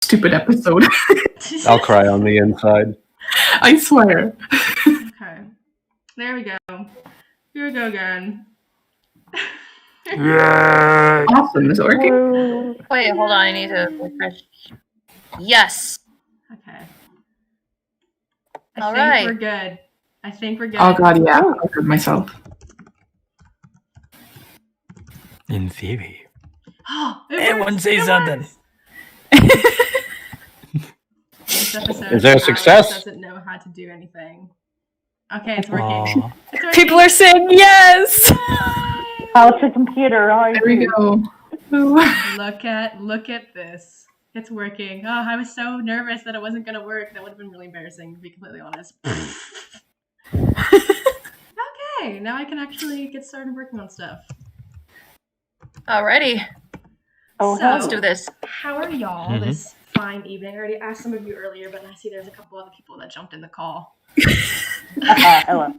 stupid episode. I'll cry on the inside. I swear. Okay. There we go. Here we go again. Yeah. Awesome. Is it working? Wait, hold on. I need to refresh. Yes. Okay. All I think right. we're good. I think we're good. Oh god, yeah. I heard myself. In theory. Everyone say something. This episode, Is there a Alex success? doesn't know how to do anything. Okay, it's working. Aw. It's working. People are saying yes. Oh, it's a computer. How are There we you? go. Look at this. It's working. Oh, I was so nervous that it wasn't gonna work. That would have been really embarrassing, to be completely honest. Okay, now I can actually get started working on stuff. Alrighty. Oh, So- Let's do this. How are y'all Mhm. this fine evening? I already asked some of you earlier, but I see there's a couple other people that jumped in the call. hello.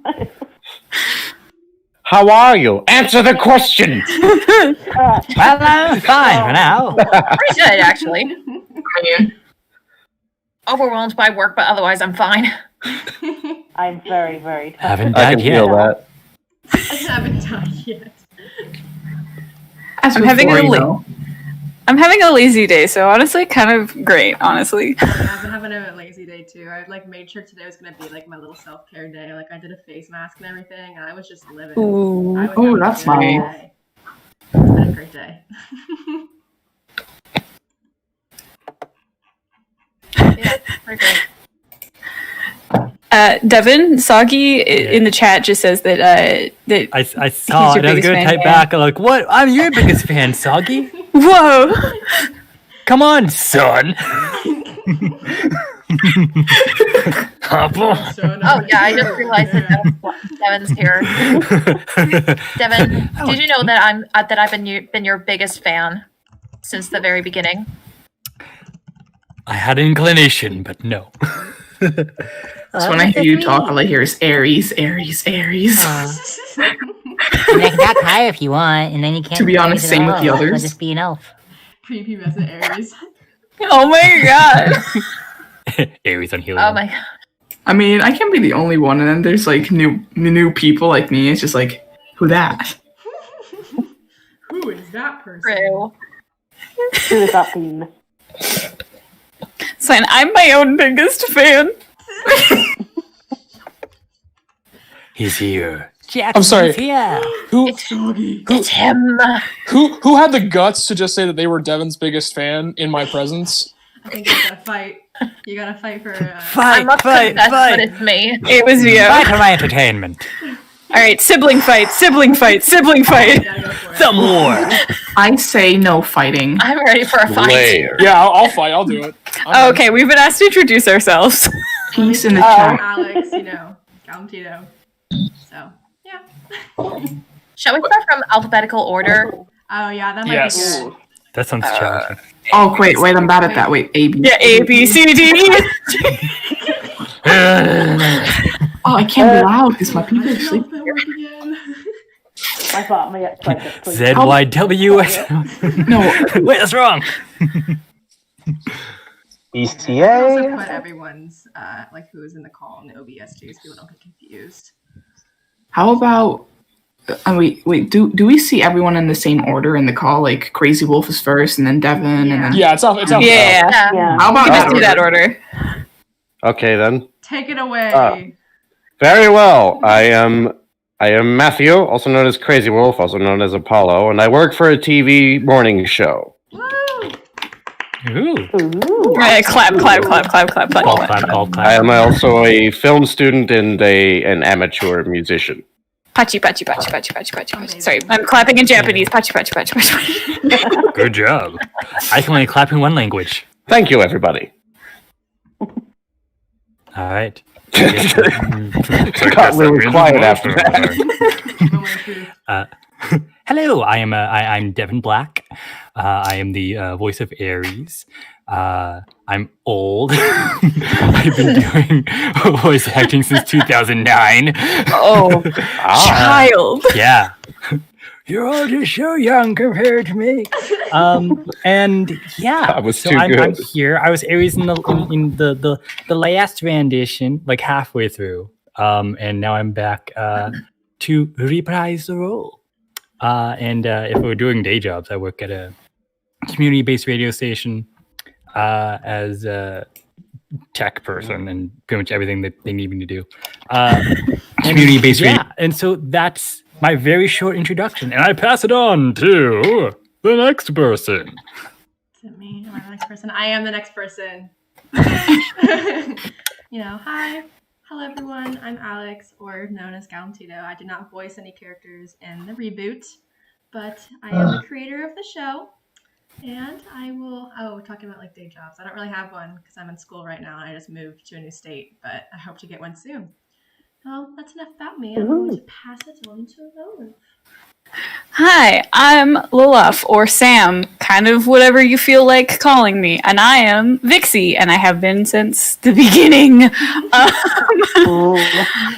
How are you? Answer the question! Uh, Well, I'm fine for now. Pretty good, actually. Are you? Overwhelmed by work, but otherwise I'm fine. I'm very, very tired. Haven't I died can yet. feel that. I haven't died yet. As I'm having before, a you li- know. I'm having a lazy day, so honestly, kind of great, honestly. Yeah, I've been having a lazy day too. I made sure today was gonna be like my little self-care day. Like I did a face mask and everything, and I was just living. Ooh. I was Oh, having a that's good nice. day. It's been a great day. Yeah, pretty good. Devin Soggy in the chat just says that that I saw your it. I was biggest going to fan, type yeah. back. I'm like, what? I'm your biggest fan, Soggy. whoa. Come on, son. Apple. Oh yeah, I just realized that Devin's here. Devin, did you know that I've been your biggest fan since the very beginning? I had an inclination, but no. So when I hear you talk, all I hear is Aries, Aries, Aries. And I can talk higher if you want, and then you can't. To be honest, raise it same with all. the I'll others. just be an elf. Creepy method Aries. Oh my god. Aries on helium. Oh my god. I mean, I can't be the only one, and then there's like new people like me. It's just like, who that? Who is that person? True. Who is that thing? So I'm my own biggest fan. He's here. Jackson's sorry. here. It's him. Who had the guts to just say that they were Devin's biggest fan in my presence? I think you gotta fight. You gotta fight for. I Fight, must fight, confess, but fight. it's me. It was you. Fight for my entertainment. All right, sibling fight, sibling fight, sibling You fight. gotta go for it. Some more. I say no fighting. I'm ready for a fight. Layer. Yeah, I'll fight. I'll do it. Oh, okay, we've been asked to introduce ourselves. Peace in the Oh. chat. Alex, Galantino. So yeah. Shall we start from alphabetical order? Oh yeah, that might Yes. be good. That sounds challenging. Oh, wait, I'm bad at that. Wait, A, B. Yeah, A, B, C, D. Oh, I can't be loud because my people are Help asleep. that work again. I thought my ex-wife please. ZYW. No, Wait, that's wrong. I also ECA? put everyone's like who is in the call in the OBS too, so people don't get confused. how about... wait, do we see everyone in the same order in the call? Like, Crazy Wolf is first, and then Devin, and then... Yeah, it's off. Yeah. Yeah. Yeah. How about We just that do that order? order. Okay then. Take it away. Very well. I am Matthew, also known as Crazy Wolf, also known as Apollo, and I work for a TV morning show. Woo! Ooh. Ooh. Right, clap, clap, clap, clap, clap, clap. Call clap, call I clap. am also a film student and an amateur musician. Pachi, pachi, pachi, pachi, pachi, pachi, pachi. Amazing. Sorry, I'm clapping in Japanese. Pachi, pachi, pachi, pachi. Good job. I can only clap in one language. Thank you, everybody. All right. Got really quiet after that. Moment of truth. Hello, I'm Devin Black. I am the voice of Aries. I'm old. I've been doing voice acting since 2009. Oh, Ah, child. Yeah. You're all just so young compared to me. And yeah, That was so too I'm good. here. I was Aries in the last rendition, like halfway through. And now I'm back to reprise the role. And if we're doing day jobs, I work at a community-based radio station as a tech person and pretty much everything that they need me to do. Community-based radio. And so that's my very short introduction. And I pass it on to the next person. Is it me? Am I the next person? I am the next person. Hi. Hello, everyone. I'm Alex, or known as Galantito. I did not voice any characters in the reboot, but I am the creator of the show. And I will, talking about like day jobs. I don't really have one because I'm in school right now and I just moved to a new state, but I hope to get one soon. Well, that's enough about me. I'm going to pass it on to Lola. Hi, I'm Lilaf, or Sam, kind of whatever you feel like calling me, and I am Vixie, and I have been since the beginning.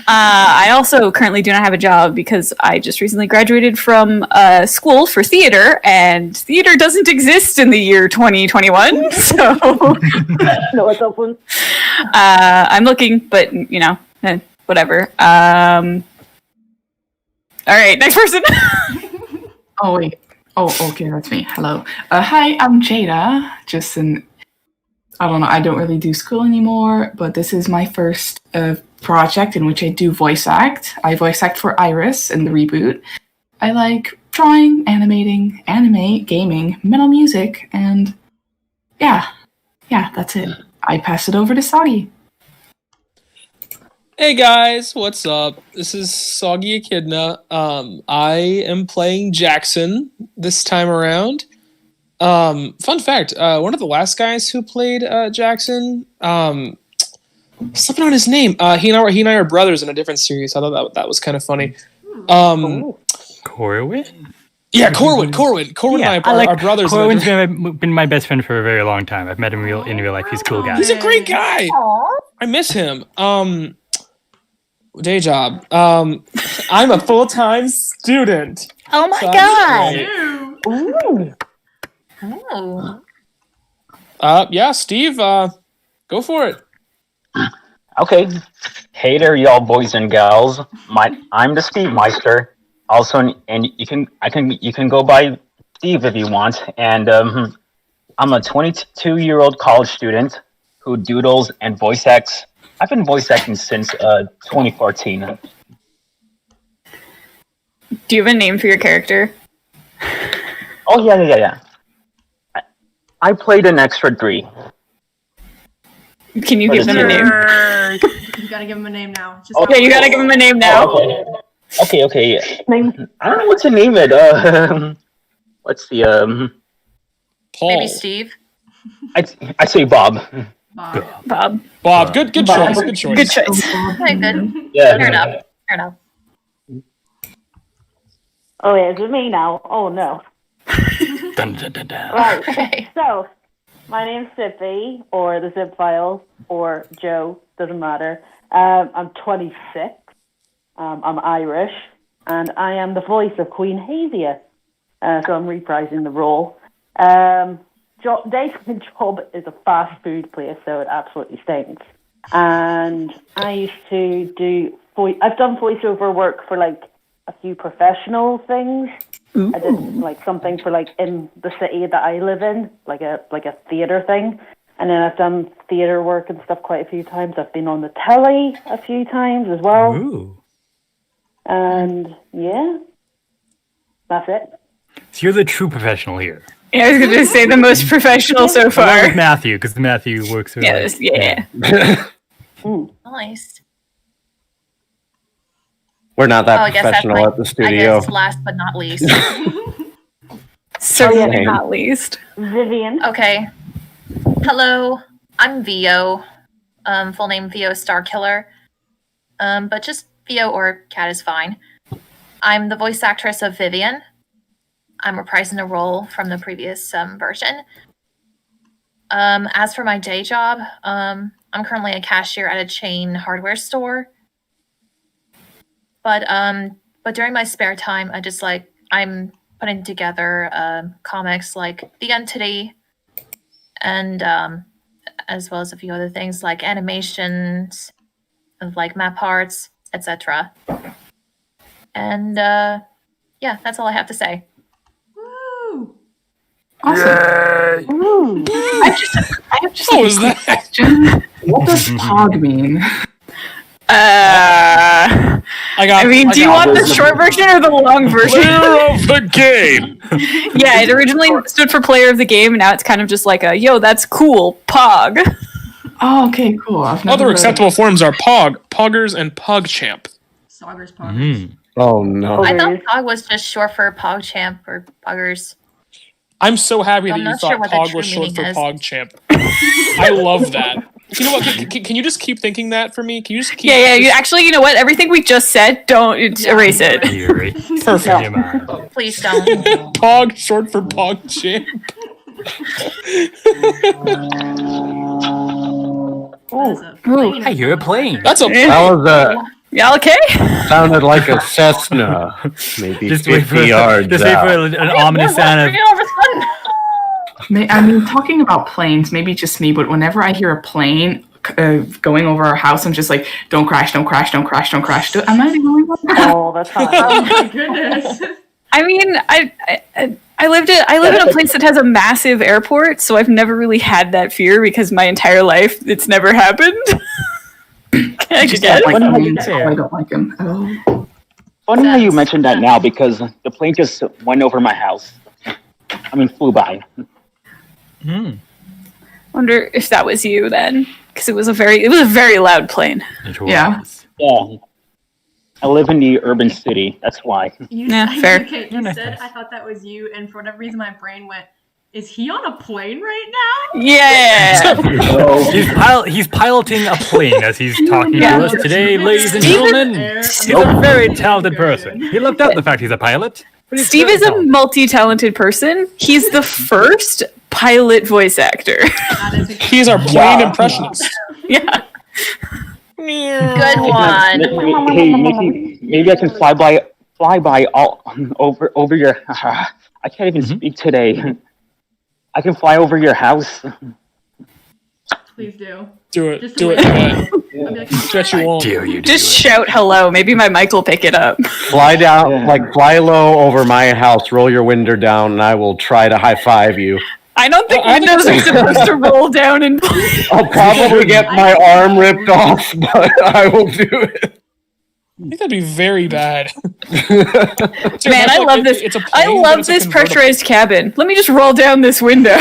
I also currently do not have a job because I just recently graduated from school for theater, and theater doesn't exist in the year 2021, so No, it's open. I'm looking, but, whatever. All right, next person. Oh, wait. Oh, okay, that's me. Hello. Hi, I'm Jada. I don't know, I don't really do school anymore, but this is my first project in which I do voice act. I voice act for Iris in the reboot. I like drawing, animating, anime, gaming, metal music, and yeah, that's it. I pass it over to Soggy. Hey guys, what's up? This is Soggy Echidna. I am playing Jackson this time around. Fun fact, one of the last guys who played Jackson, something on his name. He and I are brothers in a different series. I thought that was kind of funny. Corwin? Yeah, Corwin. Corwin and I are brothers. Corwin's been my best friend for a very long time. I've met him in real life. He's a cool guy. He's a great guy. I miss him. Day job. I'm a full-time student. Oh my So god! Oh. Yeah, Steve, go for it. Okay. Hey there, y'all boys and gals. I'm the Steve Meister. Also, and you can go by Steve if you want. And I'm a 22-year-old college student who doodles and voice acts. I've been voice acting since 2014. Do you have a name for your character? Oh yeah. I played an extra 3. Can you give them a name? You gotta give him a name now. Yeah, you gotta give him a name now. Okay. I don't know what to name it. Let's see. Paul. Maybe Steve. I say Bob. Bob. Good choice. Good choice. Good choice. Okay, good. Yeah. Fair enough. Oh, yeah, is it me now? Oh, no. Dun, dun, dun, dun. Right. Okay. So, my name's Zippy, or the Zip Files, or Joe, doesn't matter. I'm 26. I'm Irish, and I am the voice of Queen Hazia. So I'm reprising the role. Daytime job is a fast food place, so it absolutely stinks. And I used to do I've done voiceover work for like a few professional things. Ooh. I did like something for like in the city that I live in, like a theater thing. And then I've done theater work and stuff quite a few times. I've been on the telly a few times as well. Ooh. And yeah, that's it. So you're the true professional here. Yeah, I was going to say the most professional so Along far. with Matthew, because Matthew works with Yeah. Nice. We're not that I guess professional that's at the studio. I guess last but not least. Certainly not least. Vivian. Okay. Hello, I'm Vio. Full name Vio Starkiller. But just Vio or Cat is fine. I'm the voice actress of Vivian. I'm reprising the role from the previous version. As for my day job, I'm currently a cashier at a chain hardware store. But during my spare time, I just like I'm putting together comics like The Entity, and as well as a few other things like animations, of like map arts, etc. And yeah, that's all I have to say. Woo! Awesome. I have just What a was quick that? question. What does POG mean? Do you want the short version or the long version? Player of the game. Yeah, it originally stood for player of the game, and now it's kind of just like a, yo, that's cool, Pog. Oh, okay, cool. I've never Other heard acceptable forms are Pog, Poggers, and PogChamp. Soggers, poggers. Oh no. I thought Pog was just short for PogChamp or Poggers. I'm so happy I'm that you not thought sure what the Pog true was short meaning for is. PogChamp. I love that. You know what? Can you just keep thinking that for me? Can you just keep? Yeah, actually, you know what? Everything we just said, don't erase it. Perfect. Please don't. Pog short for PogChamp. I hear a plane. That's a That was Y'all okay? sounded like a Cessna, maybe Just wait 50 for yards just wait for out. an ominous sound of. I mean, talking about planes, maybe just me, but whenever I hear a plane going over our house, I'm just like, don't crash, don't crash, don't crash, don't crash. Am I the only one? Oh, that's Oh hot. my goodness. I mean, I live in a place that has a massive airport, so I've never really had that fear because my entire life it's never happened. I Just guess. don't like Funny how planes. you- I don't like them. Oh. Funny how you mentioned that now because the plane just went over my house. I mean, flew by. Wonder if that was you then, because it was a very loud plane. Yeah. Yeah. I live in the urban city. That's why. Yeah, fair. Okay, you said I thought that was you, and for whatever reason, my brain went, is he on a plane right now? Yeah. He's piloting a plane as he's talking Yeah. to us today, ladies and Steven- gentlemen. He's a very talented person. He left out the fact he's a pilot. but he's Steve very is a talented. multi-talented person. He's the first pilot voice actor. That is He's our plane impressionist. Yeah. Good one. Hey, maybe I can fly by all over your. I can't even speak today. I can fly over your house. Please do. Do it. Just Do to it. wait. Yeah. I'll be like, Bet you won't. Dare you? Just shout hello. Maybe my mic will pick it up. Fly down, fly low over my house, roll your window down, and I will try to high five you. I don't think I think windows are it's- supposed to roll down and I'll probably get my arm ripped off, but I will do it. I think that'd be very bad. Man, I love this. It's a plane, I but love it's a this convertible. pressurized cabin. Let me just roll down this window.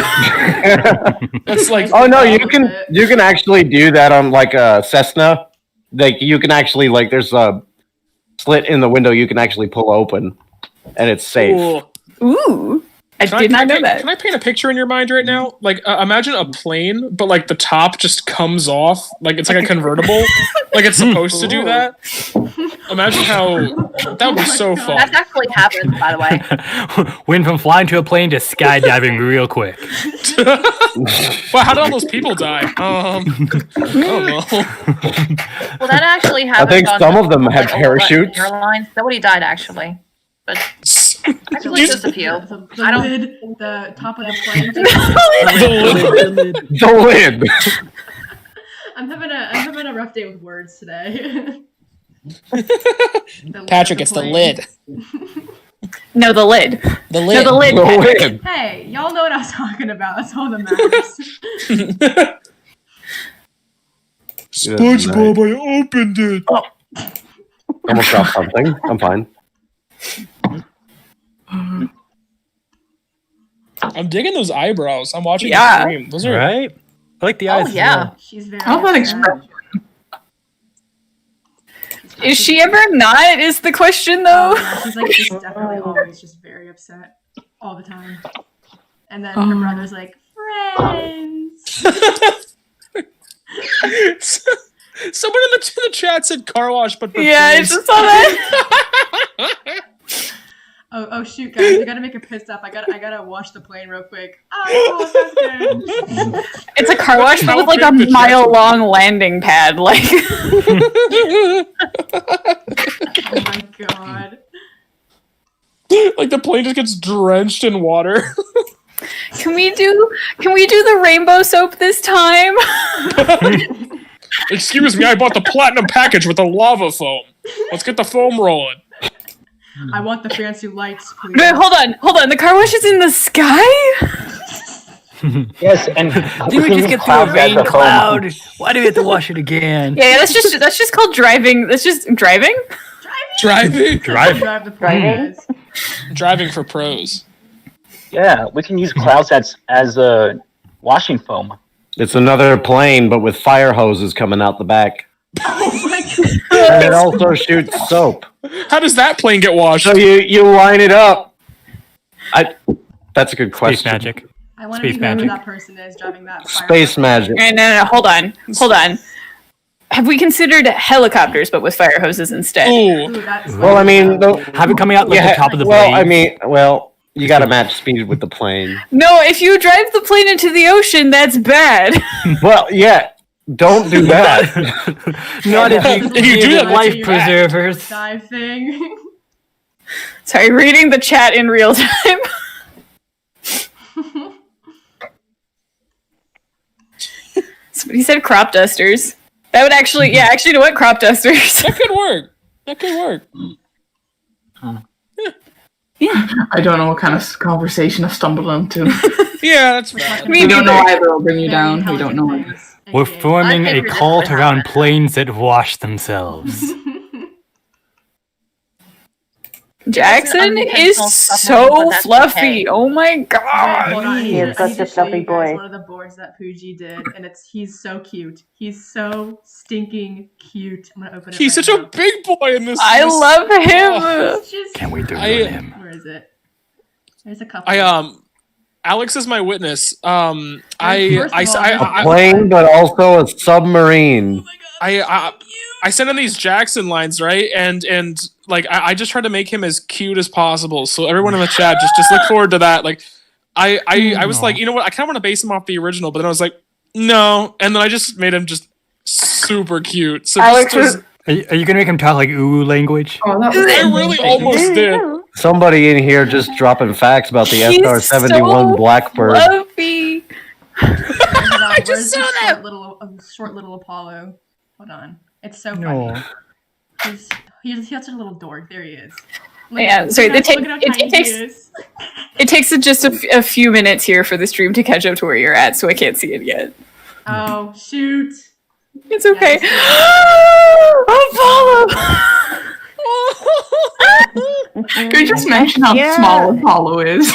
That's like Oh no, you can actually do that on like a Cessna. Like you can actually there's a slit in the window you can actually pull open, and it's safe. cool. Ooh, I did not know that. Can I paint a picture in your mind right now? Like, imagine a plane, but like the top just comes off, like it's like a convertible, like it's supposed to do that. Imagine how that would be so fun. That actually happens, by the way. Went from flying to a plane to skydiving real quick. Wow, how did all those people die? I don't know. Well, that actually happened. think on some the- of them had like, parachutes. Airlines. Nobody died actually, but actually just a few. The I don't- lid, the top of the plane. The lid. I'm having a rough day with words today. Patrick, it's the lid. No, the lid. The No, lid. the lid. The Patrick. lid. Hey, y'all know what I was talking about. That's all that matters. SpongeBob, I opened it. Almost dropped something. I'm fine. I'm digging those eyebrows. I'm watching Yeah. the stream. Those are Right? I like the Oh eyes. as yeah. well. She's very. I love that upset. expression. Is she ever not? Is the question Oh, though? yeah, she's like just definitely always just very upset all the time. And then her brother's like, friends. Someone in the chat said car wash, but for Yeah, I friends. just saw that. Oh shoot, guys! I gotta make a pit stop. I gotta wash the plane real quick. Oh, sounds good. It's a car wash, but with like a mile-long landing pad. Like, Oh my god. Like the plane just gets drenched in water. Can we do the rainbow soap this time? Excuse me, I bought the platinum package with the lava foam. Let's get the foam rolling. I want the fancy lights, please. Wait, hold on. The car wash is in the sky? Yes, and Did we just get through a rain cloud? Why do we have to wash it again? Yeah, that's just called driving. That's just driving? Driving Drive the plane. Driving for pros. Yeah, we can use clouds as a washing foam. It's another plane, but with fire hoses coming out the back. Oh my And it also shoots soap. How does that plane get washed? So you line it up. That's a good Space question. magic. I want to be Space whoever magic. that person is driving that fire. Space magic. No. Hold on. Have we considered helicopters, but with fire hoses instead? Ooh. Ooh, that's Well, I mean, Have it coming out like the top of the blade. You got to match speed with the plane. No, if you drive the plane into the ocean, that's bad. Well, yeah, don't do that. Not if you, If you do that, life that's preservers. dive thing. Sorry, reading the chat in real time. Somebody said crop dusters. That would actually, you know what? Crop dusters. That could work. I don't know what kind of conversation I stumbled into. Yeah, that's right. We don't know either. It'll bring you down. We don't know. We're forming a cult around planes that wash themselves. Jackson is so fluffy. Oh my god. Hold on. He is such a fluffy boy. One of the boards that Pooji did, and he's so cute. He's so stinking cute. I'm gonna open it. He's right such now. a big boy in this. I love him. It's just, Can't wait to I- ruin him. where is it? There's a couple. Alex is my witness. First of all, A plane, but also a submarine. I sent him these Jackson lines, right? And like I just tried to make him as cute as possible. So everyone in the chat just look forward to that. Like I was like, you know what? I kind of want to base him off the original, but then I was like, no. And then I just made him just super cute. So Alex just, Are you gonna make him talk like ooh language? Oh, that was I really almost did. Somebody in here just dropping facts about the He's SR-71 so Blackbird. fluffy. I just saw that. Short little Apollo. Hold on. It's so No. funny. He's such a little dork. There he is. Yeah, sorry, Look at how tiny he takes is. it takes just a few minutes here for the stream to catch up to where you're at, so I can't see it yet. Oh shoot! It's okay. Apollo. Can you just mention how small Apollo is?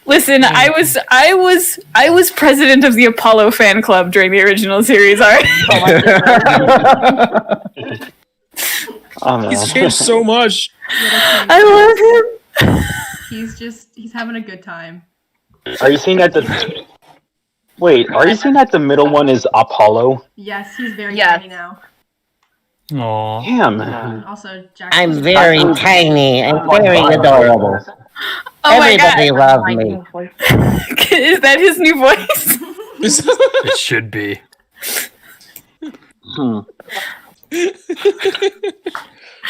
Listen, I was president of the Apollo fan club during the original series. All right. Oh, no. He's changed so much. I love him. He's having a good time. Are you saying that the middle one is Apollo? Yes, he's very Yes. tiny now. Aww. Damn. Also, Jackson. I'm very tiny and very adorable. Oh my Everybody god. loves me. Is that his new voice? It should be.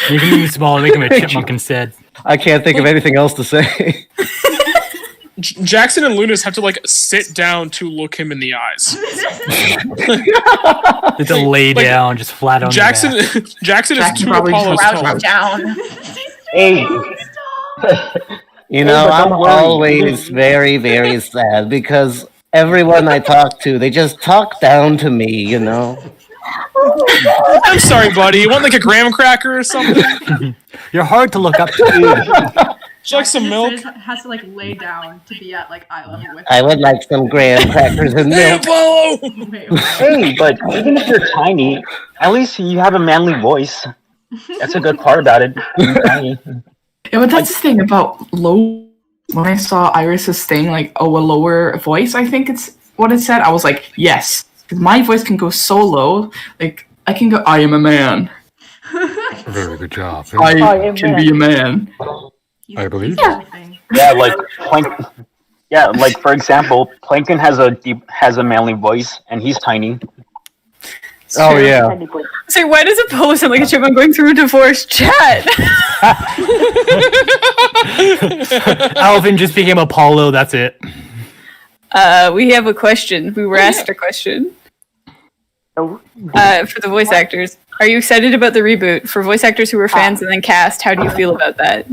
You can move small and make him a chipmunk instead. I can't think of anything else to say. Jackson and Lunas have to like sit down to look him in the eyes. Just to lay down, just flat on Jackson the back. Jackson is Jackson two probably Apollos just tall. Crouch down. Hey. You know, but I'm don't worry. always very, very sad because everyone I talk to, they just talk down to me, you know? I'm sorry, buddy. You want like a graham cracker or something? You're hard to look up to. Would you like some milk? Has to like lay down to be at like eye level with. I would like some graham crackers and Hey, milk. Apollo! Wait. Hey, but even if you're tiny, at least you have a manly voice. That's a good part about it. Being tiny. Yeah, but that's the thing about low. When I saw Iris's thing, like, a lower voice, I think it's what it said, I was like, yes. Because my voice can go so low. Like, I can go, I am a man. Very good job. I can be a man. I believe. Everything. Yeah, like yeah, like for example, Plankton has a manly voice and he's tiny. Oh, yeah. say, why does Apollo sound like a chipmunk going through a divorce? Chat. Alvin just became Apollo. That's it. We have a question. We were asked a question. For the voice actors. Are you excited about the reboot? For voice actors who were fans and then cast, how do you feel about that?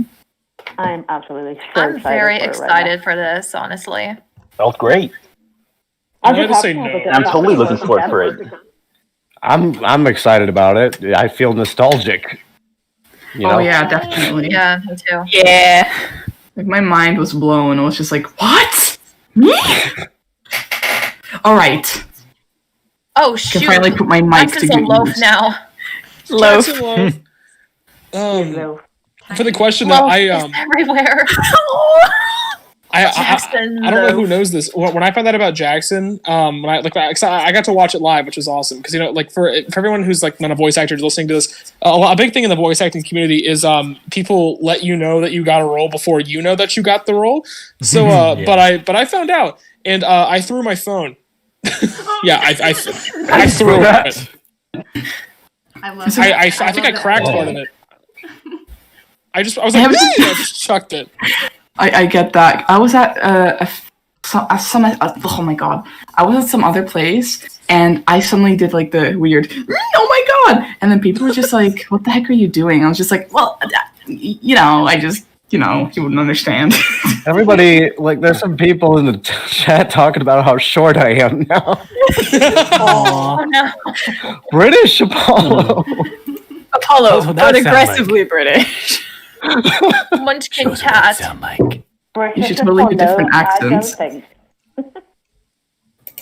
I'm absolutely so I'm excited very for it excited for this, honestly. Felt great. I'm going to say no. I'm totally looking forward for it. I'm excited about it. I feel nostalgic. You know? Oh yeah, definitely. Yeah, me too. Yeah. Like my mind was blown. I was just like, what? Me? All right. Oh I shoot! can finally put my mic I'm to just a good loaf use. now. Loaf. For the question Loaf that is everywhere. I Jackson don't know who loaf. knows this. When I found out about Jackson, when I got to watch it live, which was awesome because like for everyone who's like not a voice actor listening to this, a big thing in the voice acting community is people let you know that you got a role before you know that you got the role. So, but I found out and I threw my phone. Yeah, I threw it. I love it. I think I cracked part of it. I was like, I just chucked it. I get that. I was at oh my god. I was at some other place and I suddenly did like the weird, oh my god! And then people were just like, what the heck are you doing? I was just like, well, I just, you wouldn't understand. Everybody, like, there's some people in the chat talking about how short I am now. Oh no! British Apollo. Apollo, but aggressively British. Munchkin cat. You should totally do different accents.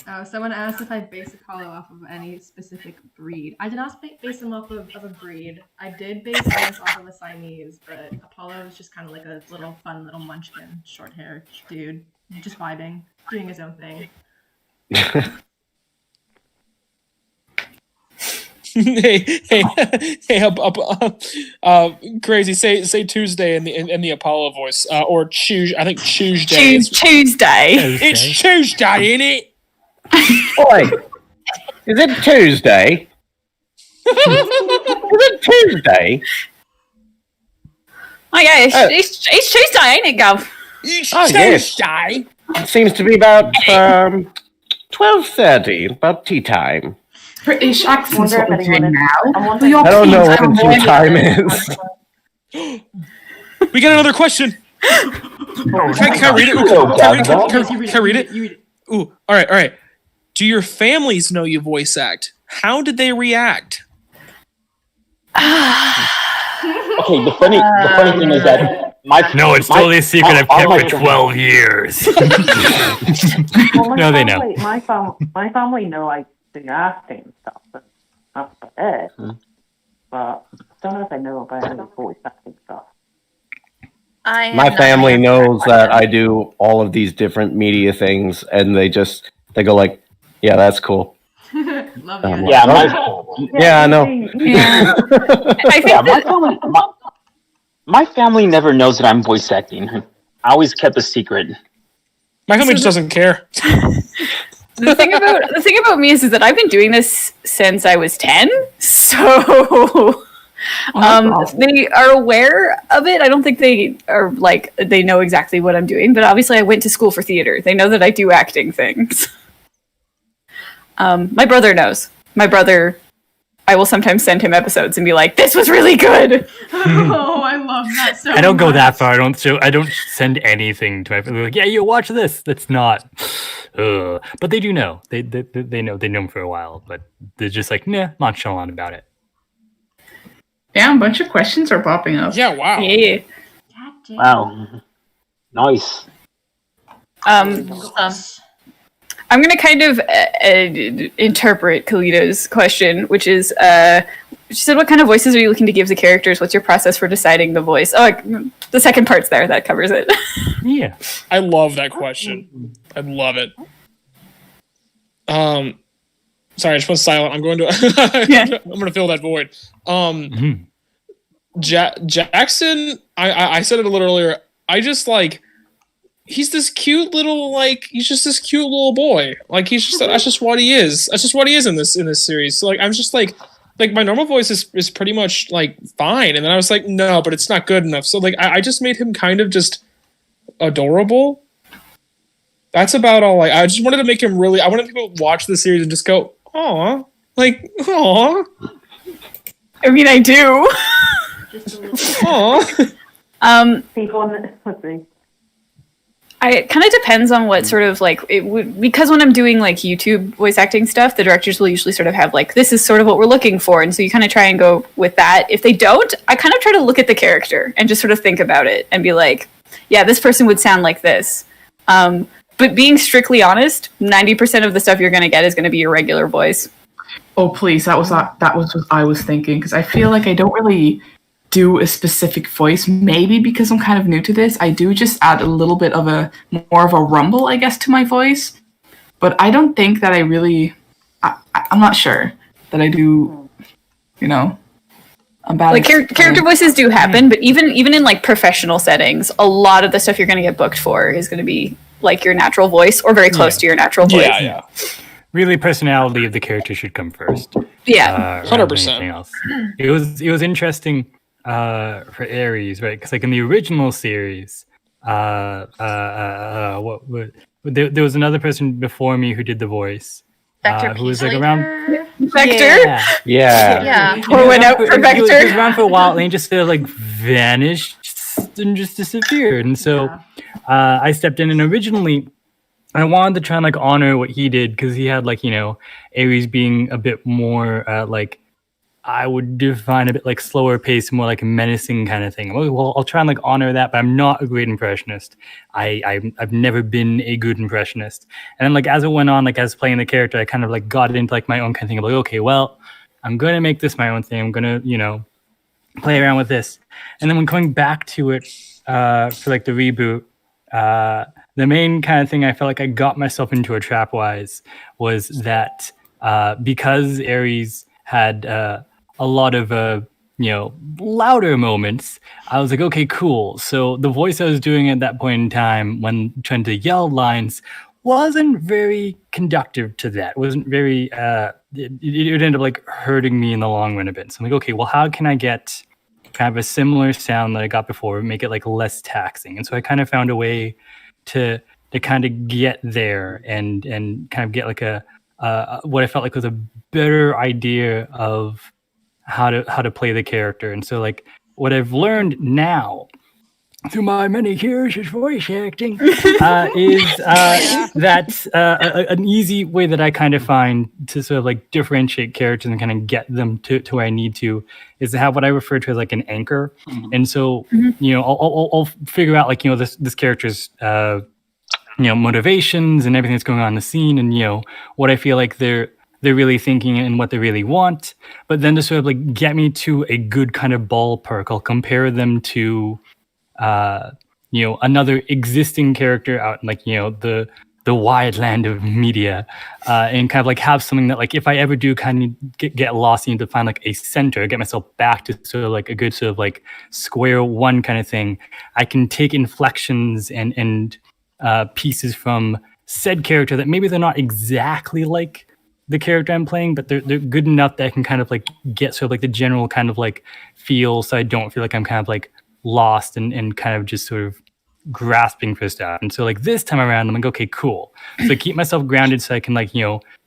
Oh, someone asked if I base Apollo off of any specific breed. I did not base him off of a breed. I did base Linus off of a Siamese, but Apollo was just kind of like a little fun little munchkin, short hair dude, just vibing, doing his own thing. Crazy. Say Tuesday in the Apollo voice, or Tuesday. I think Tuesday. Tuesday. It's Tuesday, ain't it? Boy, is it Tuesday? Is it Tuesday? Oh yeah, it's Tuesday, ain't it, Gov? It's Tuesday. It seems to be about 12:30, about tea time. British accents what we're doing now. I don't know what tea time is. We got another question. Can I read it? Can I read it? Ooh, all right. Do your families know you voice act? How did they react? Okay, the funny thing is that it's totally a secret I've kept for 12 years. No, they know. My family know I do acting and stuff, but that's about it. But I don't know if I know about any voice acting stuff. My family knows that I do all of these different media things, and they go like, "Yeah, that's cool." Love you. Yeah, I know. Yeah. I think my family never knows that I'm voice acting. I always kept a secret. My family just doesn't care. the thing about me is that I've been doing this since I was 10, so they are aware of it. I don't think they are like they know exactly what I'm doing, but obviously I went to school for theater. They know that I do acting things. My brother knows. My brother, I will sometimes send him episodes and be like, "This was really good." Oh, I love that so much. I don't go that far. I don't send anything to my family. Like, yeah, you watch this. That's not. But they do know. They know. They know him for a while, but they're just like, nah, nonchalant about it. Yeah, a bunch of questions are popping up. Yeah, wow. Yeah. Wow, nice. I'm going to kind of interpret Kalita's question, which is, she said, what kind of voices are you looking to give the characters? What's your process for deciding the voice? Oh, the second part's there. That covers it. Yeah. I love that question. I love it. Sorry, I just went silent. I'm going to I'm going to fill that void. Jackson, I said it a little earlier. I just like, he's this cute little, like, he's just this cute little boy. Like, that's just what he is. That's just what he is in this series. So, like, I'm just like, like my normal voice is pretty much like fine. And then I was like, no, but it's not good enough. So like I just made him kind of just adorable. That's about all. I just wanted to make him really. I wanted people to watch the series and just go, "Aw, like, aw." I mean, I do. Just a little. People let's see. It kind of depends on what sort of like it would, because when I'm doing like YouTube voice acting stuff, the directors will usually sort of have like, this is sort of what we're looking for, and so you kind of try and go with that. If they don't, I kind of try to look at the character and just sort of think about it and be like, yeah, this person would sound like this. But being strictly honest, 90% of the stuff you're going to get is going to be your regular voice. Oh, please. That was what I was thinking. Because I feel like I don't really do a specific voice. Maybe because I'm kind of new to this, I do just add a little bit of more of a rumble, I guess, to my voice. But I don't think that I really... I'm not sure that I do, I'm bad. Like character voices do happen, but even in like professional settings, a lot of the stuff you're going to get booked for is going to be like your natural voice or very close to your natural voice. Yeah. Really, personality of the character should come first. Yeah, 100%. It was interesting for Aries, right? Because like in the original series, there was another person before me who did the voice. Vector who was like around Vector. Yeah. Or went out for Vector. He was around for a while, and he just sort of like vanished and just disappeared. And so I stepped in, and originally I wanted to try and like honor what he did, because he had like, Aries being a bit more like, I would define a bit like slower pace, more like a menacing kind of thing. Well, I'll try and like honor that, but I'm not a great impressionist. I've never been a good impressionist. And then like as it went on, like as playing the character, I kind of like got into like my own kind of thing of like, okay, well, I'm gonna make this my own thing. I'm gonna, play around with this. And then when coming back to it for like the reboot, the main kind of thing I felt like I got myself into a trap wise was that because Aries had a lot of louder moments, I was like, okay, cool. So the voice I was doing at that point in time when trying to yell lines wasn't very conductive to that. It wasn't very it ended up like hurting me in the long run a bit. So I'm like, okay, well, how can I get kind of a similar sound that I got before, make it like less taxing? And so I kind of found a way to kind of get there and kind of get like a what I felt like was a better idea of how to play the character. And so like what I've learned now through my many years of voice acting is that an easy way that I kind of find to sort of like differentiate characters and kind of get them to where I need to is to have what I refer to as like an anchor. And so I'll figure out like this character's motivations and everything that's going on in the scene, and what I feel like they're really thinking and what they really want. But then to sort of like get me to a good kind of ballpark, I'll compare them to another existing character out in like the wide land of media, and kind of like have something that like if I ever do kind of get lost, I need to find like a center, get myself back to sort of like a good sort of like square one kind of thing. I can take inflections and pieces from said character that maybe they're not exactly like the character I'm playing, but they're good enough that I can kind of like get sort of like the general kind of like feel, so I don't feel like I'm kind of like lost and kind of just sort of grasping for stuff. And so like this time around, I'm like, okay, cool. So I keep myself grounded so I can like,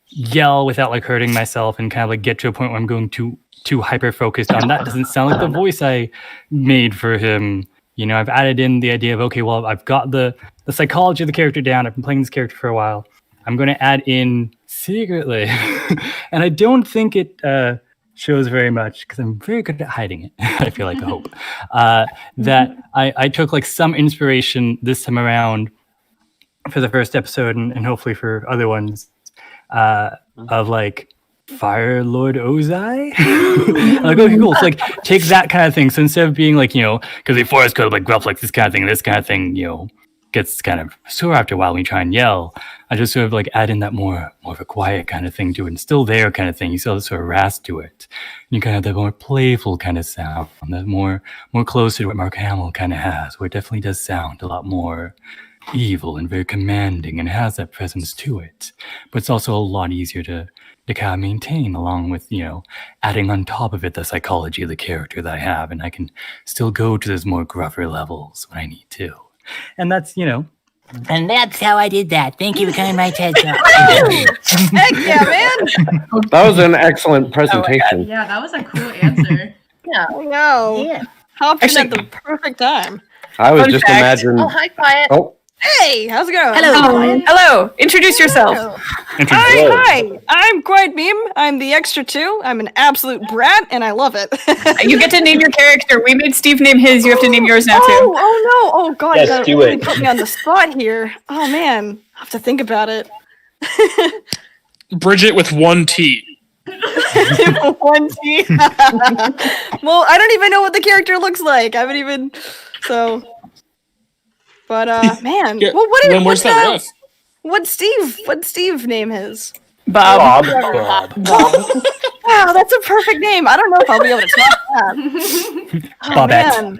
yell without like hurting myself and kind of like get to a point where I'm going too hyper focused on that doesn't sound like the voice I made for him. I've added in the idea of, okay, well, I've got the psychology of the character down. I've been playing this character for a while. I'm going to add in secretly, and I don't think it shows very much because I'm very good at hiding it. I feel like I hope that I took like some inspiration this time around for the first episode and hopefully for other ones of like Fire Lord Ozai. Like, okay, cool. So like take that kind of thing. So instead of being like, because the forest code like gruff like this kind of thing, gets kind of sore after a while when you try and yell. I just sort of like add in that more of a quiet kind of thing to it, and still there kind of thing. You still have sort of rasp to it. And you kind of have that more playful kind of sound, that more closer to what Mark Hamill kind of has, where it definitely does sound a lot more evil and very commanding and has that presence to it. But it's also a lot easier to kind of maintain, along with, adding on top of it the psychology of the character that I have, and I can still go to those more gruffer levels when I need to. And that's, And that's how I did that. Thank you for coming to my TED Talk. Heck yeah, man! That was an excellent presentation. Yeah, that was a cool answer. Yeah. I know. Yeah. Hopped in at the perfect time. I was Fun just fact. imagining. Oh, hi, Quiet. Oh, Hey, how's it going? Hello. Introduce yourself. Hi. I'm Quiet Beam. I'm the extra 2. I'm an absolute brat, and I love it. You get to name your character. We made Steve name his. You have to name yours now too. Oh no! Oh god! Yes, you gotta do really it. put me on the spot here. Oh man, I have to think about it. Bridget with 1 T. 1 T. Well, I don't even know what the character looks like. I haven't even. So. But man. Yeah, Well, then where's that ref? What'd Steve name his? Bob. Wow, that's a perfect name. I don't know if I'll be able to top that. Bobette.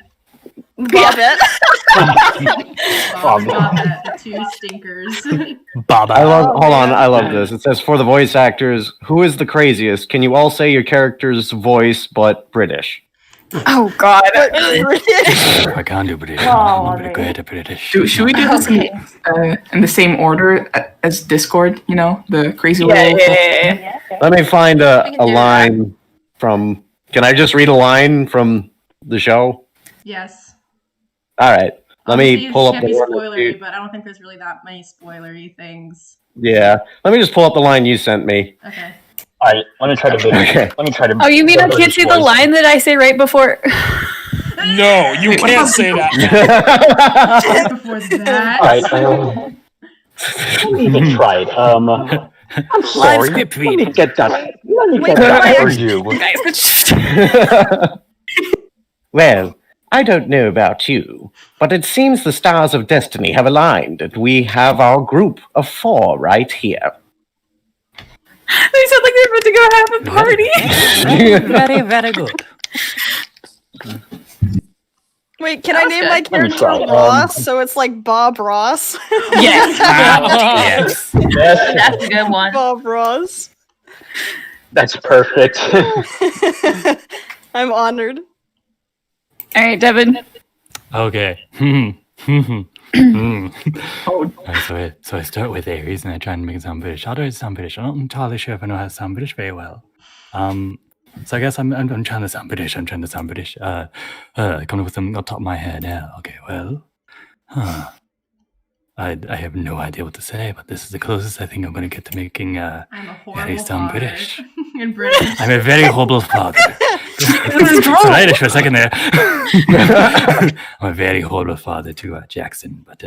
Bobette. Bobette, the 2 stinkers. Baba. I love this. It says, for the voice actors, who is the craziest? Can you all say your character's voice, but British? Oh God. I can't do British. I'm not great at British. Should we do this in the same order as Discord? The crazy little. Yeah. Let me find a do line from. Can I just read a line from the show? Yes. All right. Let me pull up the the one. spoilery, but I don't think there's really that many spoilery things. Yeah. Let me just pull up the line you sent me. Okay. Alright, let me try to Okay. Let me try to. Oh, you mean I can't say the line that I say right before? No, you can't say that. Right before that. Alright, let me even try it. I'm sorry. script Let me reading. get that. Let me get that for you. Well, I don't know about you, but it seems the stars of destiny have aligned, and we have our group of 4 right here. They sound like they're about to go have a party. Very, very good. Wait, can I name good. my Let me character try. Ross? So it's like Bob Ross. Yes. Yes. Yes, That's a good one. Bob Ross. that's perfect. I'm honored. All right, Devin. Okay. So I start with Aries and I try and make it sound British. How do I sound British? I'm not entirely sure if I know how to sound British very well. So I guess I'm trying to sound British. Coming up with something on top of my head. Yeah. Okay. Well. I have no idea what to say, but this is the closest I think I'm going to get to making I'm a Harry horrible sound father. British. In British. I'm a very horrible father. It's Irish for a second there. I'm a very horrible father to Jackson, but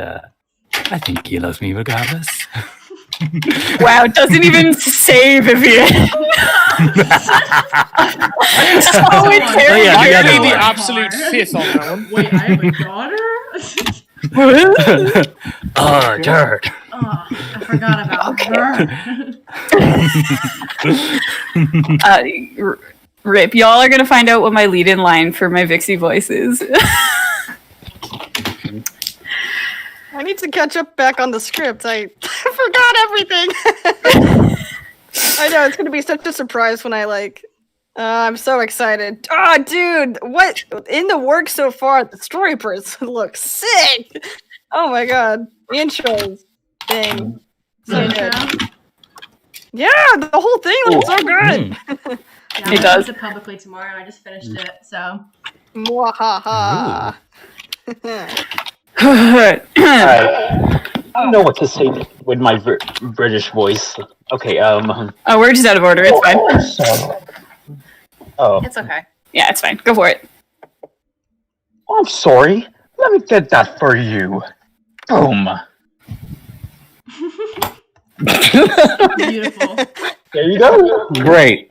I think he loves me regardless. Wow, it doesn't even say Vivian. So I yeah, paid no. the absolute fifth on that one. Wait, I have a daughter? Oh, dirt. Oh, I forgot about her. Rip, y'all are gonna find out what my lead-in line for my Vixie voice is. I need to catch up back on the script. I forgot everything. I know, it's going to be such a surprise when I'm so excited. Oh, dude, what? In the work so far, the storyboards look sick. Oh my god. The intros thing. So good. Yeah, the whole thing looks so good. Yeah, It does. I it publicly tomorrow. I just finished it, so. Mwahaha. Alright. I don't know what to say with my British voice. Okay, Oh, we're just out of order. It's fine. Oh, It's okay. Yeah, it's fine. Go for it. I'm sorry. Let me get that for you. Boom. Beautiful. There you go. Great.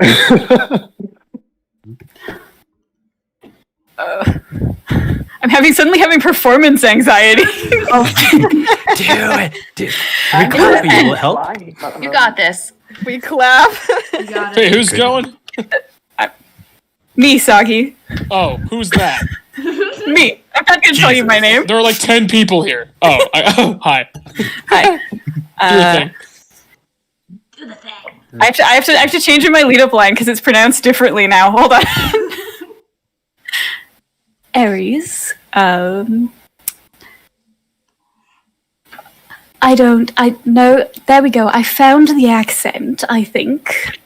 I'm suddenly having performance anxiety. Do it. We clap for you. Will it help? You got this. We clap. You got Hey, it. who's going? Me, Saki. Oh, who's that? Me. I'm not going to tell you my name. There are like 10 people here. Oh, hi. Hi. Do your thing. Do the thing. I have to change my lead up line because it's pronounced differently now. Hold on. Aries. No, there we go. I found the accent, I think.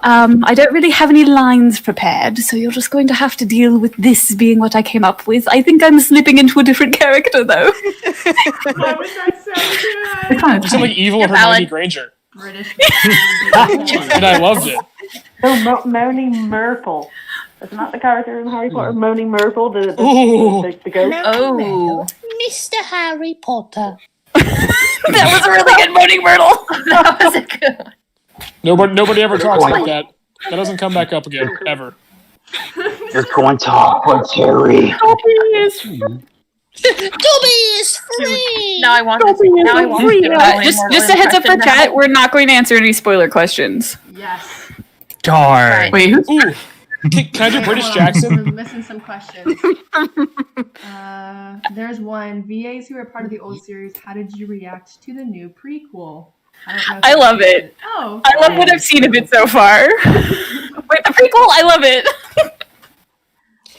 I don't really have any lines prepared, so you're just going to have to deal with this being what I came up with. I think I'm slipping into a different character, though. Why was that so good? You sound like evil Hermione valid. Granger. British. And I loved it. Oh, Moaning Myrtle. Isn't that the character in Harry Potter? Moaning Myrtle, the ghost? Oh. Mr. Harry Potter. That was a really good Moaning Myrtle. That was a good one. Nobody ever talks like that. That doesn't come back up again, ever. You're going to Hogwarts, Harry. Dobby is free. Now I want to do Just a heads up for chat, we're not going to answer any spoiler questions. Yes. Darn. Right. Wait, who's Ooh. Can I do British Hold on, Jackson? We're missing some questions. There's one. VAs who are part of the old series, how did you react to the new prequel? I love it. Oh. I love what I've seen of it so far. Wait, the prequel? I love it.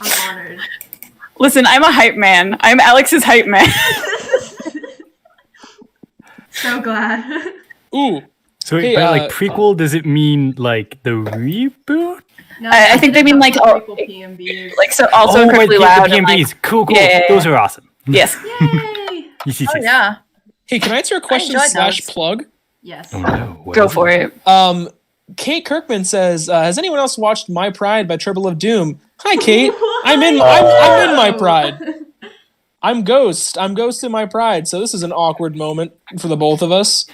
I'm honored. Listen, I'm a hype man. I'm Alex's hype man. So glad. Ooh. So, Hey, but like prequel, does it mean like the reboot? No, I think they mean like prequel PMVs. like so also right, incredibly loud. the and, PMVs. like, Cool. Yeah. Those are awesome. Yes. Yay! Yes. Oh, yeah. Hey, can I answer a question enjoyed slash those. plug? Yes. Oh, no. What Go is for it. Kate Kirkman says, has anyone else watched My Pride by Triple of Doom? Hi, Kate. I'm in My Pride. I'm Ghost. I'm Ghost in My Pride. So this is an awkward moment for the both of us.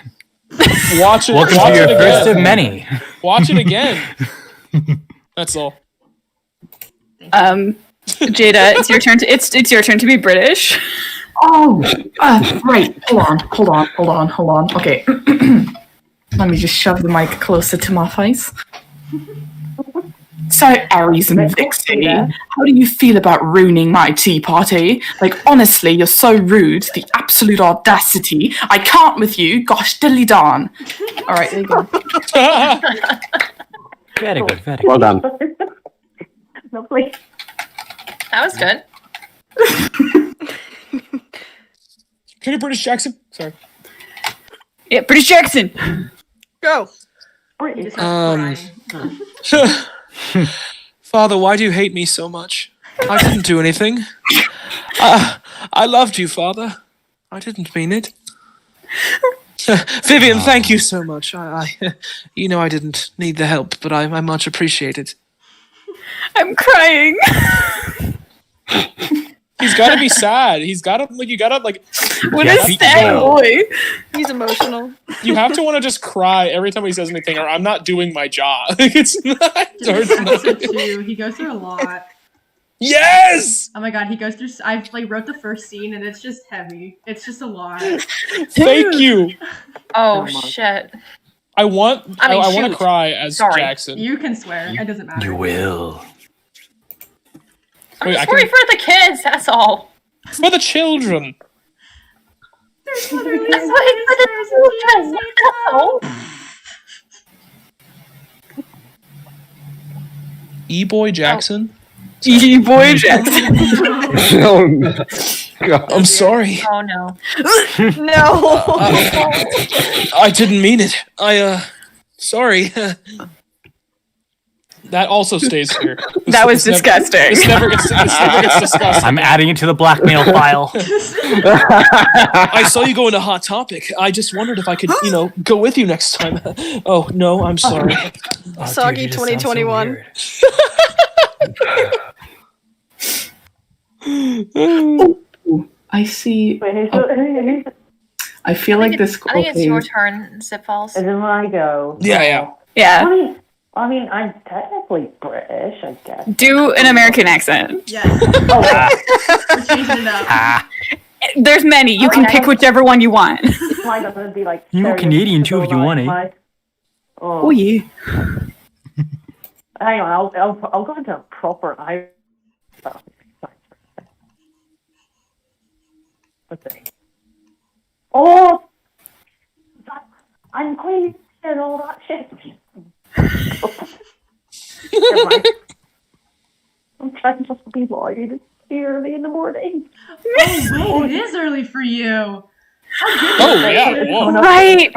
Watch it. Welcome watch to your it first again. of many. Watch it again. That's all. Jada, it's your turn to it's your turn to be British. Oh, right. Hold on. Okay. Let me just shove the mic closer to my face. So, Aries and Vixie, how do you feel about ruining my tea party? Like, honestly, you're so rude. The absolute audacity. I can't with you. Gosh, diddly darn. All right, there you go. Very good. Very good. Well done. Lovely. That was good. Can you British Jackson? Sorry. Yeah, British Jackson. Go. You just have Father, why do you hate me so much? I didn't do anything. I loved you, Father. I didn't mean it. Vivian, thank you so much. I didn't need the help, but I much appreciate it. I'm crying. He's got to be sad. You got to What Yeah, a sad boy. He's emotional. you have to want to just cry every time he says anything, or I'm not doing my job. It's not. episode 2. He goes through a lot. Yes. Oh my god, he goes through. I wrote the first scene and it's just heavy. It's just a lot. Thank you. Oh, shit. I want to shoot. cry as Sorry. Jackson. You can swear. It doesn't matter. You will. I'm Wait, just I worried for the kids, that's all. For the children. There's literally That's why for the children. That's all. E-boy Jackson. E-boy Jackson. Oh, no. God. I'm sorry. Oh, no. No. I didn't mean it. Sorry. That also stays here. That was disgusting. This never gets discussed. I'm adding it to the blackmail file. I saw you go into Hot Topic. I just wondered if I could, go with you next time. Oh, no, I'm sorry. Oh, Soggy dude, you just sound so 2021. weird. I see. Wait, who's I feel like this. I think it's your turn, Zip Falls. Is it when I go? Yeah. Yeah. I'm technically British, I guess. Do an American accent. Yes. Oh, We're changing it up. There's many. You can pick whichever one you want. mine doesn't be like. You can Canadian too if you want it. Oh yeah. Hang on, I'll go into a proper Irish. everything. Oh, I'm cleaning and all that shit. Never mind. I'm trying just to be loud. It's early in the morning. Oh, wait, it is early for you. Oh, yeah. Whoa. Right.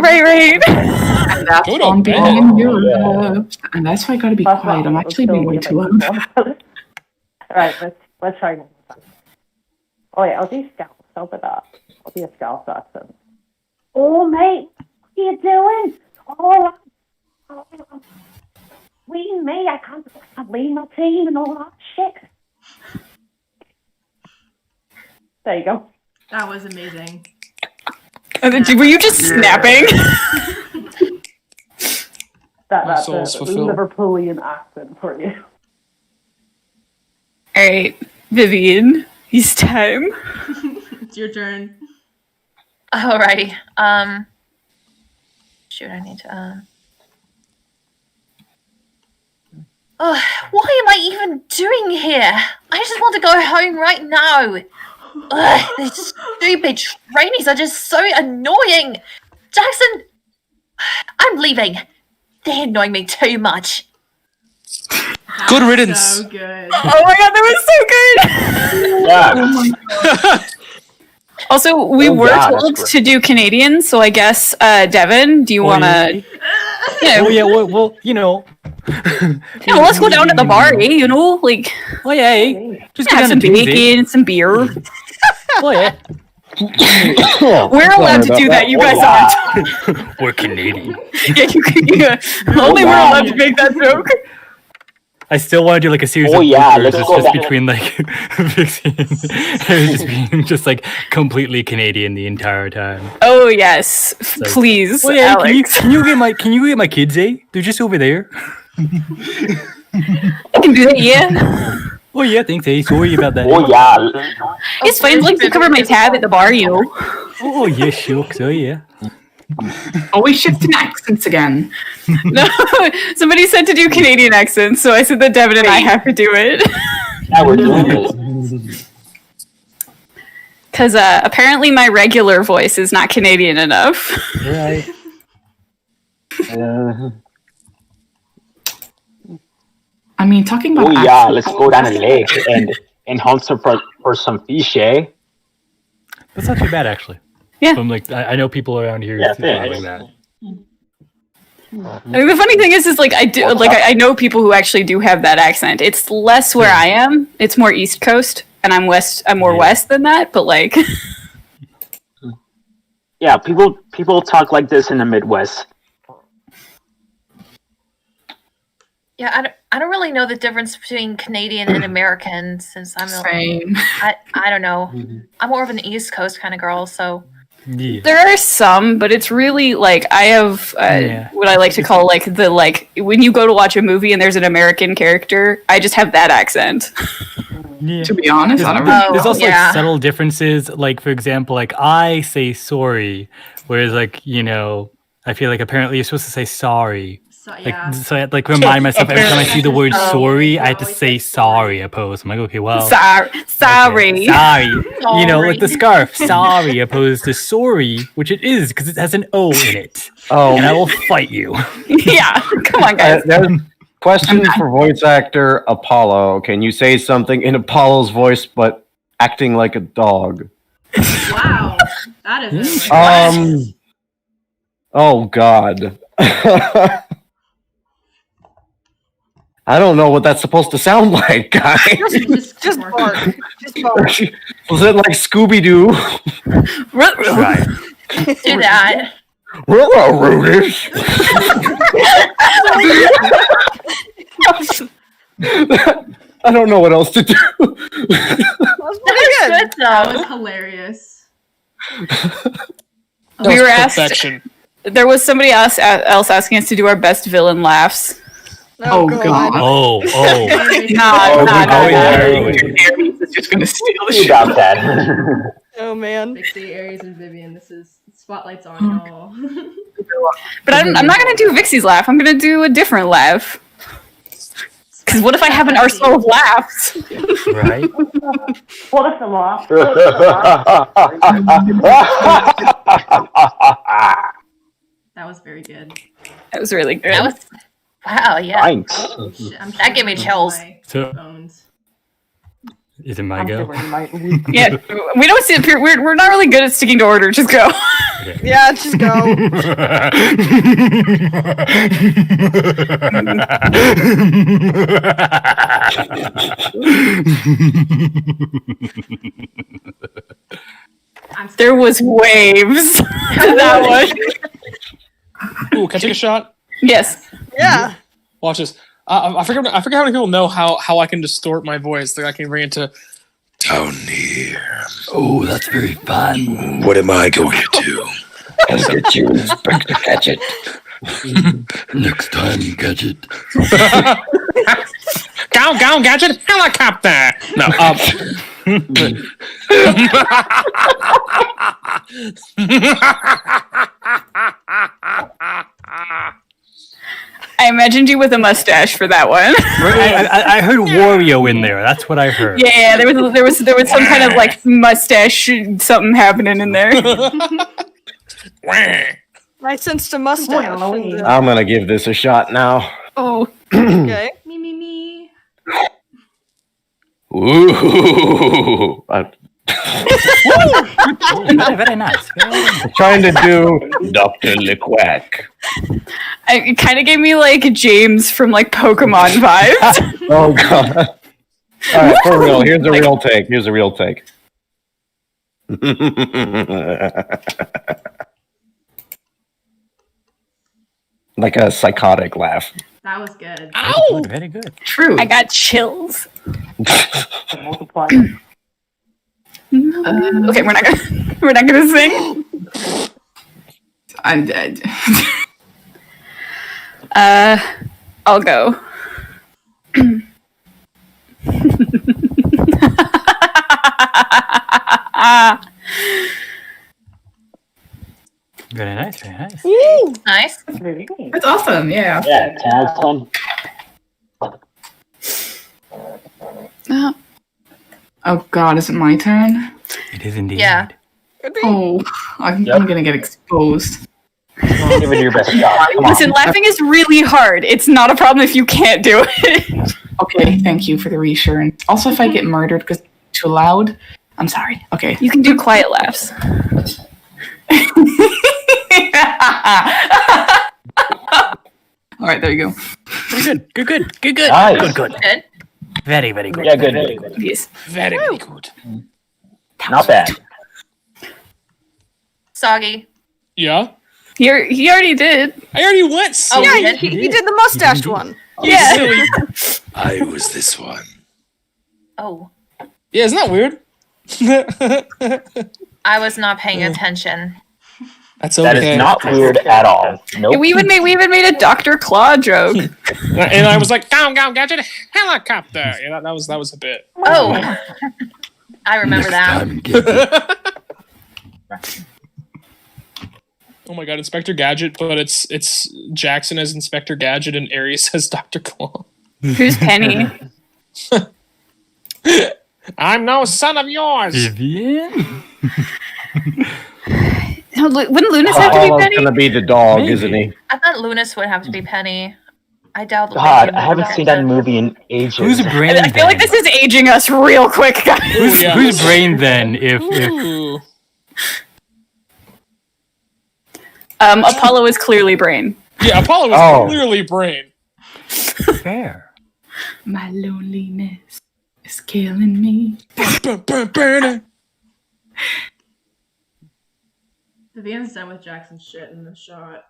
And that's Go to on bed. being in Europe. And that's why I gotta be That's quiet. what I'm I was actually being way telling too you loud. about. Right, let's try one more time. Oh yeah, I'll do scalp. Help with that. I'll be a scalp accent. Oh mate, what are you doing? Oh, leave me. I can't leave my team and all that shit. There you go. That was amazing. Were you just snapping? That's soul's a fulfilled. Liverpoolian accent for you. All right, Vivian, it's time. It's your turn. Alrighty. Shoot, I need to. Oh, why am I even doing here? I just want to go home right now. Ugh, these stupid trainees are just so annoying. Jackson, I'm leaving. They're annoying me too much. Good riddance. So good. Oh my god, that was so good! Yeah. Oh my god. Also, we Oh, were yeah, that's told great. to do Canadian, so I guess, Devin, do you want to... Oh yeah, well, you know. Yeah, well, let's go down to the bar, eh? You know, like, Oh yeah, hey. Just go have down some to Tuesday. bacon, some beer. Oh yeah. We're allowed to do that, you guys aren't. We're Canadian. Yeah, only we're allowed to make that joke. I still want to do like a series Oh, of yeah, bloopers. let's It's go just back. between like Vixie and Harry just being just like completely Canadian the entire time. Oh yes, like, please, Oh yeah, Alex. can you get my kids, eh? They're just over there. I can do that, yeah. Oh yeah, thanks, eh? Sorry about that. Oh yeah. It's fine, like to cover my tab at the bar, you know. Oh yeah, shucks. Oh yeah. Always shifting accents again. No, somebody said to do Canadian accents, so I said that Devin and I have to do it. Yeah, we're doing this. Because apparently my regular voice is not Canadian enough. Right. I mean, talking about Oh yeah, accents- let's go down the lake and hunt for some fish, eh? That's not too bad actually. Yeah. From like I know people around here Yeah, who are thanks. like that. I mean, the funny thing is like I know people who actually do have that accent. It's less where I am. It's more East Coast, and I'm west. I'm more west than that. But like, Yeah, people talk like this in the Midwest. Yeah, I don't really know the difference between Canadian and American since I'm Same. I don't know. I'm more of an East Coast kind of girl, so Yeah. there are some, but it's really like I have what I like to call like when you go to watch a movie and there's an American character, I just have that accent. Yeah. To be honest, I don't Oh, There's also yeah. like subtle differences. Like for example, like I say sorry, whereas like I feel like apparently you're supposed to say sorry. So, Like yeah. so I like remind myself every time I see the word Oh. sorry, I have to Always say say sorry. sorry opposed. I'm like, okay, well, Sorry. okay, sorry. You know, like the Sorry. scarf, sorry opposed to sorry, which it is because it has an O in it. Oh, And I will fight you. Yeah, come on, guys. there's question for voice actor Apollo. Can you say something in Apollo's voice but acting like a dog? Wow. That is a Oh God. I don't know what that's supposed to sound like, guys. Just bark. Just bark. Was it like Scooby Doo? Right. do that. Hello, Rudis. I don't know what else to do. That was pretty good. Good that though. was hilarious. That We was were asked. perfection. There was somebody else asking us to do our best villain laughs. Oh, God. Oh. It's just gonna steal the You show. got that. Oh man. Vixie, Aries, and Vivian. This is spotlights on y'all. But I'm not gonna do Vixie's laugh. I'm gonna do a different laugh. Because what if I have an arsenal of laughs? Right? What if the laugh? That was very good. That was really good. That was wow. Yeah, Thanks. that gave me chills. So, Bones. is it my I'm go? sure you might lose. Yeah, we don't sit here. We're not really good at sticking to order. Just go. Yeah, just go. There was waves to that one. Ooh, can I take a shot? Yes. Yeah. Watch this. I forget how many people know how I can distort my voice. Like I can bring it to down here. Oh, that's very fun. What am I going to do? I'll get you, Inspector Gadget. Next time, Gadget. Go, Gadget! Helicopter! No, I imagined you with a mustache for that one. I heard Wario in there. That's what I heard. Yeah, there was some kind of like mustache something happening in there. I sensed a mustache. I'm gonna give this a shot now. Oh. Okay. Me. Ooh. Very nice. I'm trying to do Dr. Lickwack. It kind of gave me like James from like Pokemon vibes. Oh god. Alright, for real. Here's a real take. Here's a real take. Like a psychotic laugh. That was good. Ow! Very good. True. I got chills. Multiply. Okay, we're not gonna sing. I'm dead. I'll go. Very nice. Very nice. Nice. That's awesome. Yeah. Yeah, 10 out of 10. Oh God, is it my turn? It is indeed. Yeah. Oh, I'm gonna get exposed. Give it your best shot. Come on. Listen, laughing is really hard. It's not a problem if you can't do it. Okay, thank you for the reassurance. Also, if I get murdered because it's too loud, I'm sorry. Okay. You can do quiet laughs. All right, there you go. Good. Nice. Good. Good. Very good. Yeah, good. Yes. very good. Not bad. Soggy. Yeah, He already did. I already went. So Yeah, he did the mustache one. Yeah. silly. I was this one. Oh, Yeah, isn't that weird? I was not paying attention. That's okay. That is not weird at all. Nope. We even made a Dr. Claw joke. And I was like, go, Gadget, helicopter. Yeah, that was a bit. Oh, I remember that. Time, Gadget. Oh my God, Inspector Gadget, but it's Jackson as Inspector Gadget and Aries as Dr. Claw. Who's Penny? I'm no son of yours. Vivian? No, wouldn't Lunas have to be Apollo's Penny? gonna be the dog, Maybe. isn't he? I thought Lunas would have to be Penny. I doubt. God, I haven't seen that movie in ages. Who's brain? I feel like this is aging us real quick, guys. Who's brain then? If Ooh. Apollo is clearly brain. Yeah, Apollo was Oh. clearly brain. fair. My loneliness is killing me. Vivian's done with Jackson's shit in the shot.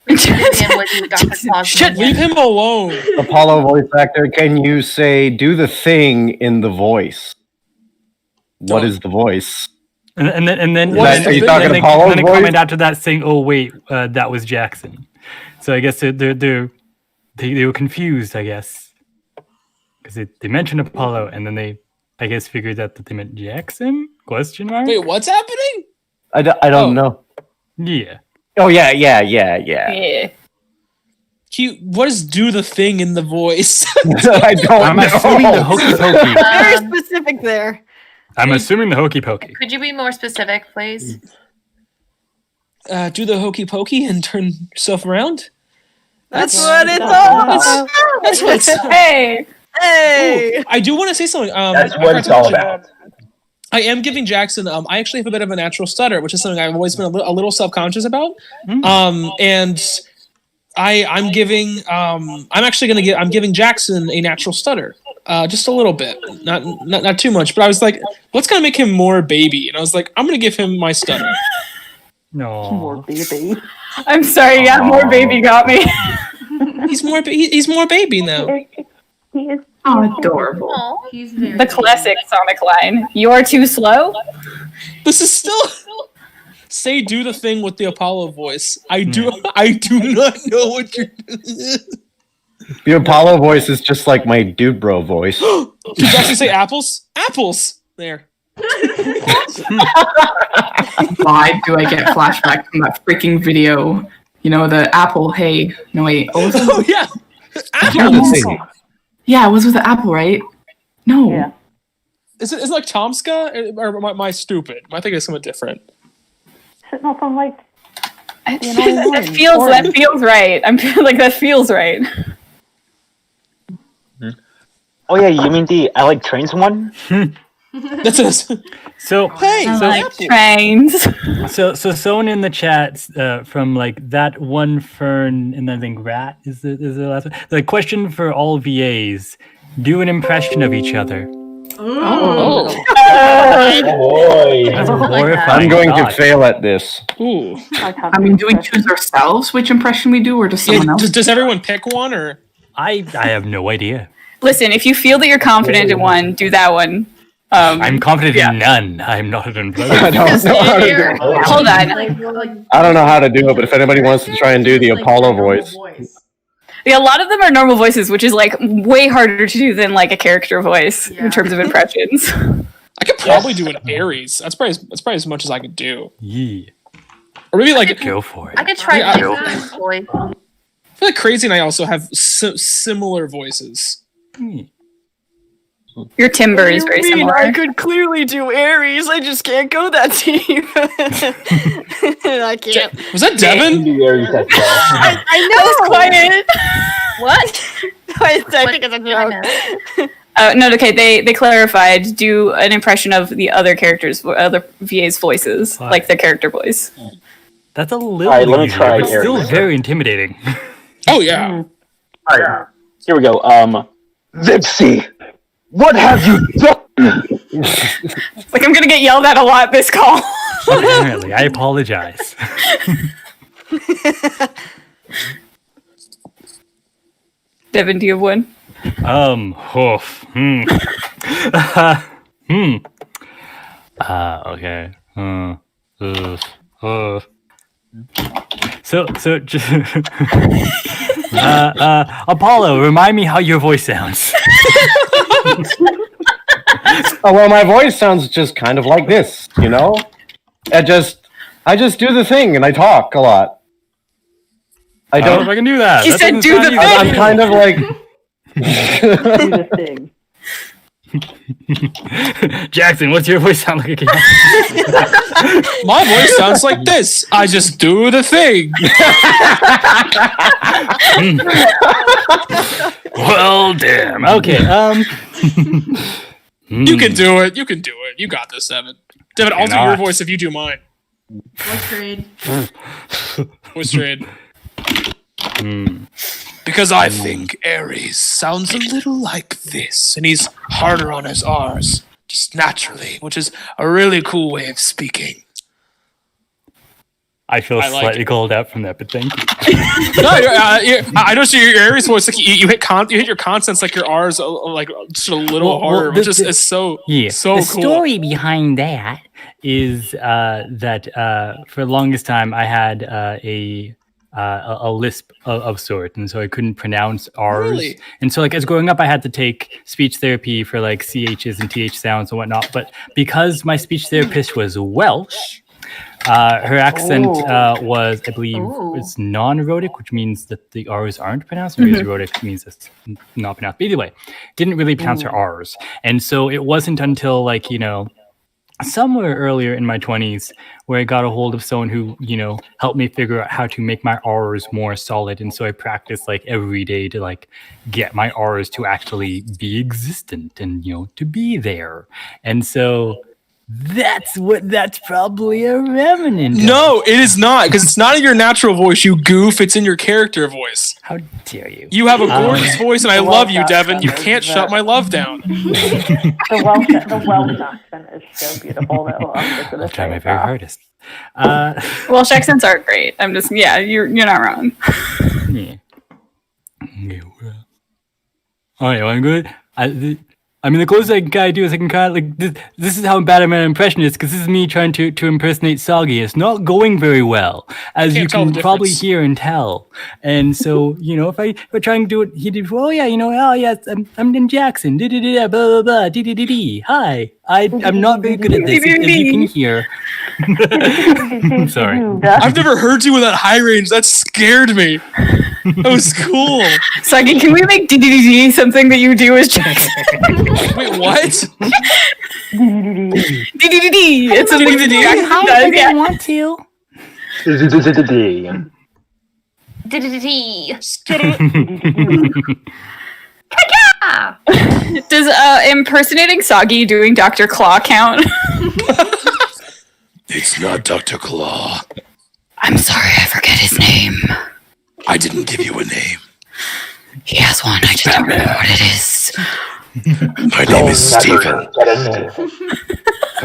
Vivian would be Dr. Claus. Shit. Leave him alone. Apollo voice actor, can you say do the thing in the voice? What is the voice? And then What are you talking Apollo's then a voice? comment after that saying, "Oh wait, that was Jackson." So I guess they were confused. I guess because they mentioned Apollo and then they I guess figured out that they meant Jackson? Question mark. Wait, what's happening? I don't know. Yeah. Oh yeah. Yeah. What does do the thing in the voice? I don't I'm know. assuming the hokey pokey. Very specific there. I'm assuming the hokey pokey. Could you be more specific, please? Do the hokey pokey and turn yourself around. That's what it's all about. That's what it's. Hey. Hey. Ooh, I do want to say something. That's what it's all about. I am giving Jackson. I actually have a bit of a natural stutter, which is something I've always been a little self-conscious about. And I'm giving Jackson a natural stutter, just a little bit, not too much. But I was like, what's gonna make him more baby? And I was like, I'm gonna give him my stutter. No. More baby. I'm sorry, yeah, more baby got me. He's more baby now. He is. Oh, adorable. Aw. He's very The classic Sonic line. You're too slow? This is still. Say do the thing with the Apollo voice. I do not know what you're doing. The Apollo voice is just like my dude bro voice. Did Jackson say apples? Apples! There. Why do I get flashback from that freaking video? You know, the apple, hey. No, wait. Oh, was it? Oh, yeah! Apples. Yeah, it was with the apple, right? No. Yeah. Is it like Tomska? Or am I stupid? Am I thinking of something different? Is it not from like? That feels right. I'm like, that feels right. Oh yeah, you mean the I like trains one? That's it. So Hey, I so like trains. So someone in the chat from like that one Fern and I think Rat is the last one. The question for all VAs: do an impression of each other. Oh. Boy. That's a I like that. horrifying I'm going to thought. fail at this. Ooh. I mean, do we choose ourselves which impression we do, or does someone else? Does everyone pick one, or? I have no idea. Listen, if you feel that you're confident in one, do that one. I'm confident in none. I'm not an improviser. I don't know how to do it. Hold on. I don't know how to do it, but if anybody wants to try and do the Apollo voice. Yeah, a lot of them are normal voices, which is like way harder to do than like a character voice in terms of impressions. I could probably do an Aries. That's probably as much as I could do. Yeah. Or maybe like Go for it. I could try Yeah, Vixen's voice. I feel like Crazy and I also have similar voices. Your timbre is very similar. I could clearly do Aries. I just can't go that deep. I can't. Was that Devin? I know. That was quiet. What? I think it's a joke. No, okay. They clarified. Do an impression of the other other VA's voices, like their character voice. That's a little Alright, let me easier, try but still Aries. very intimidating. Oh yeah. Alright, here we go. Vixie, what have you done? Like I'm gonna get yelled at a lot this call. Apparently, I apologize. Devin, do you have one? Okay. So just Apollo, remind me how your voice sounds. Oh, well, my voice sounds just kind of like this, you know? I just do the thing and I talk a lot. I don't know if I can do that. He That said doesn't do sound the easy. thing. I'm kind of like... Do the thing. Jackson, what's your voice sound like again? My voice sounds like this. I just do the thing. Well, damn. Okay. You can do it. You can do it. You got this, Devin. Devin, I'll do your Cannot. voice if you do mine. Voice trade. Voice trade. Because I think Aries sounds a little like this, and he's harder on his R's, just naturally, which is a really cool way of speaking. I feel I like slightly it. called out from that, but thank you. No, I know. So your Aries voice, like you hit your consonants, like your R's, like just a little harder, which is so Yeah. so The cool. story behind that. Is that for the longest time I had a lisp of sort, and so I couldn't pronounce R's. Really? And so, like, as growing up, I had to take speech therapy for like CHs and TH sounds and whatnot. But because my speech therapist was Welsh, Her accent was, I believe, Ooh. it's non-erotic, which means that the R's aren't pronounced. Maybe it's erotic means it's not pronounced. But either way, didn't really pronounce her R's. And so it wasn't until somewhere earlier in my 20s where I got a hold of someone who, helped me figure out how to make my R's more solid. And so I practiced every day to get my R's to actually be existent and, to be there. And so that's probably a remnant. No, it is not, because it's not in your natural voice, you goof. It's in your character voice. How dare you? You have a gorgeous voice, and I love you, Devin. You can't shut my love down. The Welsh accent is so beautiful, though. I'll try my very hardest. Welsh accents are great. I'm just, you're not wrong. Yeah. Oh, yeah, I'm good. I mean, the closest I can kind of do is I can kind of this is how bad my impression is, because this is me trying to impersonate Soggy. It's not going very well, as you can probably hear and tell. And so, if I try and do what he did, I'm in Jackson. Blah blah blah. Hi. I'm not very good at this, as you can hear. Sorry. I've never heard you with that high range. That scared me. That was cool. Soggy, can we make DDD something that you do as Jackson? Wait, what? DDD. It's something that Jackson How does. do you want to? Does impersonating Soggy doing Dr. Claw count? It's not Dr. Claw. I'm sorry, I forget his name. I didn't give you a name. He has one, I just don't remember what it is. My name is Steven.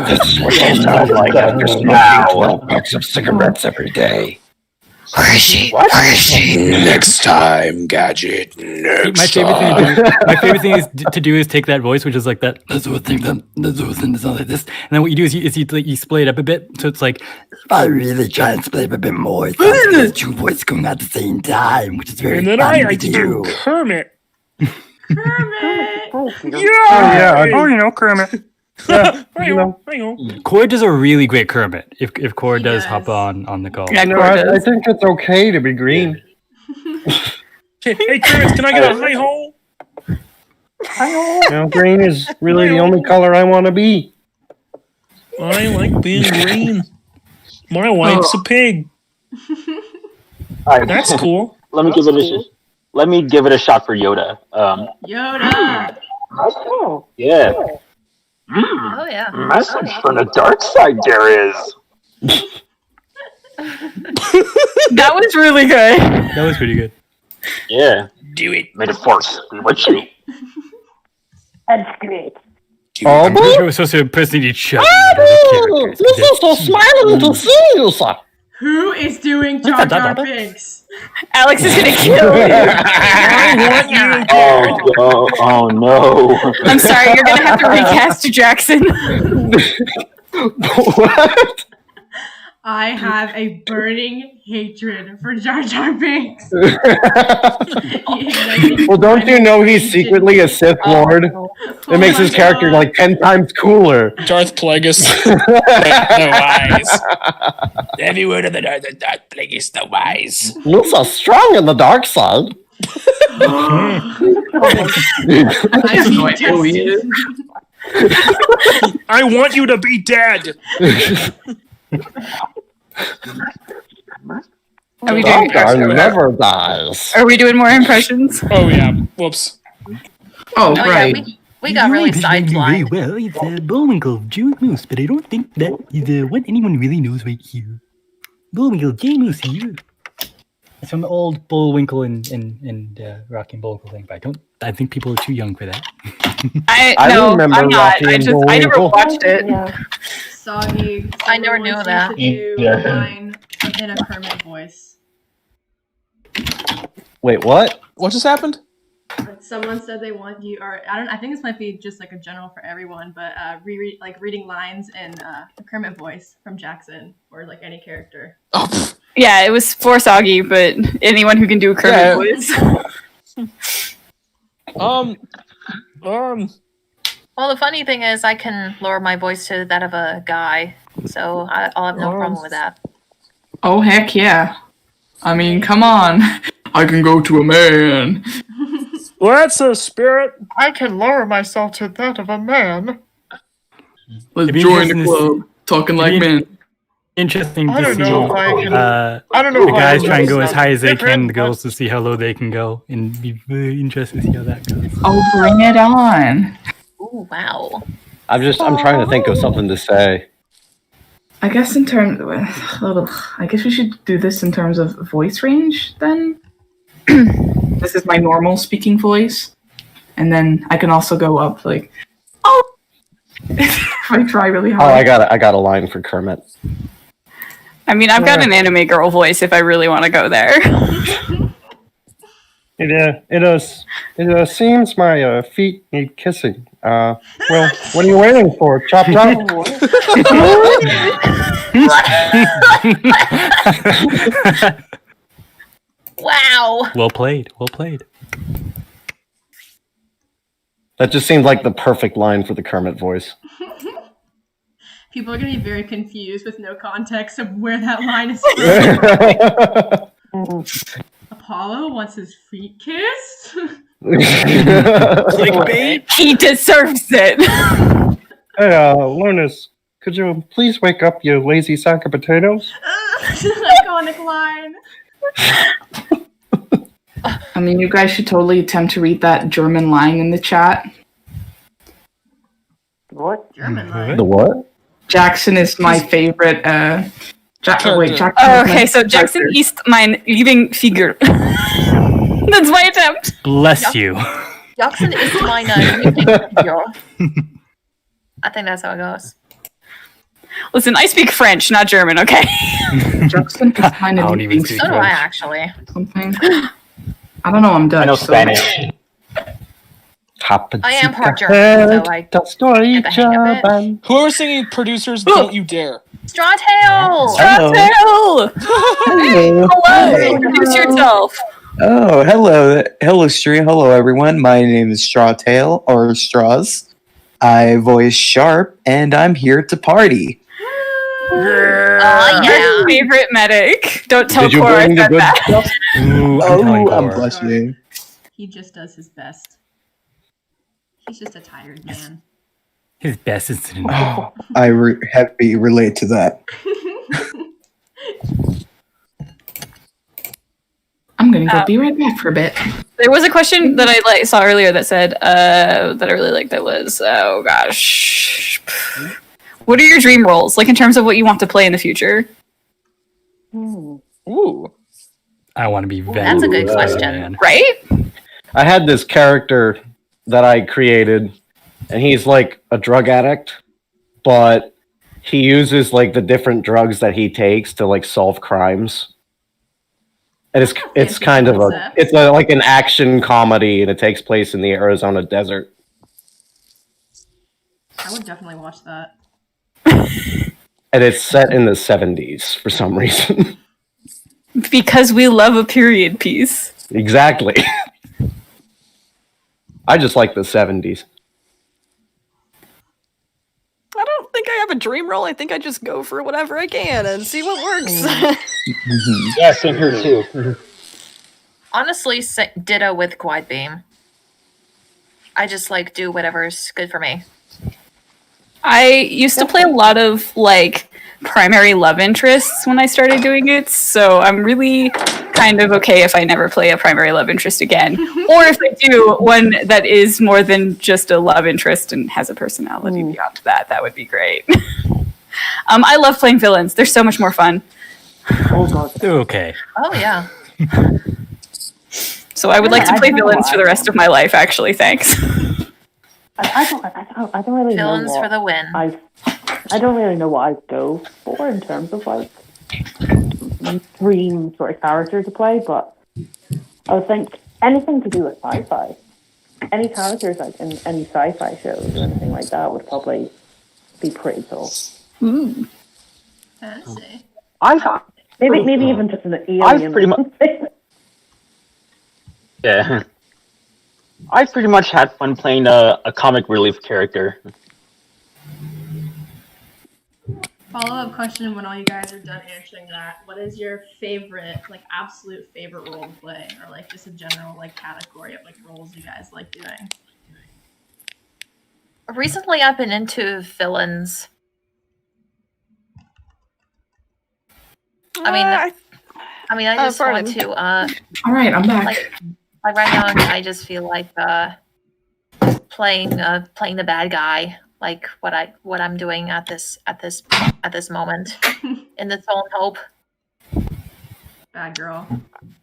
This is what they sound like after smoking 12 packs of cigarettes every day. Where is she? Where is she? Next time, Gadget. Next time. My favorite thing is to do is take that voice, which is like that. That's what thing. That's what thing sounds like this. And then what you do is you split it up a bit, so it's like. If I really try and split up a bit more, it sounds like there's two voices going at the same time, which is very And then fun I to like to do. do Kermit. Kermit! Kermit. Cord does a really great Kermit. If Cord does hop on the call. I think it's okay to be green. Hey, Kermit, can I get a hi ho? Green is really the only color I want to be. I like being green. My wife's a pig. That's cool. Let me give it a shot for Yoda. Yoda! Yeah. Oh yeah. Message from the dark side there is. That was really good. That was pretty good. Yeah. Do it. May the force be with you. That's great. I'm sure we're supposed to impersonate each other. This is so smiling to see you, sir. Who is doing Jar Jar Binks? Alex is gonna kill you. Oh no. I'm sorry, you're gonna have to recast Jackson. What? I have a burning hatred for Jar Jar Binks. Well, don't you know he's secretly a Sith Lord? It makes his character 10 times cooler. Darth Plagueis. The wise. Every word of the Darth Plagueis the wise. You're so strong in the dark side. I want you to be dead. Are we doing? Never dies. Are we doing more impressions? Oh yeah. Whoops. Oh, Oh right. yeah, we got really sidelined. Well, it's Bullwinkle, June Moose, but I don't think that is what anyone really knows right here. Bullwinkle, J Moose here. It's from the old Bullwinkle and Rocky and Bullwinkle thing, but I think people are too young for that. I No, remember I'm not. Rocky and I never Bullwinkle. watched it. Soggy. I never knew that. To do a line in a Kermit voice. Wait, what? What just happened? Someone said they want you, or I think this might be just a general for everyone, but reading lines in a Kermit voice from Jackson or any character. Oh, Yeah, it was for Soggy, but anyone who can do a Kermit voice. Well, the funny thing is, I can lower my voice to that of a guy. So I'll have no problem with that. Oh, heck yeah. I mean, come on. I can go to a man. Well, that's a spirit. I can lower myself to that of a man. Let's It'd be join the interesting to club. Talking like it'd be men. Interesting I to don't see know if I can- I don't know the if I guys can try and go as notice high as they different, can, the girls but- to see how low they can go, and be very interested to see how that goes. Oh, bring it on. Ooh, wow. I'm trying to think of something to say. I guess in terms, I guess we should do this in terms of voice range then. This is my normal speaking voice, and then I can also go up like, oh, if I try really Oh, hard. I got a line for Kermit. I mean, I've got an anime girl voice if I really want to go there. It seems my feet need kissing. Well, what are you waiting for? Chop chop. Wow. Well played. Well played. That just seemed like the perfect line for the Kermit voice. People are going to be very confused with no context of where that line is from. Apollo wants his feet kissed? Clickbait. He deserves it. Hey, Lunas, could you please wake up, you lazy sack of potatoes? Iconic line. I mean, you guys should totally attempt to read that German line in the chat. What? German line? The what? Jackson is my favorite. Jackson. Oh, okay, so Jackson ist mein Lieblingsfigur. That's my attempt. Bless you. Jackson is meine Lieblingsfigur. I think that's how it goes. Listen, I speak French, not German, okay? Jackson is kind of don't even speak So do I, actually. something. I don't know. I'm Dutch. I know so- Spanish. I am part German, so I get the hang of it. Whoever's singing producers, don't you dare. Straw Tail! Strawtail! Hello. Hello, introduce yourself. Oh, hello, stream. Hello, everyone. My name is Strawtail or Straws. I voice Sharp, and I'm here to party. Oh, yeah. Your favorite medic. Don't tell Did you Cora I bring the said good that. stuff? Ooh, I'm blushing. He just does his best. He's just a tired man. His best is in Oh, I heavily relate to that. I'm gonna go be right back for a bit. There was a question that I saw earlier that said that I really liked. That was, oh gosh, what are your dream roles? Like in terms of what you want to play in the future. Ooh. I want to be That's a good question. Man. Right? I had this character that I created, and he's like a drug addict, but he uses like the different drugs that he takes to like solve crimes. And it's kind of like an action comedy, and it takes place in the Arizona desert. I would definitely watch that. And it's set in the 70s for some reason. Because we love a period piece. Exactly. I just like the 70s. I don't think I have a dream role. I think I just go for whatever I can and see what works. Yeah, same here too. Honestly, ditto with Quad Beam. I just like do whatever's good for me. I used to play a lot of like primary love interests when I started doing it, so I'm really kind of okay if I never play a primary love interest again. Or if I do, one that is more than just a love interest and has a personality beyond that, that would be great. I love playing villains. They're so much more fun. Oh god. They're okay. Oh, yeah. So I would like to play villains for the rest of my life, actually, thanks. I don't really Villains know what for the win. I don't really know what I'd go for in terms of like dream sort of character to play, but I would think anything to do with sci-fi. Any characters like in any sci-fi shows or anything like that would probably be pretty cool. Fancy. Maybe even just an alien. I've pretty much. Yeah. I pretty much had fun playing a comic relief character. follow-up question when all you guys are done answering that. What is your favorite, like absolute favorite role to play, or like just a general like category of like roles you guys like doing? Recently, I've been into villains. I just want to. All right, I'm back. Like right now, I just feel like playing the bad guy, like what I'm doing at this moment, in the Soul and Hope. Bad girl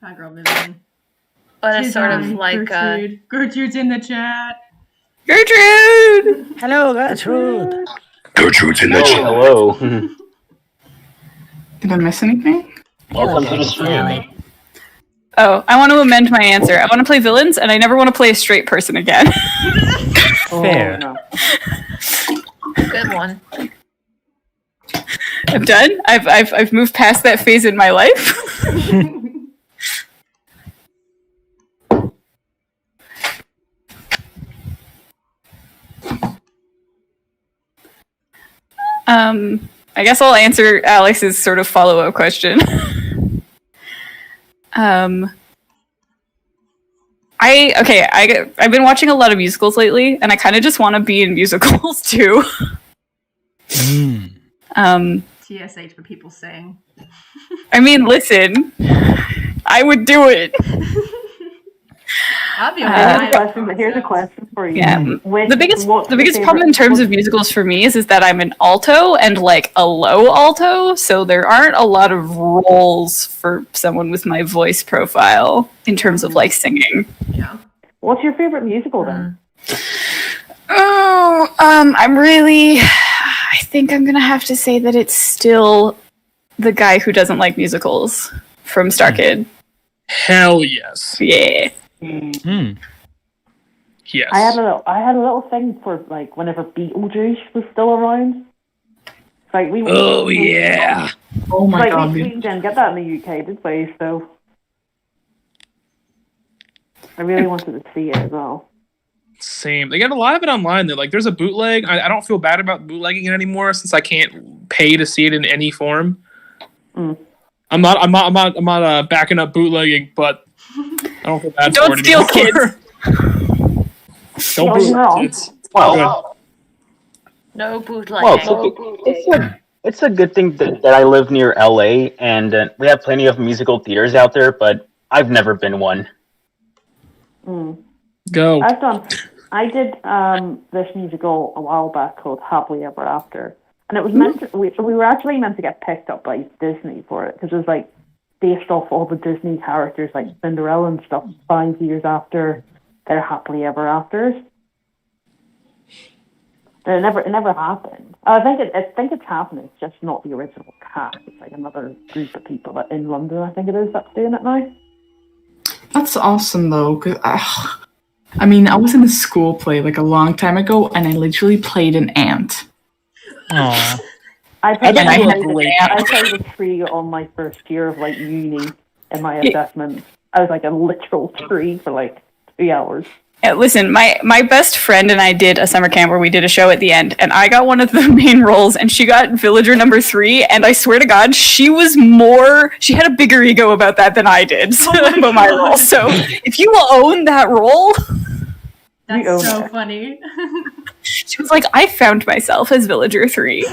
Vivian. But it's sort of like Gertrude's in the chat. Gertrude! Hello, Gertrude. Gertrude's in the chat. Hello. Did I miss anything? Welcome to the stream. Oh, I want to amend my answer. I want to play villains, and I never want to play a straight person again. Fair. No. good one. I'm done. I've moved past that phase in my life. I guess I'll answer Alex's sort of follow-up question. I've been watching a lot of musicals lately, and I kind of just want to be in musicals too. TSH, but people sing. I mean, listen, I would do it. Here's a question for you. Yeah, the biggest problem in terms of musicals for me is that I'm an alto and like a low alto, so there aren't a lot of roles for someone with my voice profile in terms of like singing. Yeah. What's your favorite musical then? I think I'm gonna have to say that it's still The Guy Who Doesn't Like Musicals from Star Kid. Hell yes. Yeah. Yes. I had a little thing for like whenever Beetlejuice was still around. Like we. Oh yeah. Oh my god. We didn't get that in the UK, did we? So I really wanted to see it as well. Same. They got a lot of it online. Though. Like, there's a bootleg. I don't feel bad about bootlegging it anymore since I can't pay to see it in any form. I'm not backing up bootlegging, but I don't feel bad for it steal anymore. Kids. Don't bootleg kids. Well, No bootlegging. well, it's a good thing that I live near LA, and we have plenty of musical theaters out there, but I've never been one. Go. I did this musical a while back called Happily Ever After, and it was meant to, we were actually meant to get picked up by Disney for it because it was like based off all the Disney characters like Cinderella and stuff 5 years after their Happily Ever Afters. And it never happened. I think it's happening. It's just not the original cast. It's like another group of people in London. I think it is that's doing it now. That's awesome though. 'Cause, I mean, I was in a school play like a long time ago, and I literally played an ant. Aww. I played a tree on my first year of like uni in my assessment. I was like a literal tree for like 3 hours. Yeah, listen, my best friend and I did a summer camp where we did a show at the end, and I got one of the main roles, and she got villager number 3, and I swear to God, she had a bigger ego about that than I did, about my role. So if you will own that role... That's so funny. She was like, I found myself as villager 3.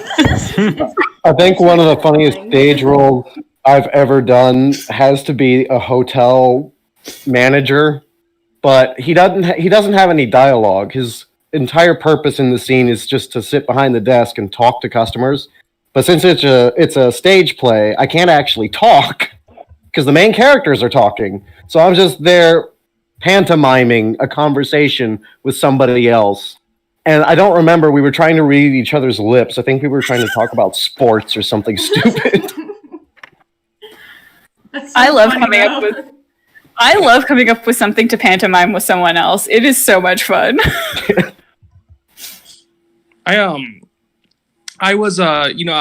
I think one of the funniest stage roles I've ever done has to be a hotel manager. But he doesn't have any dialogue. His entire purpose in the scene is just to sit behind the desk and talk to customers. But since it's a stage play, I can't actually talk because the main characters are talking. So I'm just there pantomiming a conversation with somebody else. And I don't remember, we were trying to read each other's lips. I think we were trying to talk about sports or something stupid. I love coming up with something to pantomime with someone else. It is so much fun. I was I'm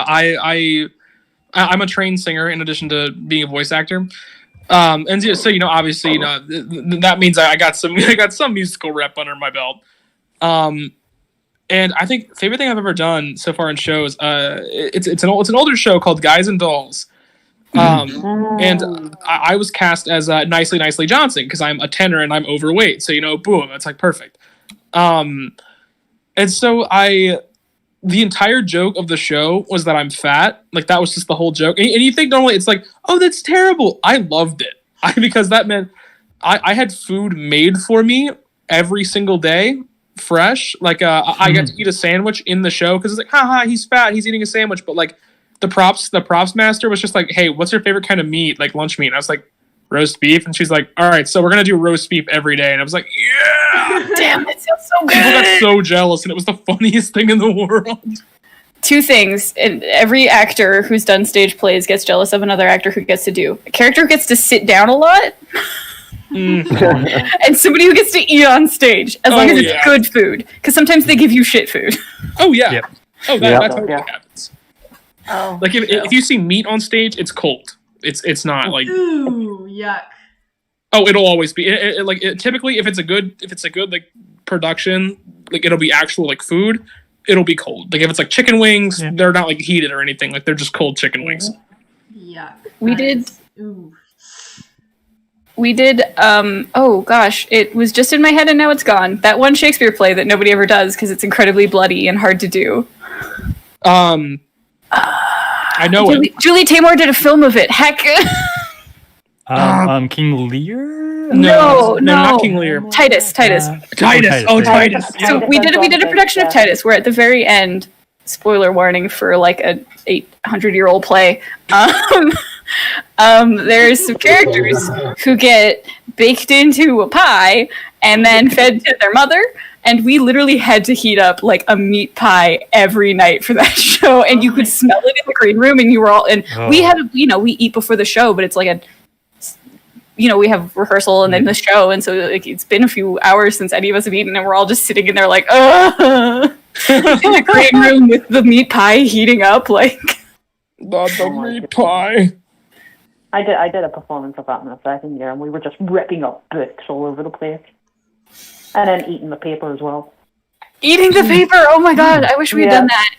a trained singer in addition to being a voice actor. And so obviously that means I got some musical rep under my belt. And I think favorite thing I've ever done so far in shows, it's an older show called Guys and Dolls. And I was cast as Nicely Johnson because I'm a tenor and I'm overweight. So, boom, it's like perfect. And so the entire joke of the show was that I'm fat. Like, that was just the whole joke. And you think normally it's like, oh, that's terrible. I loved it. Because that meant I had food made for me every single day, fresh. Like, I got to eat a sandwich in the show because it's like, haha, he's fat. He's eating a sandwich. But, like, the props master was just like, hey, what's your favorite kind of meat? Like, lunch meat. And I was like, roast beef. And she's like, all right, so we're going to do roast beef every day. And I was like, yeah. Damn, that sounds so good. People got so jealous, and it was the funniest thing in the world. Two things. And every actor who's done stage plays gets jealous of another actor who gets to do. A character who gets to sit down a lot. And somebody who gets to eat on stage, as long as it's good food. Because sometimes they give you shit food. Oh, yeah. Yep. Oh, that's how it happens. Oh, like if you see meat on stage, it's cold. It's not like ooh, yuck. Oh, it'll always be typically if it's a good like production, like it'll be actual like food. It'll be cold. Like if it's like chicken wings, they're not like heated or anything. Like they're just cold chicken wings. Yuck. We did. Oh gosh, it was just in my head and now it's gone. That one Shakespeare play that nobody ever does because it's incredibly bloody and hard to do. I know Julie Taymor did a film of it. Heck. King Lear? No, not King Lear. Titus. Titus. So we did a production of Titus where at the very end, spoiler warning for like a 800-year-old play. There's some characters who get baked into a pie and then fed to their mother. And we literally had to heat up like a meat pie every night for that show, and you could smell it in the green room. And you were all, and we had, we eat before the show, but it's like we have rehearsal and then the show, and so like it's been a few hours since any of us have eaten, and we're all just sitting in there like, in the green room with the meat pie heating up, like the meat pie. I did a performance of that in the second year, and we were just ripping up books all over the place. And then eating the paper as well. Eating the paper? Oh my god, I wish we had done that.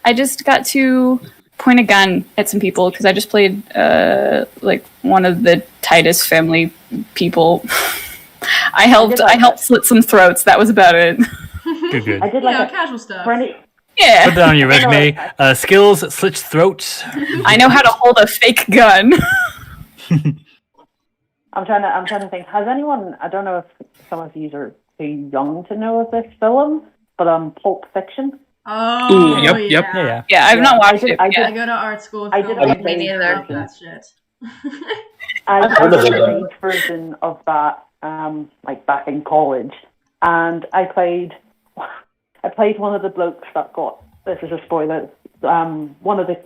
I just got to point a gun at some people because I just played like one of the Titus family people. I helped slit some throats. That was about it. Good. I did like casual stuff. Yeah. Put that on your resume. Skills, slit throats. I know how to hold a fake gun. I'm trying to think. Has anyone? I don't know if some of you are too young to know of this film, but Pulp Fiction. Oh, yep. Yeah, I've not watched it. I go to art school. I did me neither. That shit. I did a stage version of that, like back in college, and I played one of the blokes that got. This is a spoiler. One of the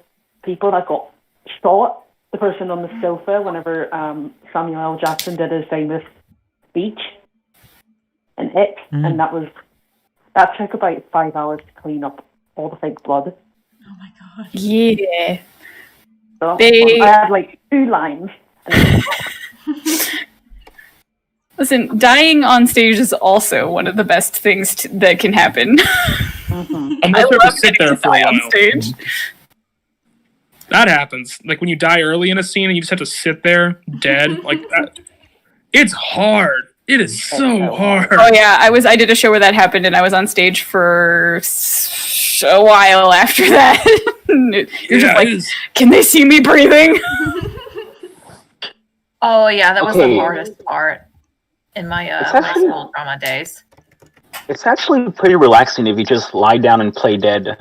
people that got shot. The person on the sofa whenever Samuel L. Jackson did his famous speech and and that took about 5 hours to clean up all the fake blood. Oh my god. Yeah. So I had like 2 lines. Listen, dying on stage is also one of the best things that can happen. Unless you have to sit there for a while. On stage. That happens. Like when you die early in a scene and you just have to sit there dead like that. It's hard. It is so hard. Oh yeah, I did a show where that happened, and I was on stage for a while after that. You're just like, can they see me breathing? Oh yeah, that was the hardest part in my high school drama days. It's actually pretty relaxing if you just lie down and play dead.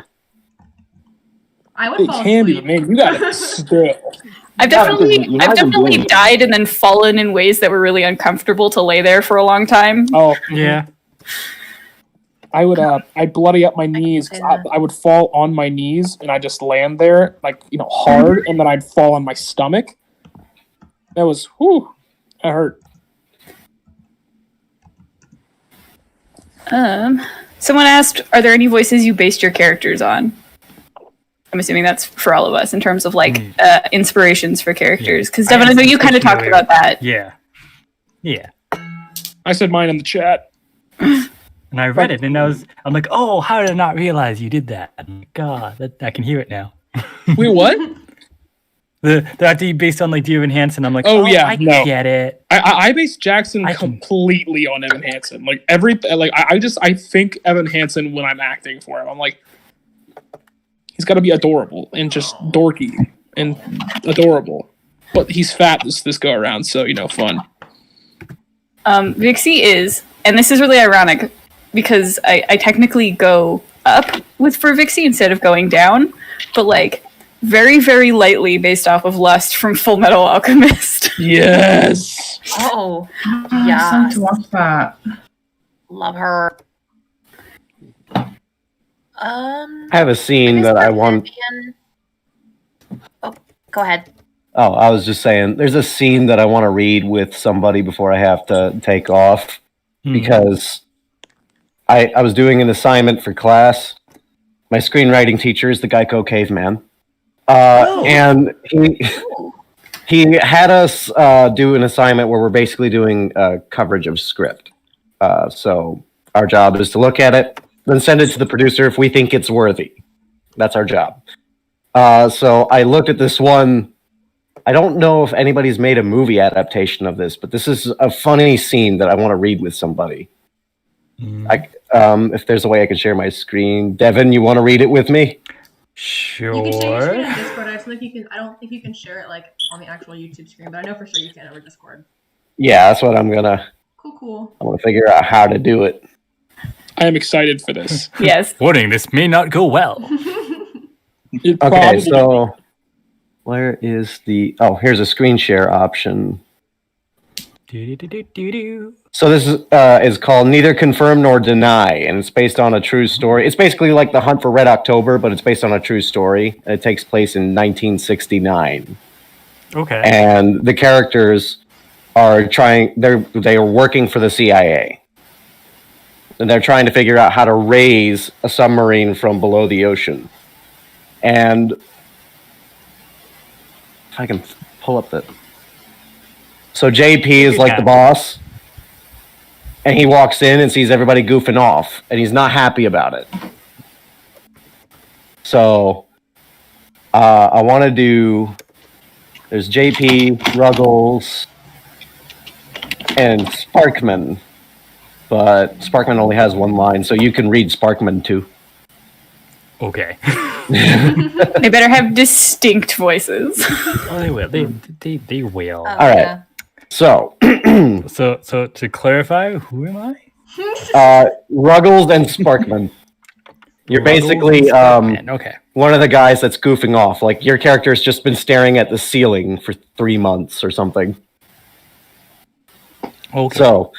I would fall can asleep. be, man. You gotta still. I've definitely died and then fallen in ways that were really uncomfortable to lay there for a long time. Oh yeah. I would I'd bloody up my knees. I would fall on my knees and I just land there like hard, and then I'd fall on my stomach. That was that hurt. Someone asked, "Are there any voices you based your characters on?" I'm assuming that's for all of us in terms of like inspirations for characters. Because Devin, I know you kind of talked about that. Yeah. I said mine in the chat. And I read it, and I'm like, oh, how did I not realize you did that? I'm like, God, I can hear it now. Wait, what? The based on like do Evan Hansen. I'm like, yeah, I no. get it. I base Jackson completely on Evan Hansen. Like I think Evan Hansen when I'm acting for him. I'm like, he's got to be adorable and just dorky and adorable. But he's fat this go around, so fun. Vixie is, and this is really ironic because I technically go up for Vixie instead of going down, but like very, very lightly based off of Lust from Full Metal Alchemist. Yes. Oh, Yeah. yeah. Time to watch that. Love her. I have a scene that I want. Oh, go ahead. Oh, I was just saying, there's a scene that I want to read with somebody before I have to take off because I was doing an assignment for class. My screenwriting teacher is the Geico Caveman. And he had us do an assignment where we're basically doing coverage of script. So our job is to look at it, then send it to the producer if we think it's worthy. That's our job. So I looked at this one. I don't know if anybody's made a movie adaptation of this, but this is a funny scene that I want to read with somebody. If there's a way I can share my screen. Devin, you want to read it with me? Sure. You can share your screen on Discord. I don't think you can share it like on the actual YouTube screen, but I know for sure you can over Discord. Yeah, that's what I'm gonna. Cool. I'm gonna figure out how to do it. I am excited for this. Yes. Warning: this may not go well. Okay, so where is the? Oh, here's a screen share option. So this is called Neither Confirm Nor Deny, and it's based on a true story. It's basically like The Hunt for Red October, but it's based on a true story, and it takes place in 1969. Okay. And the characters are they are working for the CIA, and they're trying to figure out how to raise a submarine from below the ocean. And if I can pull up the. So JP is like the boss, and he walks in and sees everybody goofing off, and he's not happy about it. So I want to do. There's JP, Ruggles, and Sparkman, but Sparkman only has one line, so you can read Sparkman too. Okay. They better have distinct voices. Oh, they will. They will. All right. Yeah. So to clarify, who am I? Ruggles and Sparkman. You're basically okay. One of the guys that's goofing off. Like your character's just been staring at the ceiling for 3 months or something. Okay. So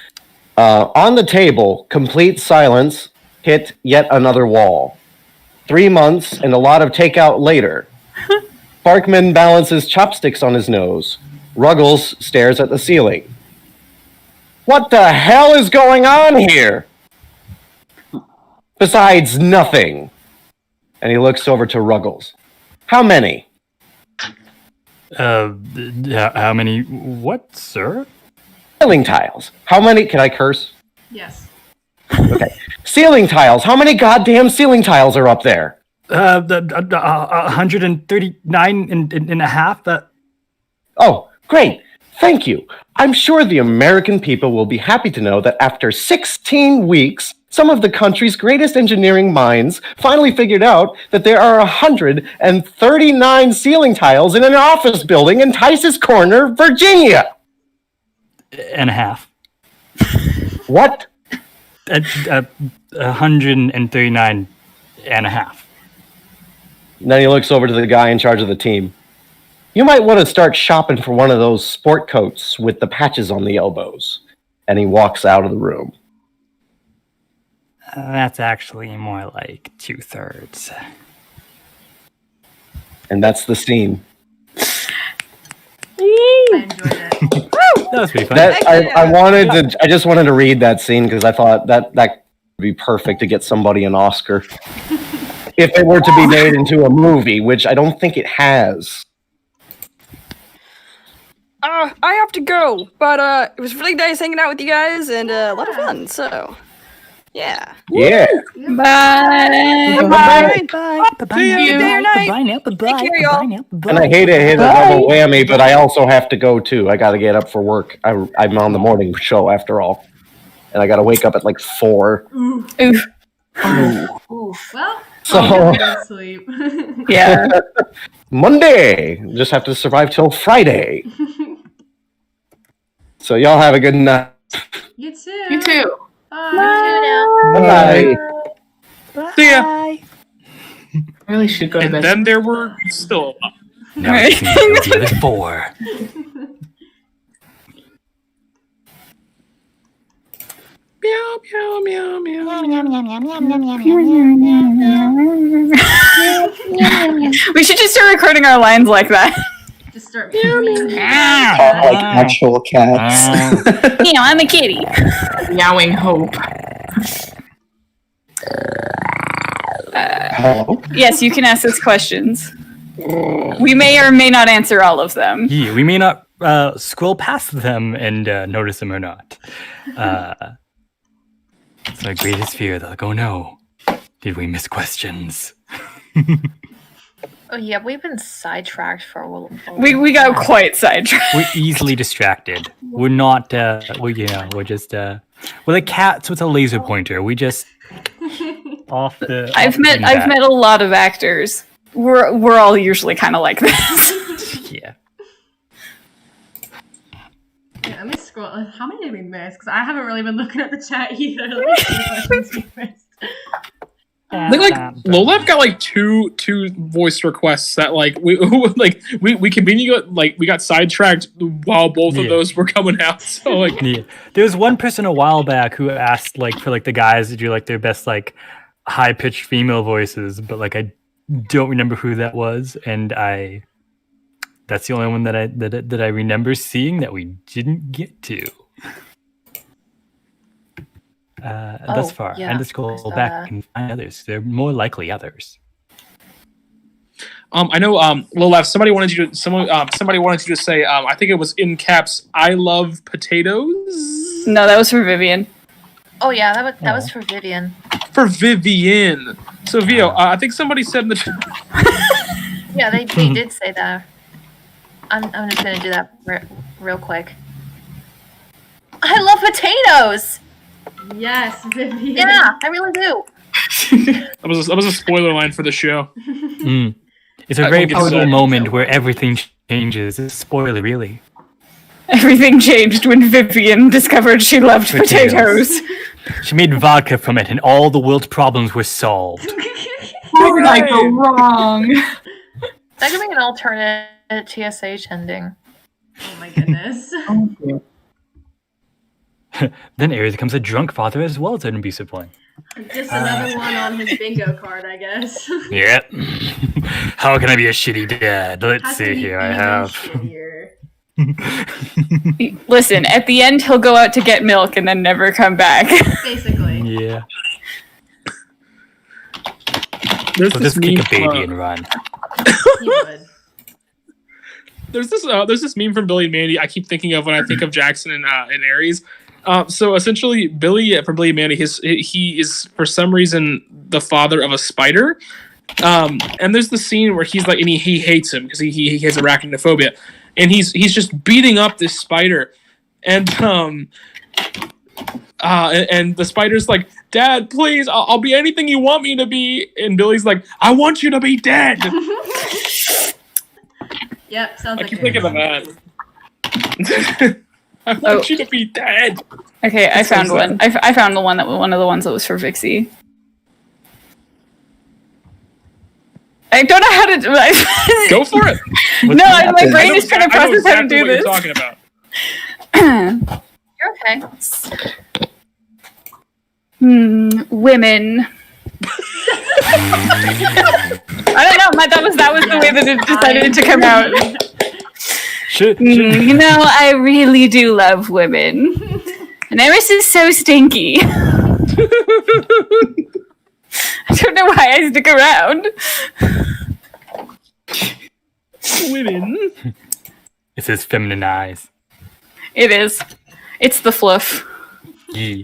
on the table, complete silence. Hit yet another wall. 3 months and a lot of takeout later. Sparkman balances chopsticks on his nose. Ruggles stares at the ceiling. What the hell is going on here? Besides nothing. And he looks over to Ruggles. How many? How many? What, sir? Ceiling tiles. How many? Can I curse? Yes. Okay. Ceiling tiles. How many goddamn ceiling tiles are up there? 139 and a half. Oh, great. Thank you. I'm sure the American people will be happy to know that after 16 weeks, some of the country's greatest engineering minds finally figured out that there are 139 ceiling tiles in an office building in Tice's Corner, Virginia. And a half. What? 139 and a half. And then he looks over to the guy in charge of the team. You might want to start shopping for one of those sport coats with the patches on the elbows. And he walks out of the room. That's actually more like 2/3. And that's the scene. I enjoyed it. That was pretty fun. I just wanted to read that scene because I thought that would be perfect to get somebody an Oscar. If it were to be made into a movie, which I don't think it has. I have to go, but it was really nice hanging out with you guys and a lot of fun. So, Yeah. Yeah. Bye. Bye. Bye now. Take care, y'all. And I hate to hit a double whammy, but I also have to go too. I got to get up for work. I'm on the morning show after all, and I got to wake up at like 4. Oof. Oof. Well, So- I'll get good sleep. Yeah. Monday. Just have to survive till Friday. So y'all have a good night. You too. You too. Bye. Bye. See ya. I really should go to And bed. then there were still. Now I can go the other 4. Meow, meow, meow, meow. We should just start recording our lines like that. Just start. Like actual cats. I'm a kitty. Meowing hope. Hello? Yes, you can ask us questions. We may or may not answer all of them. Yeah, we may not scroll past them and notice them or not. It's my greatest fear. They're like, oh no, did we miss questions? Oh yeah, we've been sidetracked for a while. We got quite sidetracked. We're easily distracted. We're not. We're just. We're like cats with a laser pointer. We just off the. I've met a lot of actors. We're all usually kind of like this. Yeah. Yeah, let me scroll. How many did we miss? Because I haven't really been looking at the chat either. Let me see the questions we missed. I think like Lolaf got like two voice requests that like we conveniently we got sidetracked while both of those were coming out. So like Yeah. There was one person a while back who asked like for like the guys to do like their best like high pitched female voices, but like I don't remember who that was, and that's the only one that I remember seeing that we didn't get to. Thus far. yeah, And let's go saw back that. and find others. There are more likely others. I know Lolaf, somebody wanted you to say I think it was in caps, I love potatoes. No, that was for Vivian. Oh yeah, that was for Vivian. For Vivian. So Vio, I think somebody said in the Yeah, they did say that. I'm just gonna do that real quick. I love potatoes. Yes, Vivian. Yeah, I really do. that was a spoiler line for the show. It's a very pivotal moment where everything changes. It's a spoiler, really. Everything changed when Vivian discovered she loved potatoes. She made vodka from it, and all the world's problems were solved. How did I go wrong? That could be an alternate TSH ending. Oh my goodness. Then Ares becomes a drunk father as well as an abusive one. Just another one on his bingo card, I guess. Yeah. How can I be a shitty dad? Let's How see can he here. be I have. Listen, at the end, he'll go out to get milk and then never come back. Basically. Yeah. There's So this just kick meme a baby from, and run. He would. There's this meme from Billy and Mandy I keep thinking of when I think of Jackson and Ares. So essentially, Billy from Billy and Mandy, he is for some reason the father of a spider. And there's the scene where he's like, and he hates him because he has arachnophobia, and he's just beating up this spider, and the spider's like, Dad, please, I'll be anything you want me to be, and Billy's like, I want you to be dead. Yep, sounds I like keep it. thinking of that. I want you to be dead. Okay, I found one. I found one of the ones that was for Vixie. I don't know how to do it. Go for it. No, my brain is trying to process how to do what this. You're talking about. You're okay. Women. I don't know. That was the way that it decided to come out. You know, I really do love women. And Eris is so stinky. I don't know why I stick around. Women. It says feminine eyes. It is. It's the fluff. Yeah.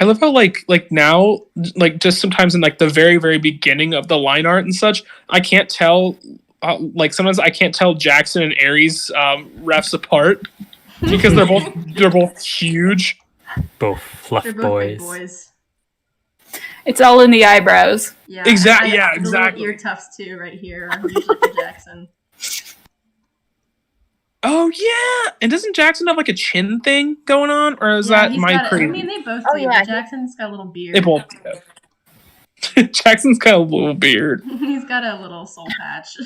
I love how like now, like just sometimes in like the very very beginning of the line art and such, I can't tell. Like sometimes I can't tell Jackson and Aries refs apart because they're both huge. Both fluff They're both boys. big boys. It's all in the eyebrows. Yeah, Exactly. and Yeah, the exactly. little ear tufts too, right here. Usually for Jackson. Oh yeah, and doesn't Jackson have like a chin thing going on, or is Yeah, that he's my got. crazy? I mean, they both Oh, do. yeah, But Jackson's got a little beard. They both do. Jackson's got a little beard. He's got a little soul patch.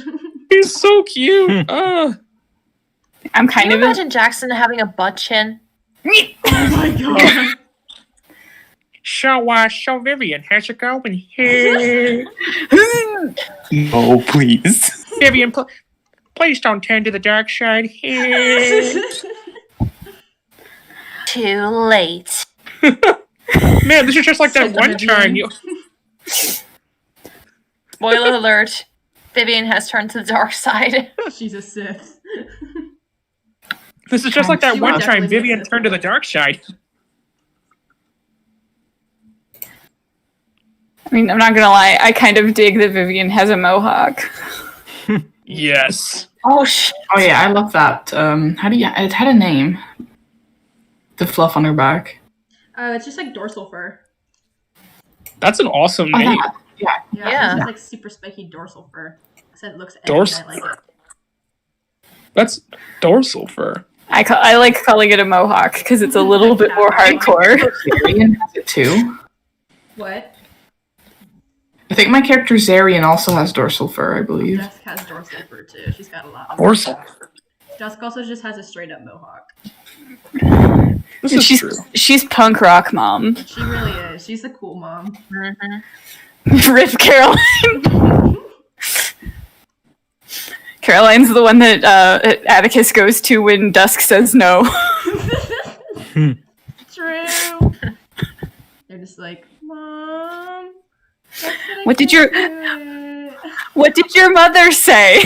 He's so cute. I'm Can kind you of imagine Jackson having a butt chin? Oh my god. So Vivian, how's it going here? Oh, please. Vivian, please don't turn to the dark side here. Too late. Man, this is just like that Said one time you. Spoiler alert. Vivian has turned to the dark side. She's a Sith. This is just like that She one would time definitely Vivian miss it. turned to the dark side. I mean, I'm not gonna lie. I kind of dig that Vivian has a mohawk. Yes. Oh shit. Oh yeah, I love that. How do you? It had a name. The fluff on her back. It's just like dorsal fur. That's an awesome Oh, name. that. Yeah. Yeah, Yeah. It's just like super spiky dorsal fur. I said it looks edgy. Dorsal I like fur. it. That's dorsal fur. I like calling it a mohawk because it's a little bit more hardcore. Zarian has it too. What? I think my character Zarian also has dorsal fur, I believe. Dusk has dorsal fur too. She's got a lot. Of Dorsal. Dusk also just has a straight up mohawk. This is she's true. she's punk rock mom. She really is. She's a cool mom. Rip Caroline. Caroline's the one that Atticus goes to when Dusk says no. True. They're just like, Mom. What did your mother say?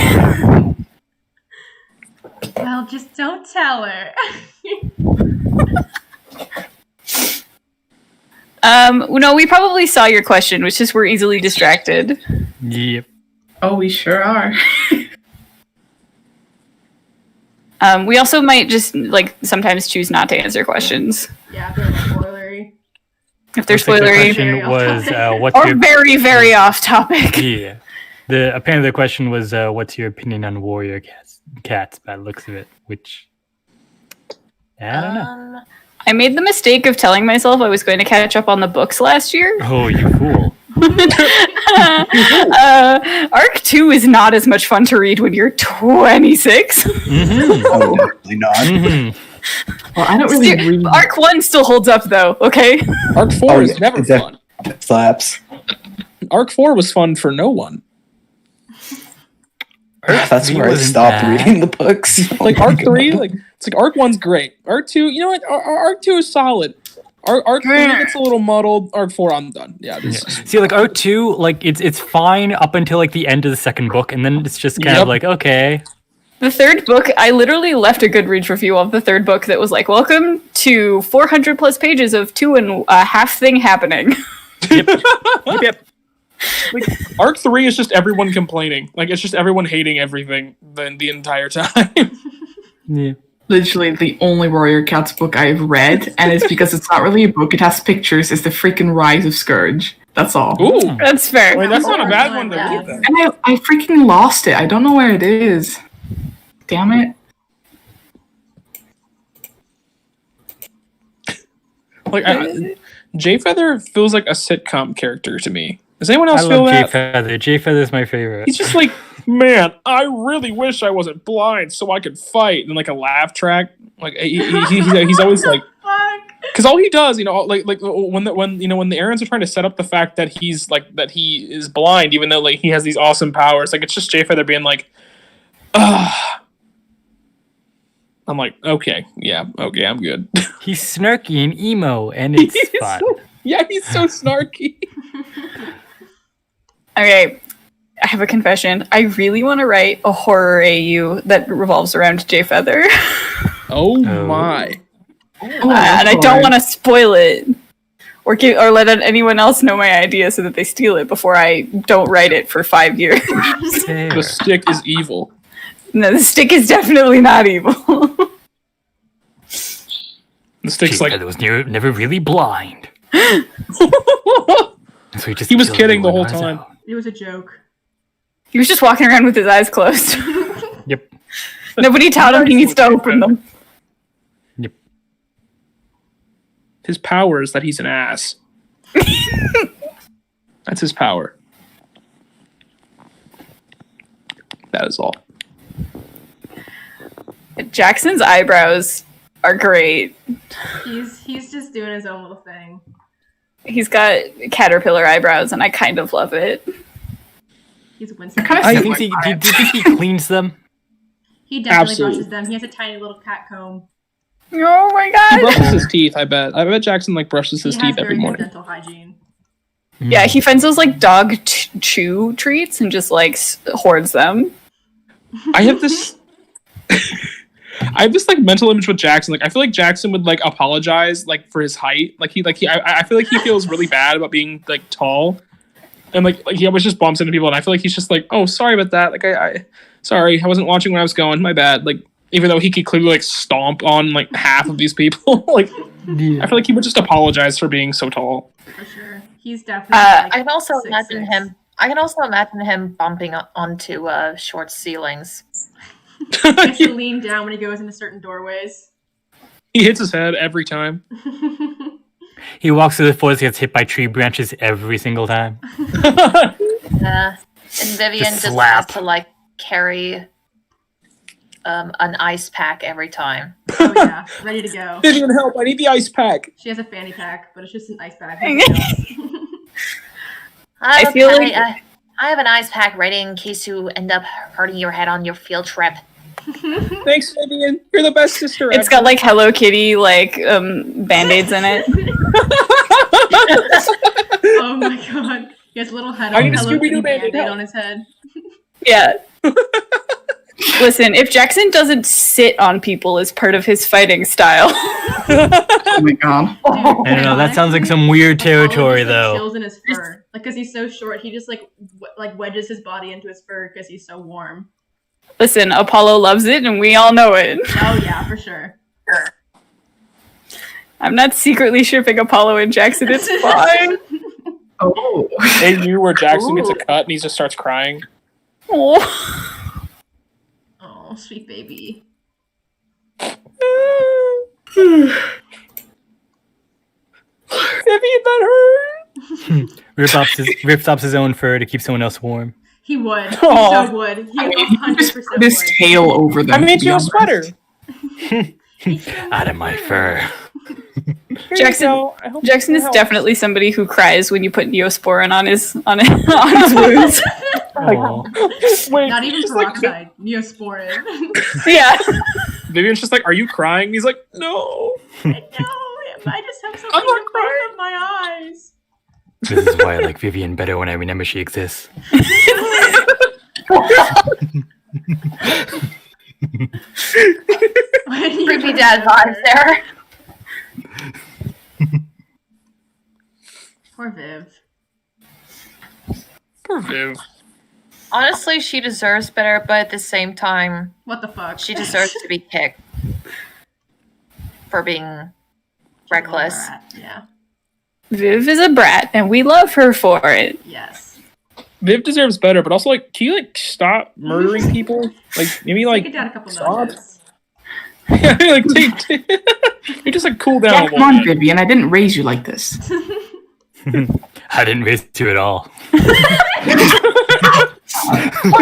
Well, just don't tell her. No, we probably saw your question, which is we're easily distracted. Yep. Oh, we sure are. We also might just like sometimes choose not to answer questions Yeah, they're spoilery. if they're Looks like the spoilery question was, what's or your very, very off topic. yeah? Apparently the question was, what's your opinion on warrior cats? By the looks of it, which I don't know. I made the mistake of telling myself I was going to catch up on the books last year. Oh, you fool! Arc 2 is not as much fun to read when you're 26. Oh, definitely not. Well, I don't really read. Arc 1 still holds up though, okay? Arc 4 Oh, is yeah, never it def- fun. Slaps. Arc 4 was fun for no one. That's where I wasn't stopped bad. reading the books. Like Arc 3, like it's like Arc 1's great. Arc 2, you know what? Arc 2 is solid. Arc 3 gets a little muddled. Arc 4, I'm done. Yeah. See, like Arc 2, like it's fine up until like the end of the second book, and then it's just kind of like okay. The third book, I literally left a Goodreads review of the third book that was like, welcome to 400 plus pages of 2.5 thing happening. Yep. Like Arc 3 is just everyone complaining. Like it's just everyone hating everything the entire time. Yeah. Literally the only Warrior Cats book I've read, and it's because it's not really a book, it has pictures, is the freaking Rise of Scourge. That's all. Ooh. That's fair. Wait, that's not a bad one to read then. And I freaking lost it. I don't know where it is. Damn it. Like Jay Feather feels like a sitcom character to me. Does anyone else I feel love that? Jay Feather. Jay Feather's my favorite. He's just like, man, I really wish I wasn't blind so I could fight. And like a laugh track, like he's always like, because all he does, like when the Aarons are trying to set up the fact that he's like that he is blind, even though like he has these awesome powers, like it's just Jay Feather being like, ugh. I'm like, okay, I'm good. He's snarky and emo, and it's fun. Yeah, he's so snarky. Okay, I have a confession. I really want to write a horror AU that revolves around Jay Feather. Oh my. And I don't want to spoil it. or let anyone else know my idea so that they steal it before I don't write it for 5 years. The stick is evil. No, the stick is definitely not evil. The stick's like... I was never really blind. So he was kidding the whole time. It was a joke. He was just walking around with his eyes closed. Yep. Nobody told him he needs to open them. Yep. His power is that he's an ass. That's his power. That is all. Jackson's eyebrows are great. He's just doing his own little thing. He's got caterpillar eyebrows, and I kind of love it. He's Winston. Do you think he cleans them? He definitely Absolutely. brushes them. He has a tiny little cat comb. Oh my god! He brushes his teeth, I bet. I bet Jackson brushes his teeth every morning. Dental hygiene. Yeah, he finds those dog chew treats and just hoards them. I have this mental image with Jackson. I feel like Jackson would apologize for his height. I feel like he feels really bad about being tall. And he always just bumps into people, and I feel like he's just oh, sorry about that. Sorry, I wasn't watching where I was going. My bad. Even though he could clearly stomp on half of these people, yeah. I feel like he would just apologize for being so tall. For sure, he's definitely. I can also 6'6". imagine him. I can also imagine him bumping onto short ceilings. He has to lean down when he goes into certain doorways. He hits his head every time. He walks through the forest, gets hit by tree branches every single time. And Vivian Just just slap. has to carry an ice pack every time. Oh yeah, ready to go. Vivian, help! I need the ice pack. She has a fanny pack, but it's just an ice bag. I have an ice pack ready in case you end up hurting your head on your field trip. Thanks, Vivian. You're the best sister It's ever. got Hello Kitty band-aids in it. Oh my god, he has a little head I on need a Hello Kitty Scooby-Doo Band-Aid, Band-Aid help. on his head. Yeah. Listen, if Jackson doesn't sit on people as part of his fighting style. Oh my god. I don't know. That sounds like some weird territory, Just, though. chills in his fur, because he's so short. He just wedges his body into his fur because he's so warm. Listen, Apollo loves it, and we all know it. Oh yeah, for sure. I'm not secretly shipping Apollo and Jackson. It's fine. Oh. Hey, you where Jackson gets a cut and he just starts crying. Oh, Oh, sweet baby. Vivian, that hurt. Rips off his own fur to keep someone else warm. He would. He Aw. so would. He I mean, 100% just put his would. tail over them. I made to be you a honest. sweater. Out of my fur. Jackson is definitely somebody who cries when you put Neosporin on his wounds. Wait, Not even just peroxide. Neosporin. Yeah. Vivian's just are you crying? He's like, no. No, I just have something in both of my eyes. This is why I like Vivian better when I remember she exists. Creepy dad vibes there. Poor Viv. Poor Viv. Honestly, she deserves better, but at the same time, What the fuck? she deserves to be kicked for being reckless. Yeah. Viv is a brat, and we love her for it. Yes. Viv deserves better, but also can you stop murdering people? Maybe Take it down a couple stop. notches. Yeah, you just cool down. Yeah, come on, Vivian. I didn't raise you like this. I didn't raise you at all. Why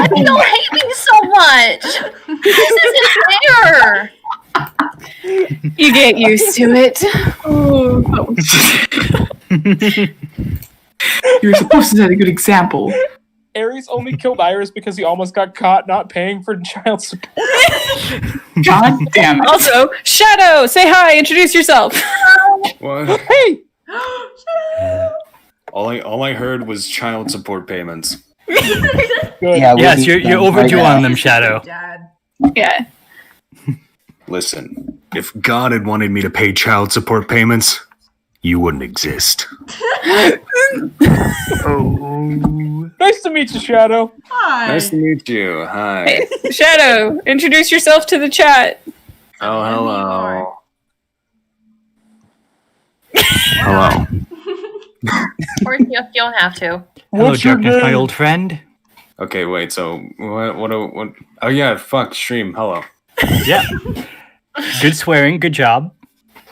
do you hate me so much? This isn't fair. You get used to it. Oh, you're supposed to set a good example. Ares only killed Iris because he almost got caught not paying for child support. God damn it. Also, Shadow, say hi, introduce yourself. What? Hey! All I heard was child support payments. Yeah, Yes, you're overdue on them, Shadow. Dad. Yeah. Listen, if God had wanted me to pay child support payments, you wouldn't exist. Oh. Nice to meet you, Shadow. Hi. Nice to meet you. Hi. Hey, Shadow, introduce yourself to the chat. Oh, hello. Hello. Or you don't have to. Hello, Darkness, my old friend. Okay, wait. So what? Oh yeah, fuck. Stream. Hello. Yeah. Good swearing. Good job.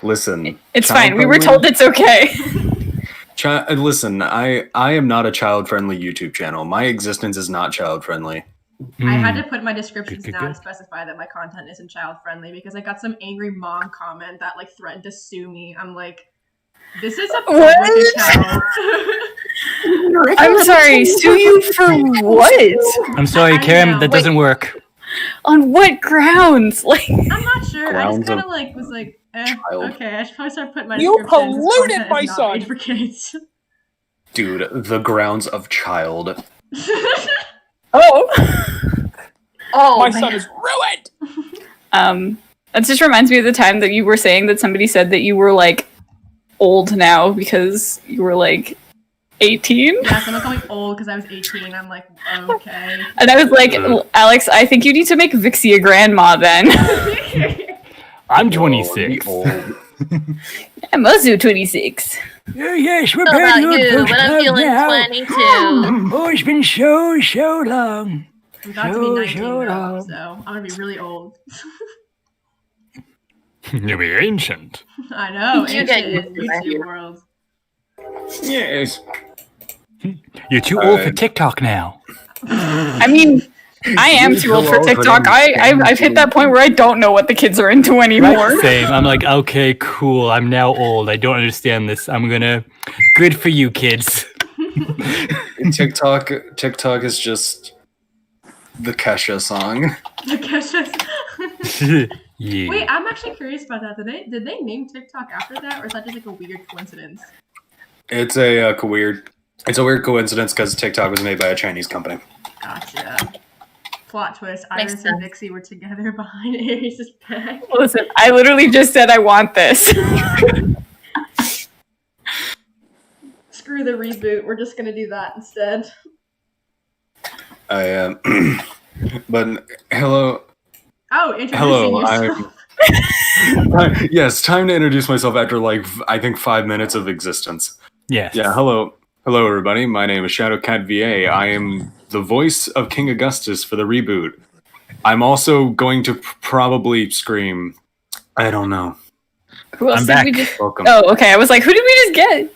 Listen. It's fine. We were told it's okay. Listen, I am not a child-friendly YouTube channel. My existence is not child-friendly. I had to put my descriptions now to specify that my content isn't child-friendly because I got some angry mom comment that like threatened to sue me. I'm like, this is a public account. I'm sorry, sue you for what? I'm sorry, Karen, that doesn't work. On what grounds? Like, I'm not sure. I Grounds just kind of of like was like, child. okay, I should probably start putting my You descriptions. This polluted content my is not son. made for kids. Dude, the grounds of child. oh. Oh, my son is ruined. That just reminds me of the time that you were saying that somebody said that you were like old now because you were like 18. Yeah, someone called me old because I was 18. I'm like, okay. And I was like, Alex, I think you need to make Vixie a grandma then. I'm 26. I'm also 26. Oh, yes, we're How about back on you? Folks When I'm Club feeling now. 22. Oh, it's been so long. I'm about to be 19 though, so I'm gonna be really old. You'll be ancient. I know. You get ancient used to that. YouTube world. Yes. You're too old for TikTok now. I mean, I am too old for TikTok. I've hit that point where I don't know what the kids are into anymore. Same. I'm like, okay, cool. I'm now old. I don't understand this. I'm gonna. Good for you, kids. TikTok is just the Kesha song. Yeah. Wait, I'm actually curious about that. Did they name TikTok after that, or is that just like a weird coincidence? It's a weird coincidence because TikTok was made by a Chinese company. Gotcha. Plot twist: Makes Iris and Vixie were together behind Aries' back. Listen, I literally just said I want this. Screw the reboot. We're just gonna do that instead. I am. But hello. Oh, introducing Hello. yourself. Yes, time to introduce myself after like I think 5 minutes of existence. Yes. Yeah. Hello, everybody. My name is Shadowcat VA. I am the voice of King Augustus for the reboot. I'm also going to probably scream. I don't know. Who else I'm did back. we just? Welcome. Oh, okay. I was like, who did we just get?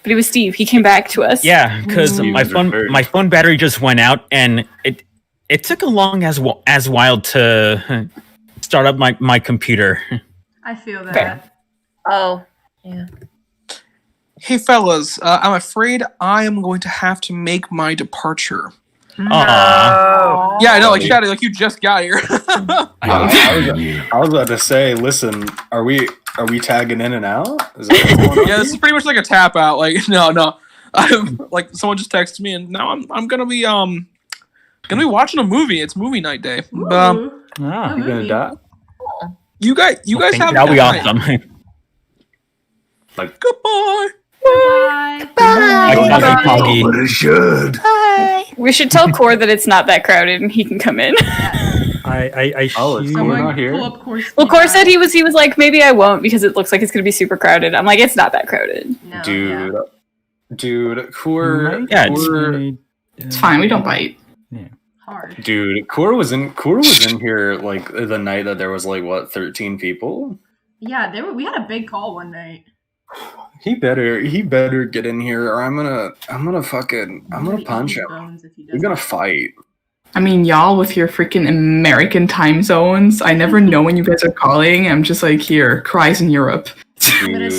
But it was Steve. He came back to us. Yeah, because my phone battery just went out, and it took a long as while to start up my computer. I feel that. Oh, yeah. Hey, fellas, I'm afraid I am going to have to make my departure. Aww. Yeah, I know, like Shadow, like you just got here. I was about to say, listen, are we tagging in and out? Is that what's going on? Yeah, this is pretty much like a tap out. Like, no, I'm like someone just texted me, and now I'm gonna be watching a movie. It's movie night day. You gonna die? You guys have that'll be night. awesome. Like goodbye. Bye. But it should. We should tell Core that it's not that crowded and he can come in. I Someone not here. pull up course. Well, Core said he was like, maybe I won't because it looks like it's going to be super crowded. I'm like, it's not that crowded. No, Dude, Core. Yeah, It's fine. We don't bite. hard. Dude, Core was in here like the night that there was like what 13 people. Yeah, we had a big call one night. He better get in here, or I'm gonna punch him. We're gonna fight. I mean, y'all with your freaking American time zones. I never know when you guys are calling. I'm just like, here, cries in Europe. Dude,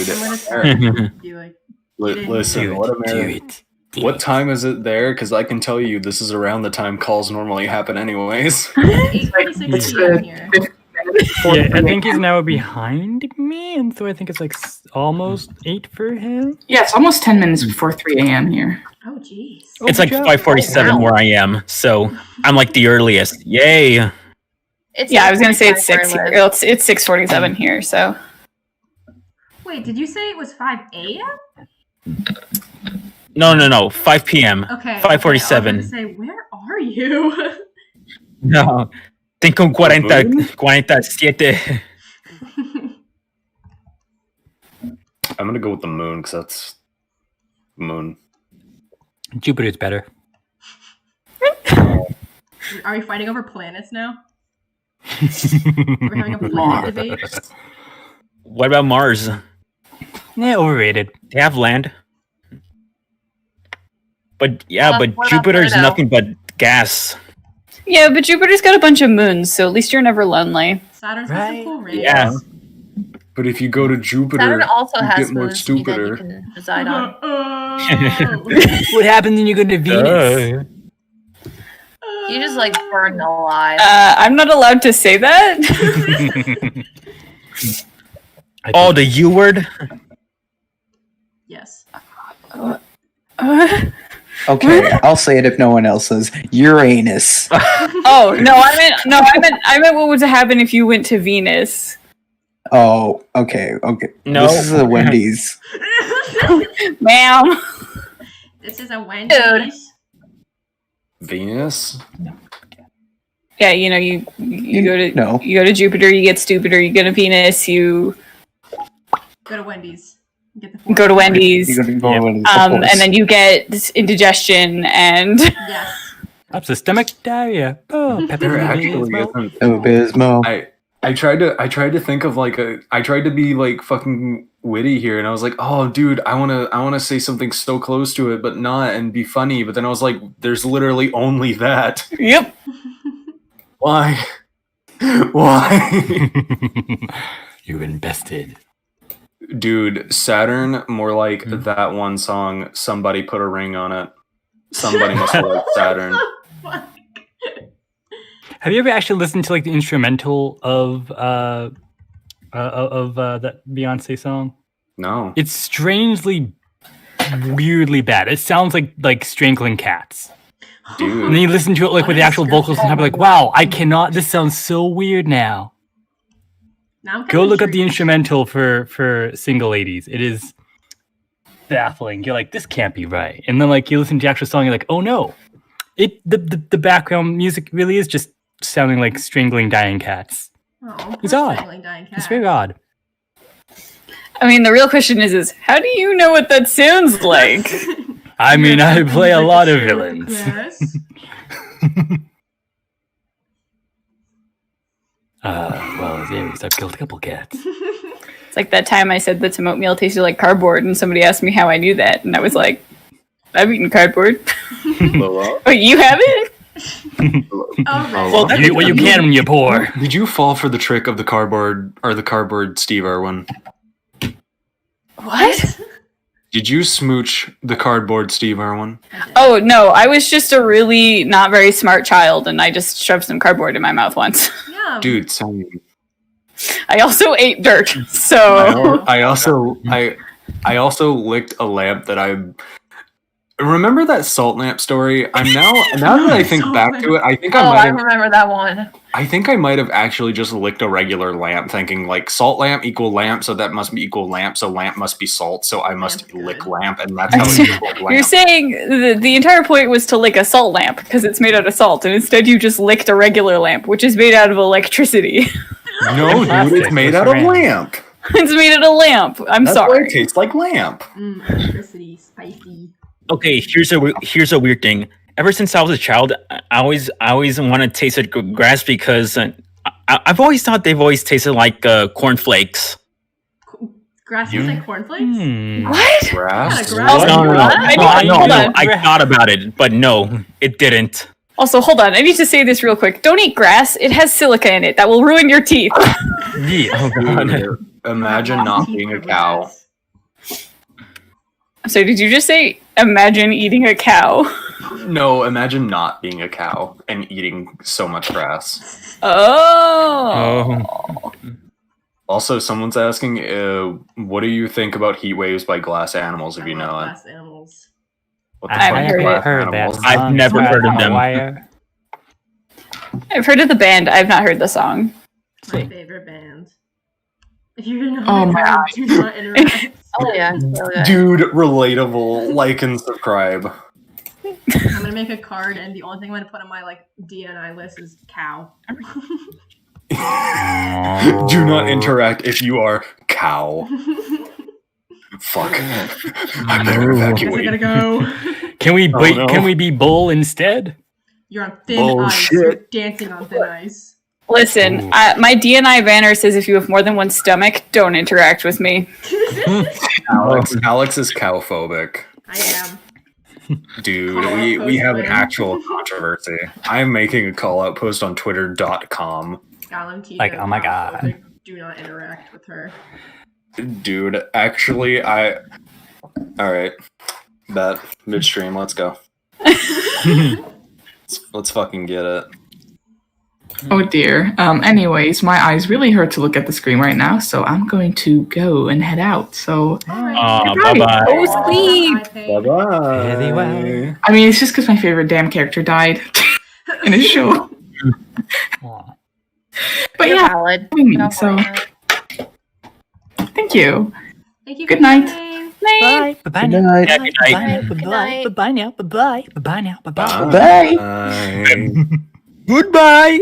listen, what time is it there? Because I can tell you this is around the time calls normally happen anyways. 8:26 p.m. here. Yeah, I think he's now behind me, and so I think it's like almost 8 for him. Yeah, it's almost 10 minutes before 3 a.m. here. Oh, jeez. It's like 5:47 where I am, so I'm like the earliest. Yay! I was gonna say it's 6. It's 6:47 here. So Wait, did you say it was 5 a.m.? No. 5 p.m. Okay. 5:47. Okay, I was gonna say, where are you? No. Tengo 47. I'm gonna go with the moon because that's moon. Jupiter's better. Are we fighting over planets now? We're having a planet debate. What about Mars? Yeah, overrated. They have land. But what about Jupiter's Pluto? nothing but gas. Yeah, but Jupiter's got a bunch of moons, so at least you're never lonely. Saturn's got some cool rings. Yeah. But if you go to Jupiter, Saturn also you has get more moons that you stupider. can reside on. What happens when you go to Venus? You just like burn alive. I'm not allowed to say that. Oh, the U word? Yes. Okay, I'll say it if no one else says Uranus. Oh no, I meant what would happen if you went to Venus. Oh, okay. No. This is a Wendy's. Ma'am. This is a Wendy's. Venus? Yeah, you know, you go to Jupiter, you get stupider, you go to Venus, you Go to Wendy's. Get the go to Wendy's. You go to Wendy's, and then you get indigestion and Yes. Systemic diarrhea. Oh, There actually isn't. Abysmal. I tried to think of I tried to be like fucking witty here, and I was like, oh dude, I wanna say something so close to it but not and be funny, but then I was like, there's literally only that. Yep. Why? Why? You invested. Dude, Saturn, more like that one song, Somebody Put a Ring on It. Somebody must have liked Saturn. Have you ever actually listened to like the instrumental of that Beyonce song? No. It's strangely, weirdly bad. It sounds like Strangling Cats. Dude. And then you listen to it like with the actual vocals and I'm like, wow, I cannot. This sounds so weird now. Go look up the instrumental for Single Ladies. It is baffling. You're like, this can't be right. And then like you listen to the actual song, you're like, oh no. The background music really is just sounding like strangling dying cats. Oh, It's odd. It's very odd. I mean, the real question is how do you know what that sounds like? I mean, I play a lot of villains. Well, anyways, I've killed a couple cats. It's like that time I said the tomato meal tasted like cardboard, and somebody asked me how I knew that, and I was like, I've eaten cardboard. Oh, you haven't? Well, you can when you're poor. Did you fall for the trick of the cardboard Steve Irwin? What? Did you smooch the cardboard Steve Irwin? Oh, no, I was just a really not very smart child, and I just shoved some cardboard in my mouth once. Dude, same. I also ate dirt, so... I also licked a lamp that I... Remember that salt lamp story? I'm now that I think back to it, I think I remember that one. I think I might have actually just licked a regular lamp, thinking like salt lamp equal lamp, so that must be equal lamp, so lamp must be salt, so I must lick lamp, and that's how it's equal lamp. You're saying the entire point was to lick a salt lamp because it's made out of salt, and instead you just licked a regular lamp, which is made out of electricity. No, dude, it's made out of lamp. It's made out of lamp. That's sorry. Why it tastes like lamp. Electricity, spicy. Okay, here's a weird thing. Ever since I was a child, I always want to taste grass because I've always thought they've always tasted like cornflakes. Grass tastes like cornflakes? What? Grass? No. I thought about it, but no, it didn't. Also, hold on. I need to say this real quick. Don't eat grass. It has silica in it. That will ruin your teeth. Yeah. Dude, imagine not being a cow. So did you just say imagine eating a cow? No, imagine not being a cow and eating so much grass. Oh. Also, someone's asking, what do you think about heat waves by Glass Animals, if you know it? Glass animals. What the I haven't fuck is Glass heard Animals? that. I've never heard of them. I've heard of the band. I've not heard the song. My favorite band. If you're not Oh, a my card, do not interact. Oh yeah. Dude, relatable. Like and subscribe. I'm gonna make a card, and the only thing I'm gonna put on my like DNI list is cow. Do not interact if you are cow. Fuck. I better evacuate. I gotta go. Can we Oh, wait? no. Can we be bull instead? You're on thin ice. You're dancing on thin ice. Listen, my DNI banner says if you have more than one stomach, don't interact with me. Alex is cowphobic. I am. Dude, we have an actual controversy. I'm making a call out post on twitter.com. Like, oh my god. Do not interact with her. Dude, actually, alright. Bet. Midstream, let's go. Let's fucking get it. Oh dear. Anyways, my eyes really hurt to look at the screen right now, so I'm going to go and head out. So, bye-bye. Go sleep. Bye-bye. I mean, it's just because my favorite damn character died in a show. But You're yeah, valid. so thank you. Thank you. Good night. Bye. Bye Good now. night. Yeah, good night. Bye. Bye now. Bye. Bye now. Bye. Bye. Goodbye.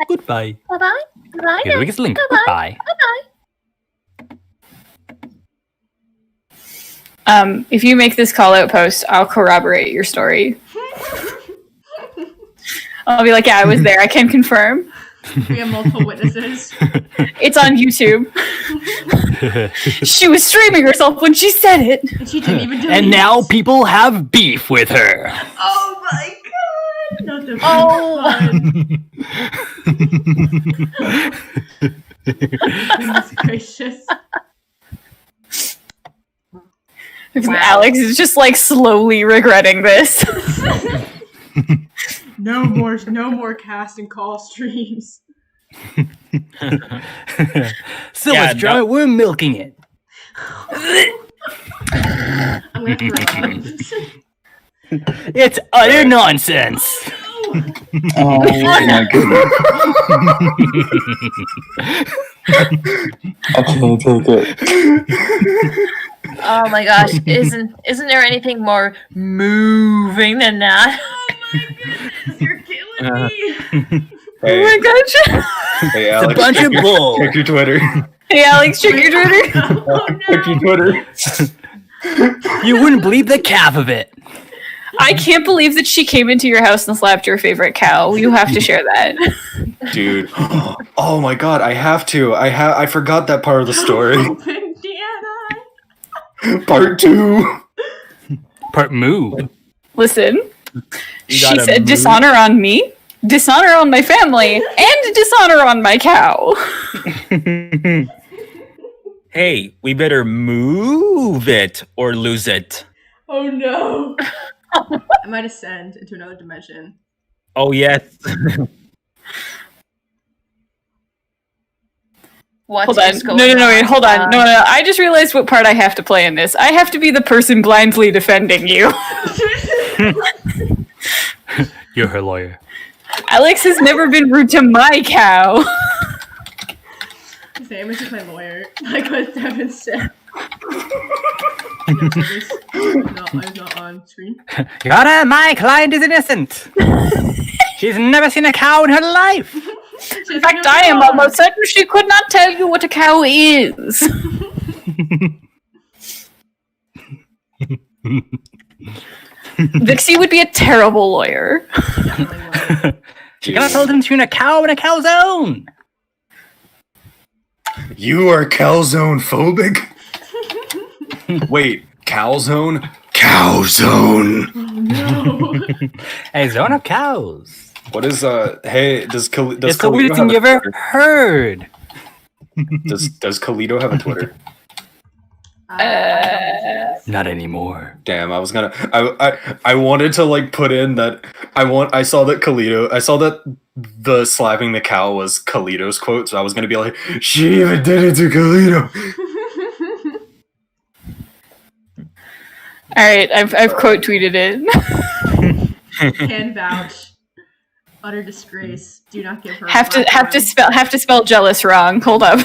Goodbye. Bye-bye. Bye-bye. Here we get link. Bye-bye. Goodbye. If you make this call out post, I'll corroborate your story. I'll be like, yeah, I was there. I can confirm. We have multiple witnesses. It's on YouTube. She was streaming herself when she said it. And she didn't even do And now people have beef with her. Oh my god! Not the Goodness gracious. Alex is just like slowly regretting this. No more cast and call streams. Silvestra, we're milking it. I'm gonna throw up. It's utter nonsense. Oh my goodness. I can't take it. Oh my gosh! Isn't there anything more moving than that? You're killing me. Hey, Oh my gosh. hey Alex, It's a bunch of bull. check your Twitter. Hey Alex, check your Twitter. Check your Twitter. You wouldn't believe the calf of it. I can't believe that she came into your house and slapped your favorite cow. You have to share that. Dude. Oh my god, I have to. I forgot that part of the story. Part 2. Part move. Listen, You she gotta said move. dishonor on me, dishonor on my family, and dishonor on my cow. Hey, we better move it or lose it. Oh no. I might ascend into another dimension. Oh, yes. What Hold on. is going No, wait, hold on. on? No. I just realized what part I have to play in this. I have to be the person blindly defending you. You're her lawyer. Alex has never been rude to my cow. Sam is just my lawyer. Like what Devin said. I was not on screen. Your Honor, my client is innocent. She's never seen a cow in her life. In fact, I am almost certain she could not tell you what a cow is. Vixie would be a terrible lawyer. She cannot tell the difference between a cow and a cow's own. You are calzone phobic? Wait, calzone? Calzone. No. A zone of cows. What is hey, does It's the Kalito weirdest have thing you a ever Twitter? heard. Does Kalito have a Twitter? Not anymore. Damn, I was gonna I wanted to like put in that I saw that the slapping the cow was Kalito's quote, so I was gonna be like, she even did it to Kalito. Alright, I've quote tweeted it. Can vouch. Utter disgrace. Do not give her. have to spell jealous wrong. Hold up.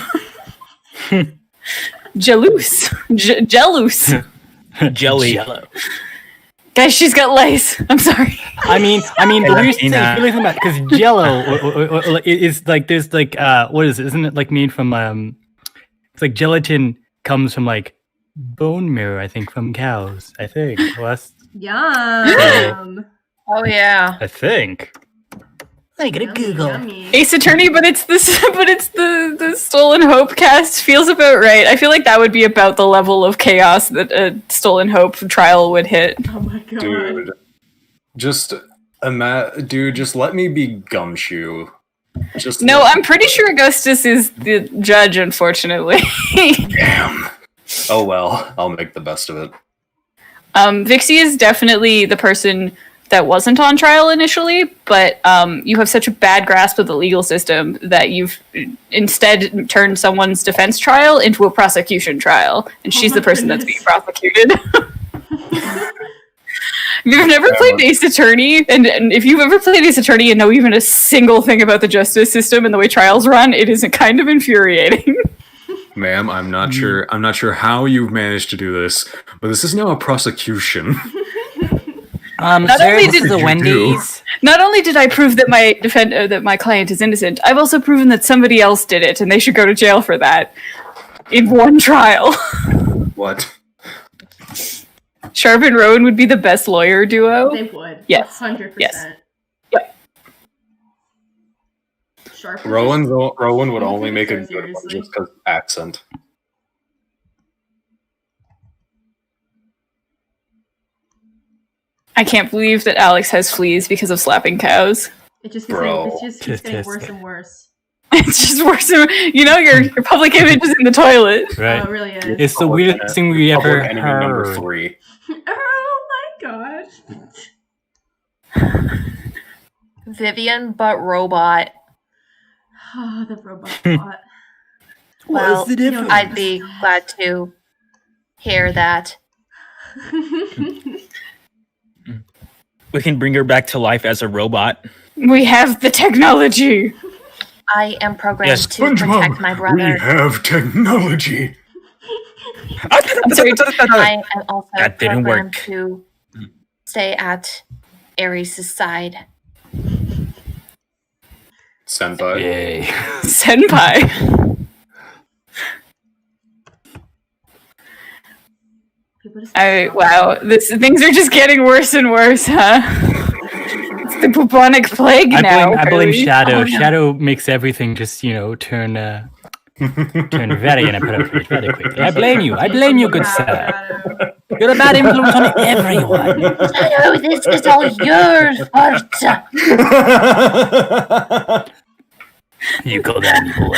Jealous. Jealous. Jelly. Jello. Guys, she's got lice. I'm sorry. I mean, the weird thing about because Jello is like there's like what is it? Isn't it like made from it's like gelatin comes from like bone marrow, I think, from cows. I think. Well, Yum. Oh yeah. I think. I gotta Google. Ace Attorney, but it's the Stolen Hope cast feels about right. I feel like that would be about the level of chaos that a Stolen Hope trial would hit. Oh my god. Dude, just let me be Gumshoe. No, I'm pretty sure Augustus is the judge, unfortunately. Damn. Oh well, I'll make the best of it. Vixie is definitely the person that wasn't on trial initially, but you have such a bad grasp of the legal system that you've instead turned someone's defense trial into a prosecution trial, and she's the person that's being prosecuted. If you've never played Ace Attorney, and if you've ever played Ace Attorney and know even a single thing about the justice system and the way trials run, it is kind of infuriating. Ma'am, I'm not sure how you've managed to do this, but this is now a prosecution. Not only did I prove that that my client is innocent, I've also proven that somebody else did it, and they should go to jail for that in one trial. What? Sharp and Rowan would be the best lawyer duo. They would. Yes. 100%. Yes. Yep. Sharp. Rowan would only make a good one just because accent. I can't believe that Alex has fleas because of slapping cows. It just keeps getting worse and worse. It's just worse. Your public image is in the toilet. Right. Oh, it really is. It's the weirdest thing we ever enemy heard. number 3. Oh my gosh. Vivian, but robot. Oh, the robot bot. Well, the difference? I'd be glad to hear that. We can bring her back to life as a robot. We have the technology. I am programmed Yes, to protect my brother. We have technology. I'm sorry. I am also That didn't programmed work. to stay at Ares' side. Senpai. Yay. Senpai. Wow, things are just getting worse and worse, huh? It's the bubonic plague now. I blame really. Shadow. Oh, no. Shadow makes everything just, turn very inappropriate very quickly. I blame you, good sir. You're a bad influence on everyone. Shadow, this is all your fault. You go down, you boy.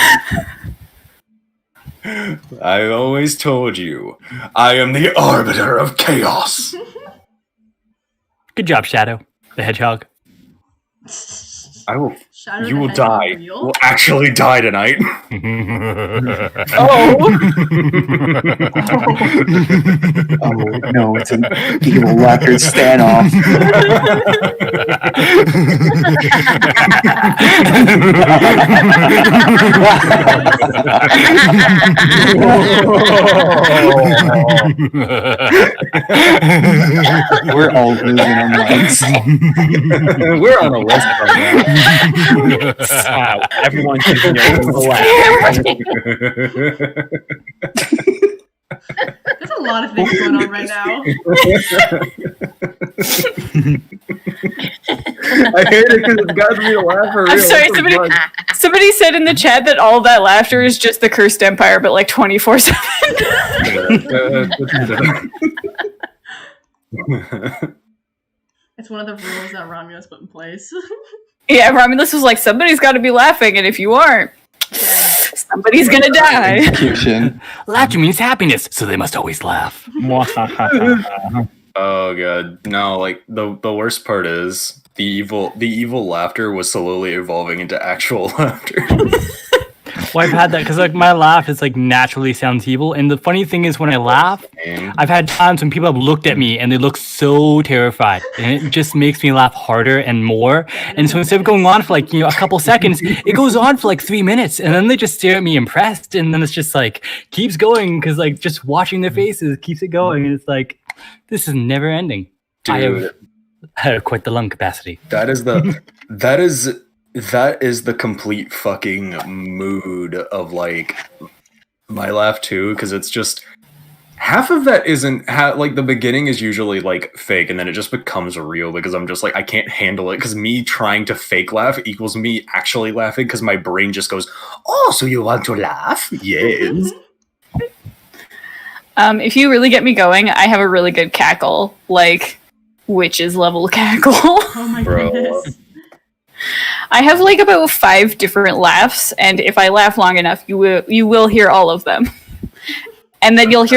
I always told you, I am the arbiter of chaos. Good job, Shadow, the hedgehog. I will. Shadow You the will Hedgehog die. real? You will actually die tonight. Oh. Oh no, it's an evil record standoff. We're all losing our minds. We're on a list right now. Wow, everyone should know the laugh. There's a lot of things going on right now. I hate it because it's got me to laugh for real. I'm sorry, somebody said in the chat that all that laughter is just the Cursed Empire, but like 24/7. It's one of the rules that Romulus put in place. Yeah, Romulus was like, somebody's got to be laughing, and if you aren't, somebody's gonna die. Execution. Laughter means happiness, so they must always laugh. Oh god, no! Like the worst part is the evil laughter was slowly evolving into actual laughter. Well, I've had that because like my laugh is like naturally sounds evil, and the funny thing is when I laugh, I've had times when people have looked at me and they look so terrified, and it just makes me laugh harder and more. And so instead of going on for like a couple seconds, it goes on for like 3 minutes, and then they just stare at me impressed, and then it's just like keeps going because like just watching their faces keeps it going, and it's like this is never ending. Dude. I have quite the lung capacity. That is the complete fucking mood of like my laugh too, because it's just half of that isn't like the beginning is usually like fake, and then it just becomes real because I'm just like I can't handle it because me trying to fake laugh equals me actually laughing because my brain just goes, oh, so you want to laugh? Yes. If you really get me going, I have a really good cackle, like witches level cackle. Oh my goodness. I have like about 5 different laughs, and if I laugh long enough, you will hear all of them. And then you'll not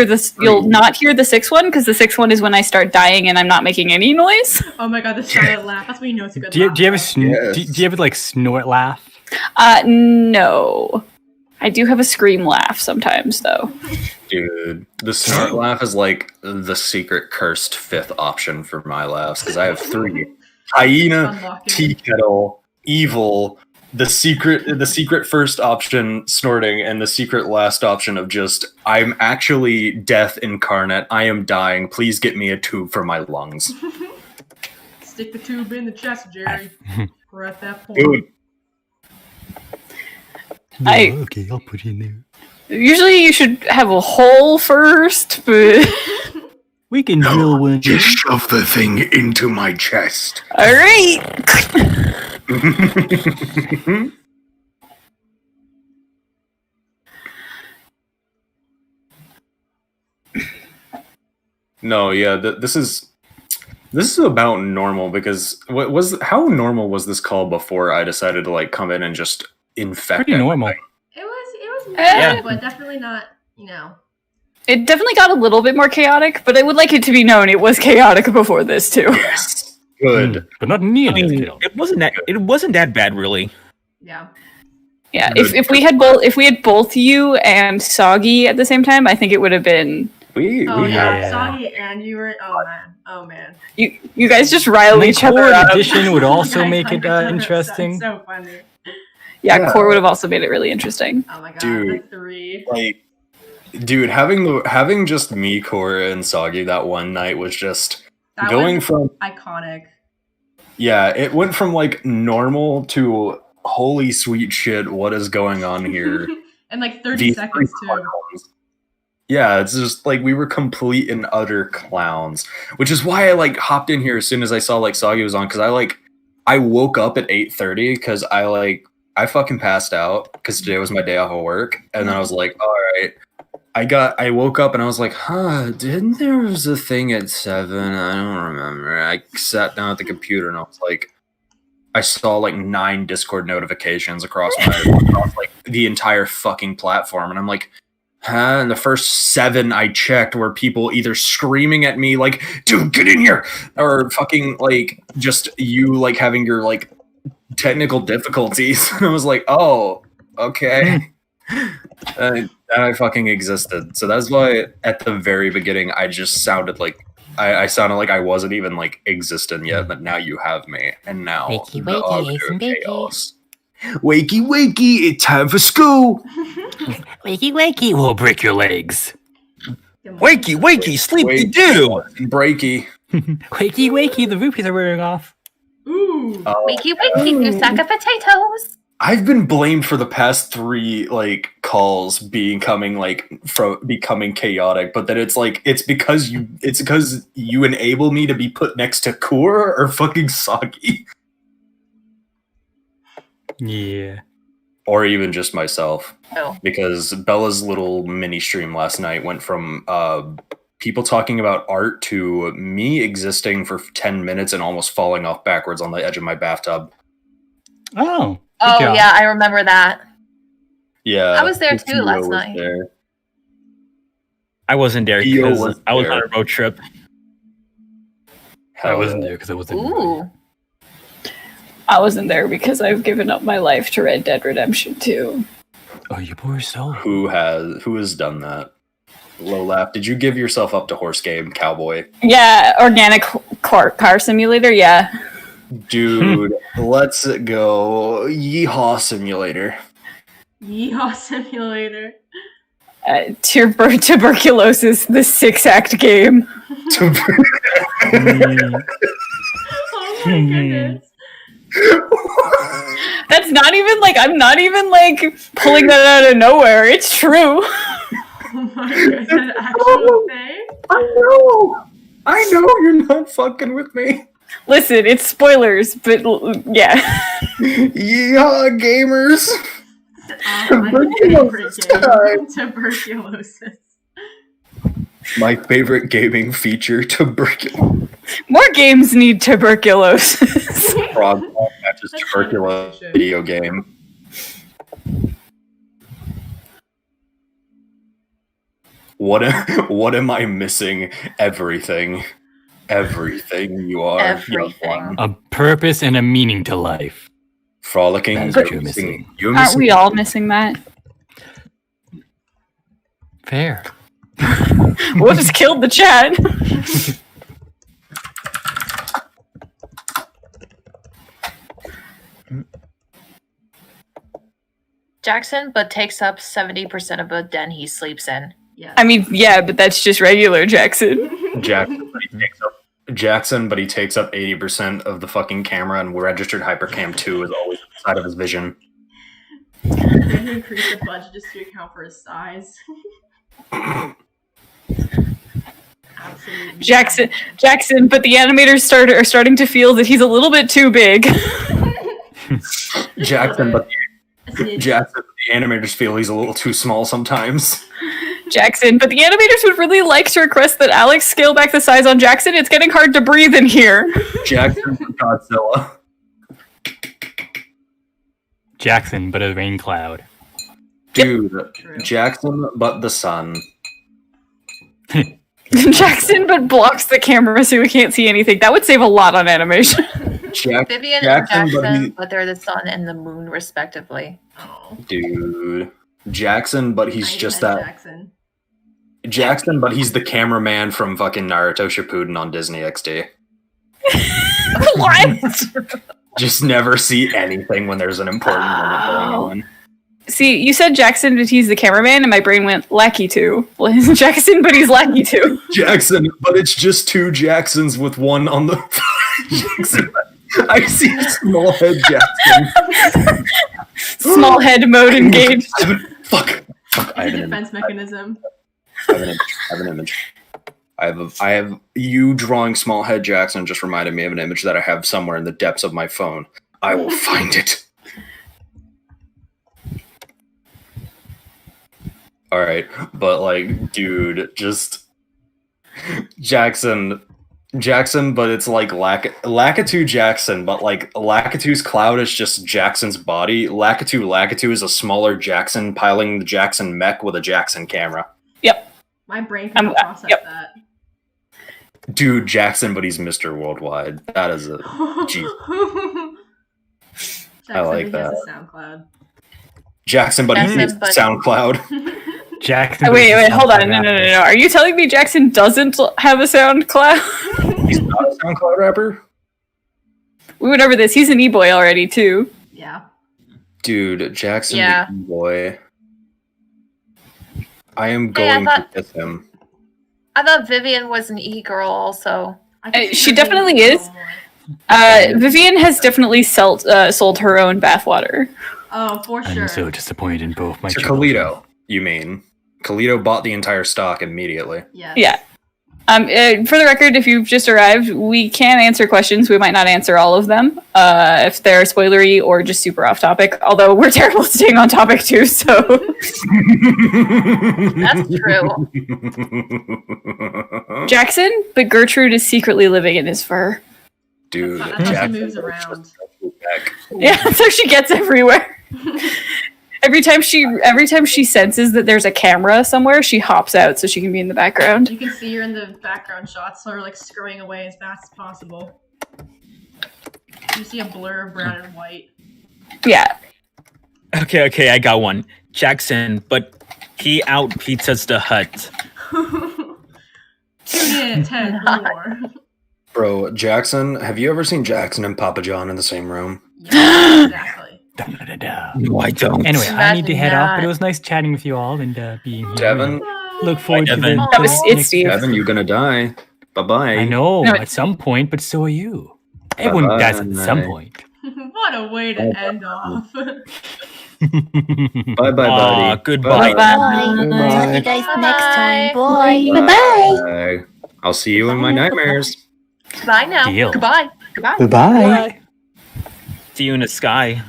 hear the 6th one, because the 6th one is when I start dying and I'm not making any noise. Oh my god, the silent laugh. That's when you know it's a good Do you laugh. have a like snort laugh? No. I do have a scream laugh sometimes, though. Dude, the snort laugh is like the secret cursed 5th option for my laughs, because I have 3. Hyena, tea kettle, evil, the secret first option snorting, and the secret last option of just I'm actually death incarnate. I am dying. Please get me a tube for my lungs. Stick the tube in the chest, Jerry. We're at that point. Dude. Okay, I'll put it in there. Usually you should have a hole first, but we can drill one. Just shove the thing into my chest. All right. No, yeah, this is about normal, because how normal was this call before I decided to like come in and just infect pretty normal. It was normal, but definitely not, It definitely got a little bit more chaotic, but I would like it to be known it was chaotic before this too. Yes. Good. But not nearly as chaotic. It wasn't that bad, really. Yeah. Yeah, if we had both you and Soggy at the same time, I think it would have been. Soggy and you were. Oh man. You guys just rile each other up. Addition would also make it interesting. So funny. Yeah, Core would have also made it really interesting. Oh my god, Dude, the 3. Like, dude, having just me, Core, and Soggy that one night was just That going was from iconic. Yeah, it went from like normal to holy sweet shit, what is going on here? And like 30 seconds too. Yeah, it's just like we were complete and utter clowns, which is why I like hopped in here as soon as I saw like Soggy was on, because I woke up at 8:30 because I fucking passed out because today was my day off of work, and then I was like, all right. I woke up and I was like, didn't there was a thing at 7? I don't remember. I sat down at the computer and I was like, I saw like 9 Discord notifications across like the entire fucking platform, and I'm like, and the first 7 I checked were people either screaming at me like, dude, get in here, or fucking like just you like having your like technical difficulties. And I was like, oh, okay. And I fucking existed. So that's why at the very beginning I just sounded like I sounded like I wasn't even like existent yet, but now you have me, and now Wakey, wakey, Ace and Bakey. chaos. Wakey, wakey, it's time for school. Wakey, wakey. We'll break your legs. Wakey, wakey, sleepy do. Breaky. Wakey, wakey, the rupees are wearing off. Ooh. Wakey, wakey, new sack of potatoes. I've been blamed for the past 3 like calls becoming chaotic, but then it's like it's because you enable me to be put next to Core or fucking Soggy. Yeah. Or even just myself. Oh. Because Bella's little mini stream last night went from people talking about art to me existing for 10 minutes and almost falling off backwards on the edge of my bathtub. Oh. Oh yeah, I remember that. Yeah. I was there too Theo last was night. there. I wasn't there Theo because was I was there. on a road trip. I wasn't there because I wasn't. Ooh. I wasn't there because I've given up my life to Red Dead Redemption 2. Oh, you poor soul. Who has done that? Low laugh. Did you give yourself up to horse game, cowboy? Yeah, organic car simulator. Yeah. Dude, let's go. Yeehaw simulator. Yeehaw simulator. Tuberculosis, the 6-act game. Oh my goodness. That's not even like, I'm not even like pulling that out of nowhere. It's true. Oh my god, is that an actual thing? I know you're not fucking with me. Listen, it's spoilers, but yeah. Yeehaw, gamers. My favorite game, tuberculosis. My favorite gaming feature, tuberculosis. More games need tuberculosis. Frog matches tuberculosis video game. What am I missing? Everything. Everything you are. Everything. A purpose and a meaning to life. Frolicking. That's what you're missing. Aren't we all missing that? Fair. We'll just killed the chat. Jackson, but takes up 70% of a den he sleeps in. Yeah. I mean, yeah, but that's just regular Jackson. Jackson, but he takes up 80% of the fucking camera, and registered hypercam 2 is always inside of his vision. We're going to increase the budget just to account for his size. Absolutely. Jackson, but the animators are starting to feel that he's a little bit too big. Jackson, but the animators feel he's a little too small sometimes. Jackson, but the animators would really like to request that Alex scale back the size on Jackson. It's getting hard to breathe in here. Jackson from Godzilla. Jackson, but a rain cloud. Dude, Jackson, but the sun. Jackson, but blocks the camera so we can't see anything. That would save a lot on animation. Vivian and Jackson, but they're the sun and the moon, respectively. Dude. Jackson, but he's just that. Jackson, but he's the cameraman from fucking Naruto Shippuden on Disney XD. What? Just never see anything when there's an important moment going on. See, you said Jackson, but he's the cameraman, and my brain went Lackey too. Well, he's Jackson, but he's Lackey too. Jackson, but it's just two Jacksons with one on the. Jackson, I see small head Jackson. Small head mode engaged. Fuck. I have an defense mechanism. I have an image. I have you drawing small head Jackson just reminded me of an image that I have somewhere in the depths of my phone. I will find it. Alright, but like, dude, just Jackson, but it's like Lakitu Jackson, but like Lakitu's cloud is just Jackson's body. Lakitu is a smaller Jackson piling the Jackson mech with a Jackson camera. Yep. My brain cannot process that. Dude, Jackson, but he's Mr. Worldwide. That is a jeez. I like that. Has a SoundCloud. Jackson, but he's SoundCloud. Jackson. Wait, hold on. No. Are you telling me Jackson doesn't have a SoundCloud? He's not a SoundCloud rapper? We went over this. He's an e-boy already, too. Yeah. Dude, Jackson the e-boy. I am going to kiss him. I thought Vivian was an e-girl also. She definitely is. Vivian has definitely sold her own bathwater. Oh, for sure. I'm so disappointed in both my children. Kalito, you mean? Kalito bought the entire stock immediately. Yeah. For the record, if you've just arrived, we can answer questions. We might not answer all of them if they're spoilery or just super off topic. Although we're terrible at staying on topic too, so. That's true. Jackson, but Gertrude is secretly living in his fur. Dude, Jackson moves around. Yeah, so she gets everywhere. Every time she senses that there's a camera somewhere, she hops out so she can be in the background. You can see her in the background shots, so her like scurrying away as fast as possible. You see a blur of brown and white. Yeah. Okay, I got one. Jackson, but he out pizzas the hut. Tune in at 10 for more. Bro, Jackson, have you ever seen Jackson and Papa John in the same room? Yeah, exactly. No, I don't. Anyway, I need to head off, but it not. was nice chatting with you all and being here. Devin? Look forward to Devin. the That was it's Steve. Devin, you're gonna die. Bye-bye. I know No, at some point, but so are you. Everyone dies at some point. What a way to end off. Bye-bye, buddy. Goodbye. Bye. See you guys next time. Bye. Bye. I'll see you in my nightmares. Bye now. Deal. Goodbye. Goodbye. Goodbye. See you in the sky.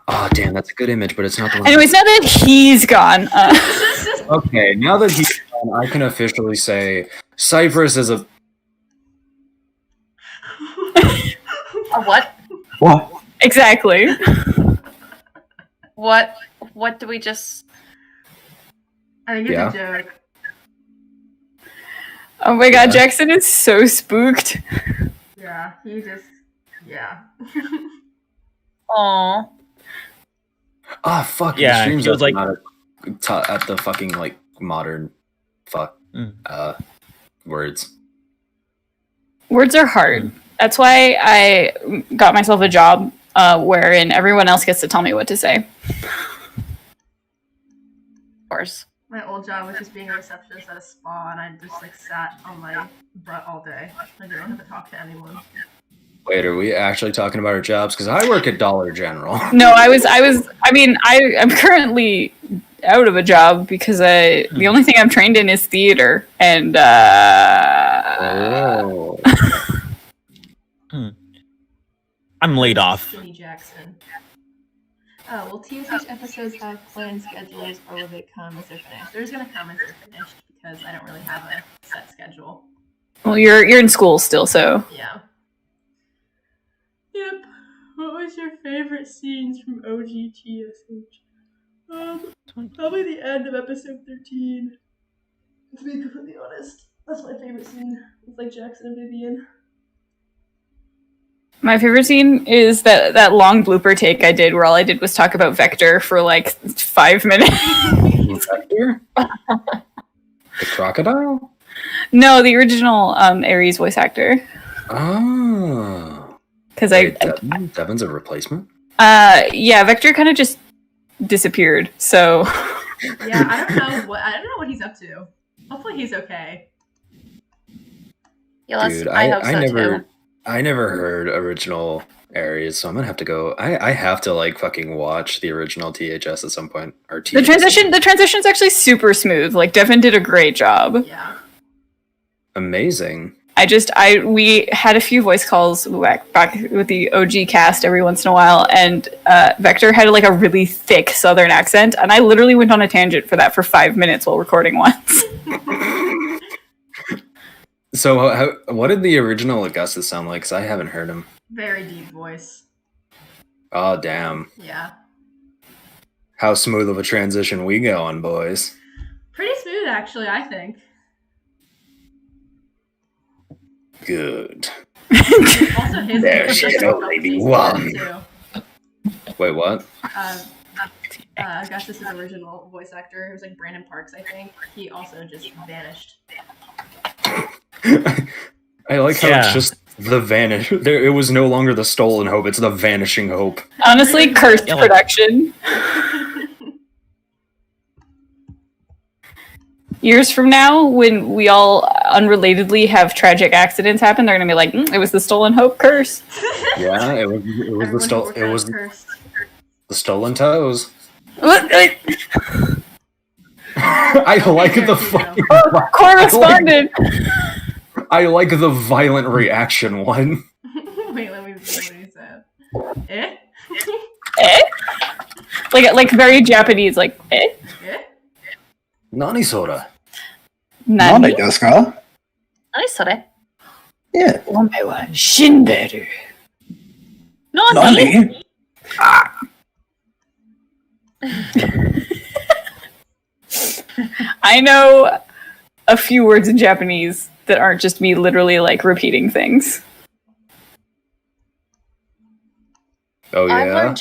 Oh, damn, that's a good image, but it's not the one. Anyways, now that he's gone, Okay, now that he's gone, I can officially say Cypress is a... A what? What? exactly. What? What do we just? I think it's Yeah. a joke. Oh my god, Jackson is so spooked. Yeah, he just. Yeah. Aw. Ah, fuck. Yeah, the streams it feels are like- not at the fucking, like, modern words. Words are hard. That's why I got myself a job wherein everyone else gets to tell me what to say. Of course. My old job was just being a receptionist at a spa, and I just like sat on my butt all day. I didn't have to talk to anyone. Wait, are we actually talking about our jobs? Because I work at Dollar General. No, I'm currently out of a job because the only thing I'm trained in is theater, and Oh. I'm laid off. Skinny Jackson. Oh, well, TSH episodes have planned schedules, or will they come as they're finished? They're just gonna come as they're finished because I don't really have a set schedule. well, you're in school still, so Yeah. Yep. What was your favorite scenes from OG TSH? Probably the end of episode 13. To be completely honest, that's my favorite scene. It's like Jackson and Vivian. my favorite scene is that long blooper take I did where all I did was talk about Vector for like 5 minutes. Vector? The crocodile? No, the original Ares voice actor. Oh. Because Devin's a replacement? yeah, Vector kind of just disappeared. So Yeah, I don't know what he's up to. Hopefully he's okay. Yeah, Dude, I hope so too. I never heard original Aries, so I'm gonna have to go. I have to like fucking watch the original THS at some point. Or the transition's actually super smooth. Like Devin did a great job. Yeah. Amazing. We had a few voice calls back with the OG cast every once in a while, and Vector had like a really thick Southern accent, and I literally went on a tangent for that for 5 minutes while recording once. So, what did the original Augustus sound like? Because I haven't heard him. Very deep voice. Oh, damn. Yeah. How smooth of a transition we going, boys. Pretty smooth, actually, I think. Good. Also, his There voice should is only be he's one. good, too. Wait, what? Augustus' original voice actor, it was like Brandon Parks, I think. He also just vanished. I like how Yeah. it's just the vanish. It was no longer the stolen hope; it's the vanishing hope. Honestly, cursed production. Years from now, when we all unrelatedly have tragic accidents happen, they're gonna be like, "It was the stolen hope curse." Yeah, it was the stolen toes. What? I like the fucking. Correspondent. I like the violent reaction one. Wait, let me see what he said. Eh? Eh? Like very Japanese, like eh? Nani soda. Nani desu ka? Sorry. Yeah. Ome wa shinderu. Nani? I know a few words in Japanese that aren't just me literally like repeating things. Oh I've learned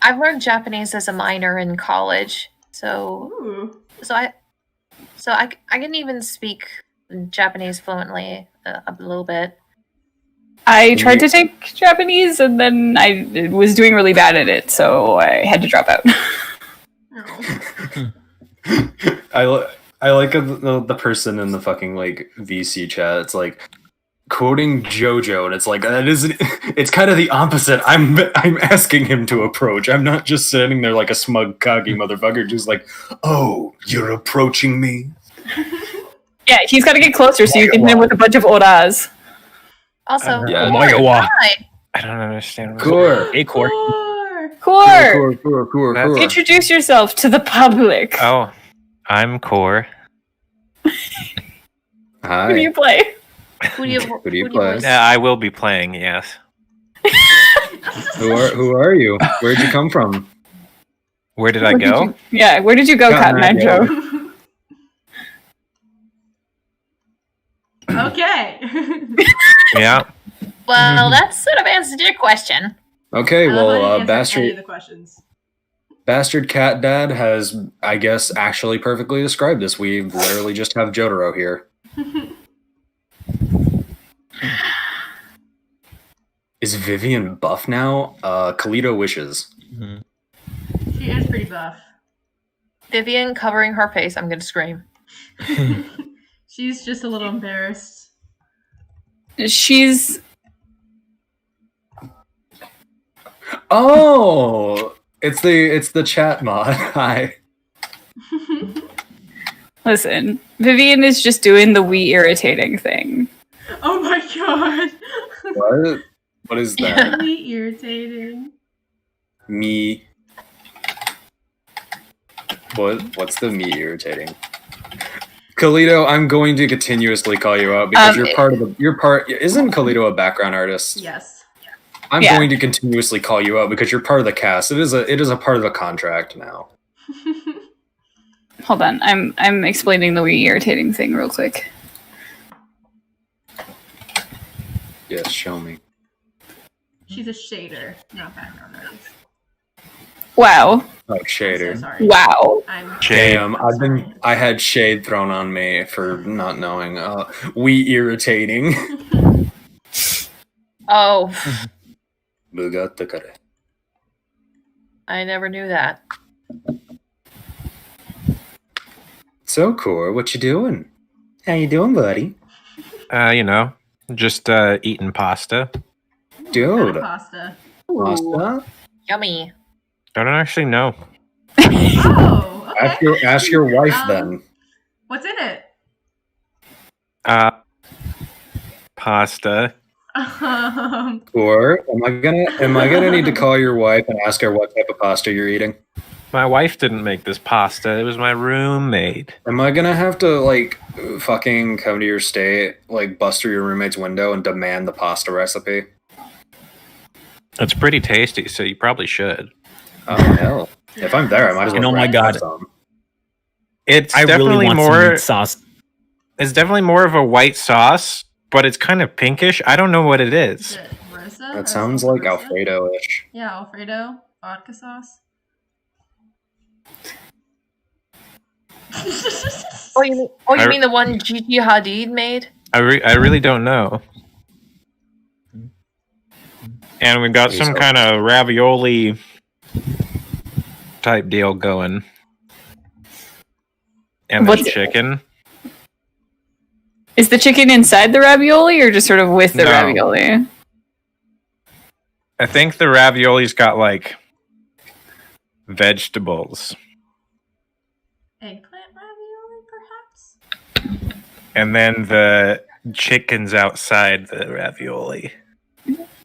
I've learned Japanese as a minor in college, so I can even speak Japanese fluently a little bit. I tried to take Japanese, and then I was doing really bad at it, so I had to drop out. I like the person in the fucking like VC chat. It's like quoting JoJo, and it's like that isn't. It's kind of the opposite. I'm asking him to approach. I'm not just standing there like a smug, cocky motherfucker, just like, oh, you're approaching me. Yeah, he's got to get closer so you can hit him with a bunch of oras. Also, I don't understand. Core. Hey, Core. Core. Introduce yourself to the public. Oh, I'm Core. Hi. Who do you play? Who do you play? Yeah, I will be playing. Yes. Who are you? Where'd you come from? Where did I go? Where did you go, Katmanjo? Okay. Yeah. Well, that sort of answered your question. Okay, well, questions. Bastard Cat Dad has, I guess, actually perfectly described this. We literally just have Jotaro here. Is Vivian buff now? Kalito wishes. She is pretty buff. Vivian covering her face. I'm gonna scream. She's just a little embarrassed. She's... Oh! It's the chat mod. Hi. Listen, Vivian is just doing the wee irritating thing. Oh my god. What? What is that? Really irritating. Me. What's the me irritating? Kalito, I'm going to continuously call you out because isn't Kalito a background artist? Yes. I'm going to continuously call you out because you're part of the cast. It is a part of the contract now. Hold on, I'm explaining the wee irritating thing real quick. Yes, show me. She's a shader, not background artist. Wow. Oh, shader. So sorry. Wow. Damn, I had shade thrown on me for not knowing. We irritating. Oh. Bugatta. I never knew that. So, Core, what you doing? How you doing, buddy? Just eating pasta. Dude. Pasta. Pasta? Yummy. I don't actually know. Oh, okay. Ask your wife then. What's in it? Pasta. Or am I gonna need to call your wife and ask her what type of pasta you're eating? My wife didn't make this pasta. It was my roommate. Am I gonna have to fucking come to your state, bust through your roommate's window and demand the pasta recipe? It's pretty tasty, so you probably should. Oh hell! If I'm there, I might as well. And oh my god, it's I definitely really want more some meat sauce. It's definitely more of a white sauce, but it's kind of pinkish. I don't know what it is. That sounds like Alfredo-ish. Yeah, Alfredo vodka sauce. You mean the one Gigi Hadid made? I really don't know. And we got some kind of ravioli type deal going. And the chicken. Is the chicken inside the ravioli or just sort of with the ravioli? I think the ravioli's got vegetables. Eggplant ravioli, perhaps? And then the chicken's outside the ravioli.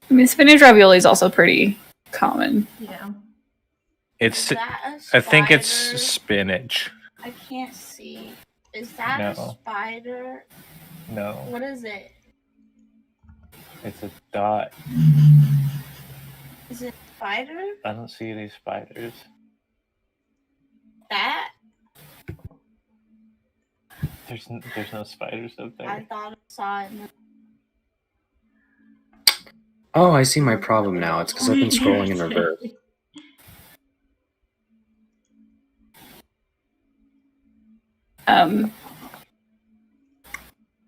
I mean, spinach ravioli is also pretty common. Yeah. I think it's spinach. I can't see. Is that a spider? No. What is it? It's a dot. Is it a spider? I don't see any spiders. That? There's no spiders up there. I thought I saw it. Oh, I see my problem now. It's because I've been scrolling in reverse.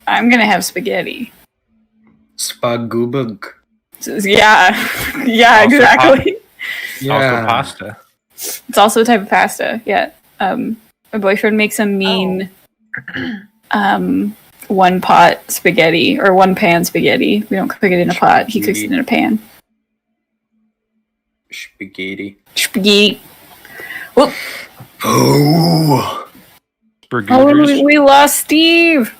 I'm gonna have spaghetti. Spagubug. Yeah, yeah, Also exactly. Also pasta. It's also a type of pasta. Yeah. My boyfriend makes a mean, one pot spaghetti or one pan spaghetti. We don't cook it in a pot. He cooks it in a pan. Spaghetti. Spaghetti. Whoop. Oh. Oh, we lost Steve.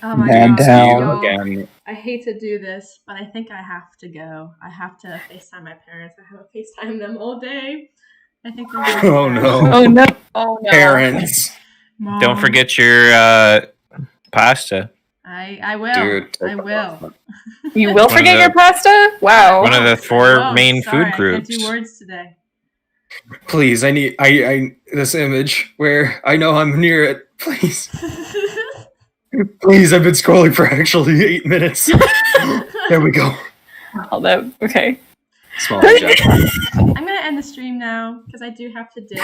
Oh my Man god. down. Y'all, Again. I hate to do this, but I think I have to go. I have to FaceTime my parents. I haven't FaceTime them all day. I think they're really Oh sad. no. Oh no. Oh no. Parents. Mom, Don't forget your pasta. I will. Dude, I will. You will One of forget the- your pasta? Wow. One of the four Oh, main sorry, food I groups. can't do words today. Please, I need I this image where I know I'm near it. Please. Please, I've been scrolling for actually 8 minutes. There we go. Oh, that okay. Small job. I'm gonna end the stream now because I do have to dip.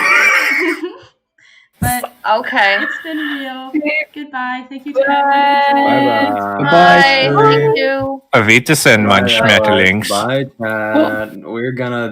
But Okay. it's been real. Goodbye. Thank you to Bye everyone. Bye. Thank you. Auf Wiedersehen, mein Schmetterlings. Bye, Chad. We're gonna